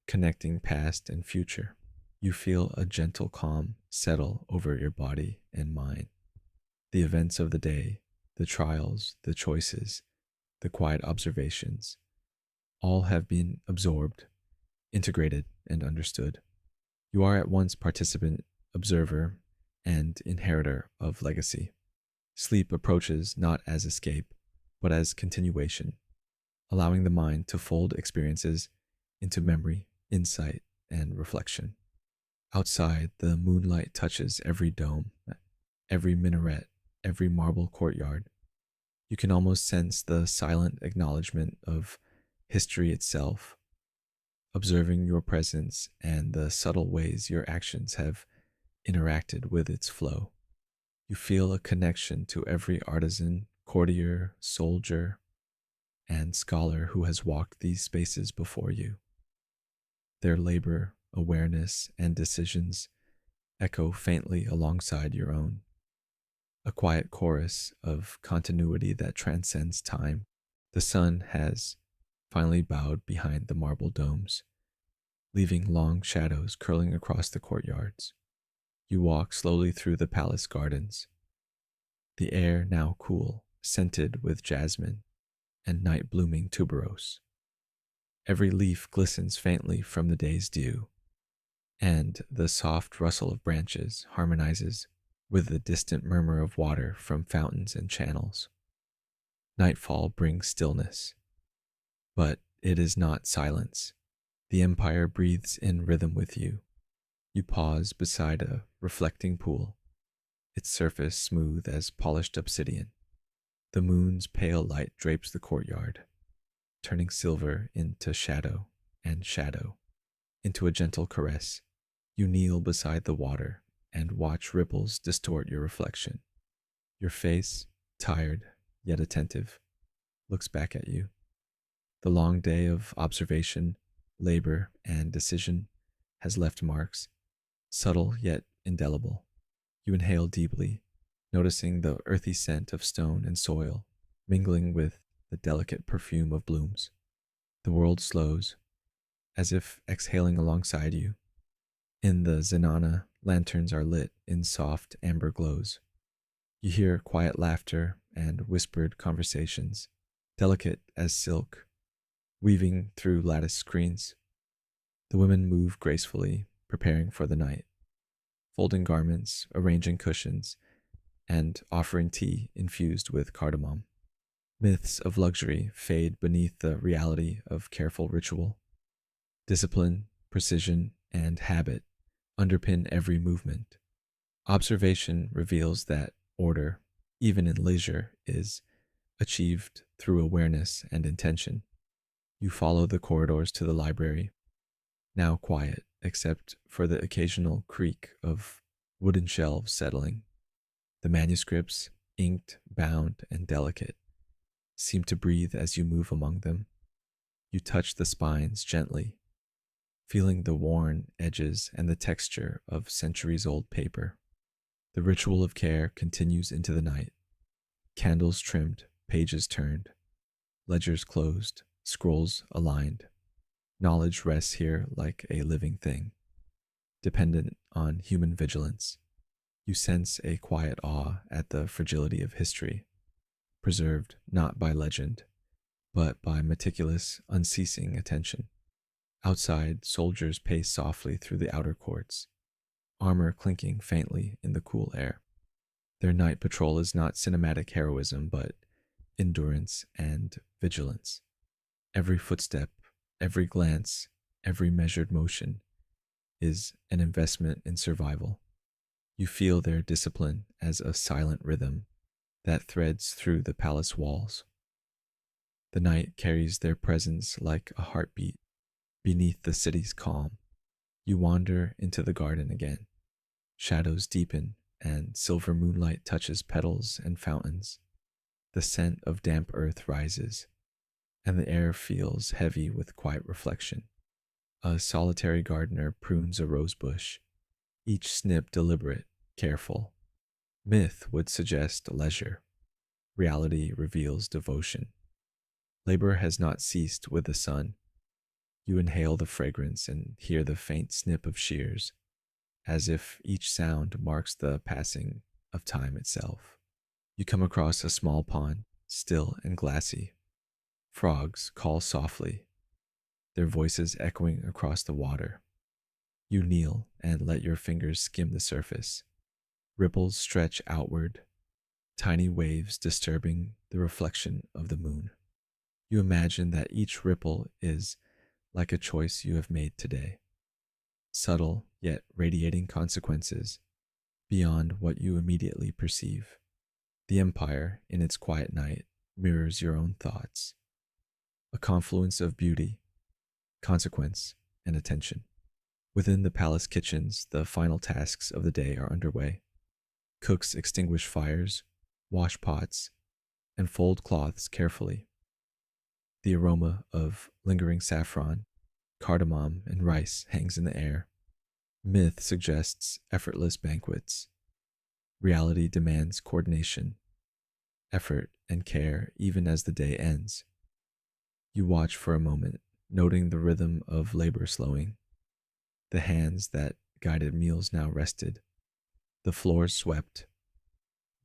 connecting past and future. You feel a gentle calm settle over your body and mind. The events of the day, the trials, the choices, the quiet observations, all have been absorbed, integrated, and understood. You are at once participant, observer, and inheritor of legacy. Sleep approaches not as escape, but as continuation, allowing the mind to fold experiences into memory, insight, and reflection. Outside, the moonlight touches every dome, every minaret, every marble courtyard. You can almost sense the silent acknowledgement of history itself, observing your presence and the subtle ways your actions have interacted with its flow. You feel a connection to every artisan, courtier, soldier, and scholar who has walked these spaces before you. Their labor, awareness, and decisions echo faintly alongside your own, a quiet chorus of continuity that transcends time. The sun has finally bowed behind the marble domes, leaving long shadows curling across the courtyards. You walk slowly through the palace gardens, the air now cool, scented with jasmine and night-blooming tuberose. Every leaf glistens faintly from the day's dew, and the soft rustle of branches harmonizes with the distant murmur of water from fountains and channels. Nightfall brings stillness, but it is not silence. The empire breathes in rhythm with you. You pause beside a reflecting pool, its surface smooth as polished obsidian. The moon's pale light drapes the courtyard, turning silver into shadow and shadow into a gentle caress. You kneel beside the water and watch ripples distort your reflection. Your face, tired yet attentive, looks back at you. The long day of observation, labor, and decision has left marks, subtle yet indelible. You inhale deeply, noticing the earthy scent of stone and soil mingling with the delicate perfume of blooms. The world slows, as if exhaling alongside you. In the Zenana, lanterns are lit in soft amber glows. You hear quiet laughter and whispered conversations, delicate as silk, weaving through lattice screens. The women move gracefully, preparing for the night, folding garments, arranging cushions, and offering tea infused with cardamom. Myths of luxury fade beneath the reality of careful ritual. Discipline, precision, and habit underpin every movement. Observation reveals that order, even in leisure, is achieved through awareness and intention. You follow the corridors to the library, now quiet except for the occasional creak of wooden shelves settling. The manuscripts, inked, bound, and delicate, seem to breathe as you move among them. You touch the spines gently, feeling the worn edges and the texture of centuries-old paper. The ritual of care continues into the night. Candles trimmed, pages turned, ledgers closed, scrolls aligned. Knowledge rests here like a living thing, dependent on human vigilance. You sense a quiet awe at the fragility of history, preserved not by legend, but by meticulous, unceasing attention. Outside, soldiers pace softly through the outer courts, armor clinking faintly in the cool air. Their night patrol is not cinematic heroism, but endurance and vigilance. Every footstep, every glance, every measured motion is an investment in survival. You feel their discipline as a silent rhythm that threads through the palace walls. The night carries their presence like a heartbeat beneath the city's calm. You wander into the garden again. Shadows deepen, and silver moonlight touches petals and fountains. The scent of damp earth rises, and the air feels heavy with quiet reflection. A solitary gardener prunes a rosebush, each snip deliberate, careful. Myth would suggest leisure. Reality reveals devotion. Labor has not ceased with the sun. You inhale the fragrance and hear the faint snip of shears, as if each sound marks the passing of time itself. You come across a small pond, still and glassy. Frogs call softly, their voices echoing across the water. You kneel and let your fingers skim the surface. Ripples stretch outward, tiny waves disturbing the reflection of the moon. You imagine that each ripple is like a choice you have made today, subtle yet radiating consequences beyond what you immediately perceive. The empire, in its quiet night, mirrors your own thoughts, a confluence of beauty, consequence, and attention. Within the palace kitchens, the final tasks of the day are underway. Cooks extinguish fires, wash pots, and fold cloths carefully. The aroma of lingering saffron, cardamom, and rice hangs in the air. Myth suggests effortless banquets. Reality demands coordination, effort, and care even as the day ends. You watch for a moment, noting the rhythm of labor slowing. The hands that guided meals now rested, the floors swept,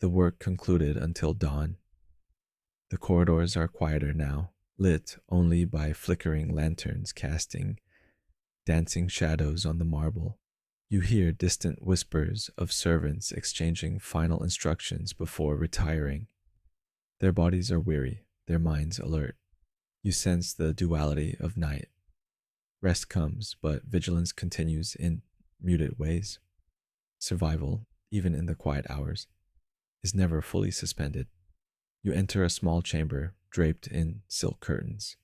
the work concluded until dawn. The corridors are quieter now, lit only by flickering lanterns casting dancing shadows on the marble. You hear distant whispers of servants exchanging final instructions before retiring. Their bodies are weary, their minds alert. You sense the duality of night. Rest comes, but vigilance continues in muted ways. Survival, even in the quiet hours, is never fully suspended. You enter a small chamber draped in silk curtains.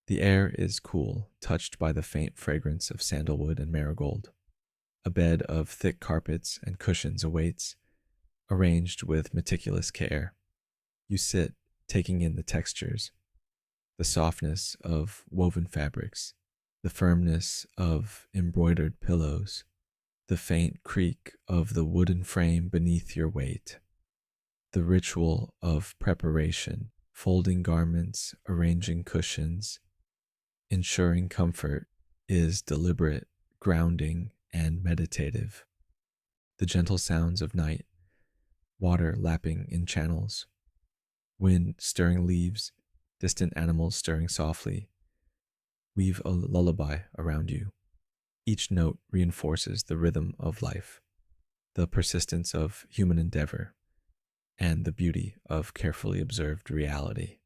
The air is cool, touched by the faint fragrance of sandalwood and marigold. A bed of thick carpets and cushions awaits, arranged with meticulous care. You sit, taking in the textures, the softness of woven fabrics, the firmness of embroidered pillows, the faint creak of the wooden frame beneath your weight. The ritual of preparation, folding garments, arranging cushions, ensuring comfort, is deliberate, grounding, and meditative. The gentle sounds of night, water lapping in channels, wind stirring leaves, distant animals stirring softly, weave a lullaby around you. Each note reinforces the rhythm of life, the persistence of human endeavor, and the beauty of carefully observed reality.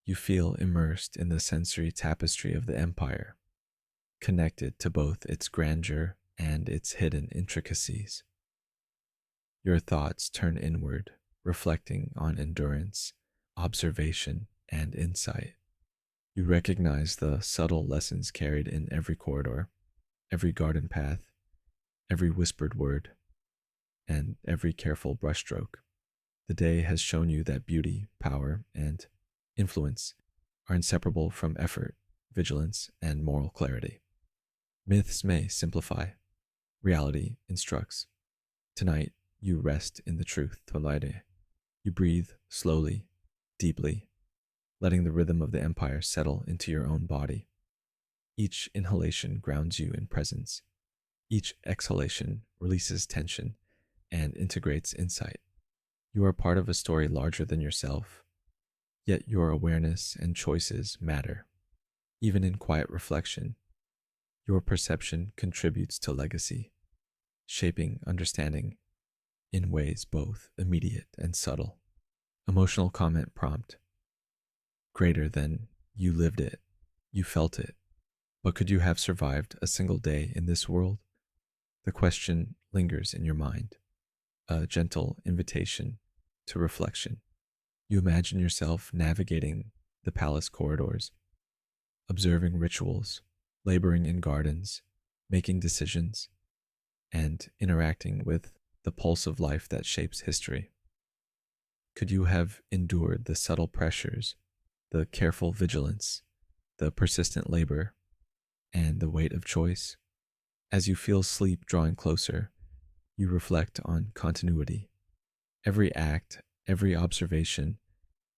You feel immersed in the sensory tapestry of the empire, connected to both its grandeur and its hidden intricacies. Your thoughts turn inward, reflecting on endurance, observation, and insight. You recognize the subtle lessons carried in every corridor, every garden path, every whispered word, and every careful brushstroke. The day has shown you that beauty, power, and influence are inseparable from effort, vigilance, and moral clarity. Myths may simplify, reality instructs. Tonight, you rest in the truth, Tolide. You breathe slowly, deeply, letting the rhythm of the empire settle into your own body. Each inhalation grounds you in presence. Each exhalation releases tension and integrates insight. You are part of a story larger than yourself, yet your awareness and choices matter. Even in quiet reflection, your perception contributes to legacy, shaping understanding in ways both immediate and subtle. Emotional comment prompt: greater than you lived it, you felt it, but could you have survived a single day in this world? The question lingers in your mind, a gentle invitation to reflection. You imagine yourself navigating the palace corridors, observing rituals, laboring in gardens, making decisions, and interacting with the pulse of life that shapes history. Could you have endured the subtle pressures, the careful vigilance, the persistent labor, and the weight of choice? As you feel sleep drawing closer, you reflect on continuity. Every act, every observation,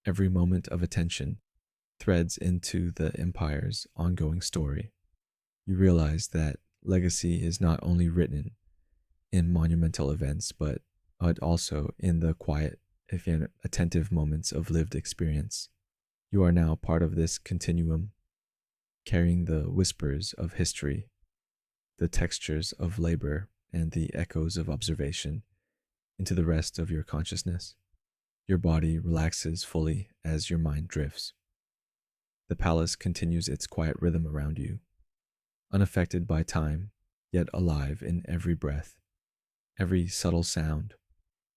every moment of attention threads into the empire's ongoing story. You realize that legacy is not only written in monumental events, but also in the quiet, if attentive moments of lived experience. You are now part of this continuum, carrying the whispers of history, the textures of labor, and the echoes of observation into the rest of your consciousness. Your body relaxes fully as your mind drifts. The palace continues its quiet rhythm around you, unaffected by time, yet alive in every breath, every subtle sound,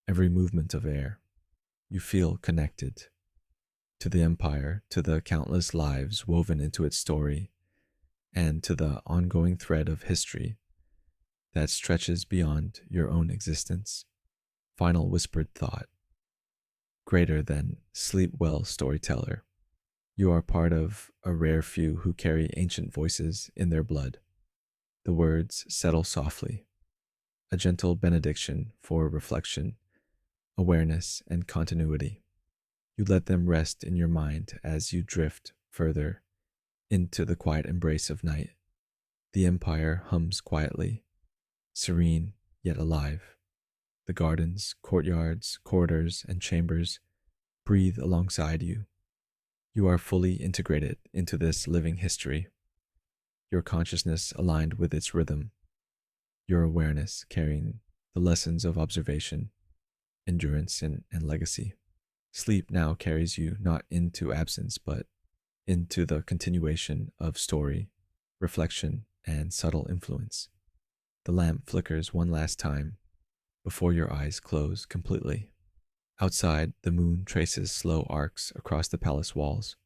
every movement of air. You feel connected to the empire, to the countless lives woven into its story, and to the ongoing thread of history that stretches beyond your own existence. Final whispered thought: greater than sleep well, storyteller. You are part of a rare few who carry ancient voices in their blood. The words settle softly, a gentle benediction for reflection, awareness, and continuity. You let them rest in your mind as you drift further into the quiet embrace of night. The empire hums quietly, serene yet alive. The gardens, courtyards, corridors, and chambers breathe alongside you. You are fully integrated into this living history, your consciousness aligned with its rhythm, your awareness carrying the lessons of observation, endurance, and legacy. Sleep now carries you not into absence, but into the continuation of story, reflection, and subtle influence. The lamp flickers one last time before your eyes close completely. Outside, the moon traces slow arcs across the palace walls.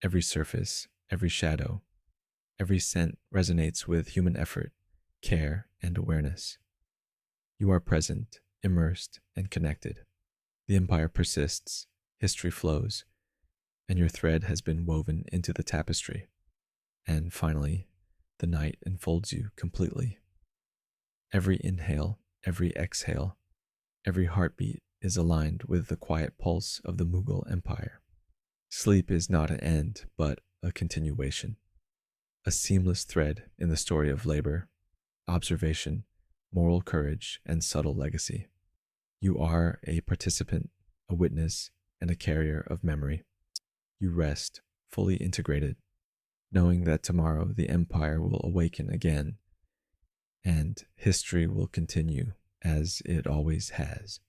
Every surface, every shadow, every scent resonates with human effort, care, and awareness. You are present, immersed, and connected. The empire persists, history flows, and your thread has been woven into the tapestry. And finally, the night enfolds you completely. Every inhale, every exhale, every heartbeat is aligned with the quiet pulse of the Mughal Empire. Sleep is not an end, but a continuation, a seamless thread in the story of labor, observation, moral courage, and subtle legacy. You are a participant, a witness, and a carrier of memory. You rest, fully integrated, knowing that tomorrow the empire will awaken again, and history will continue as it always has.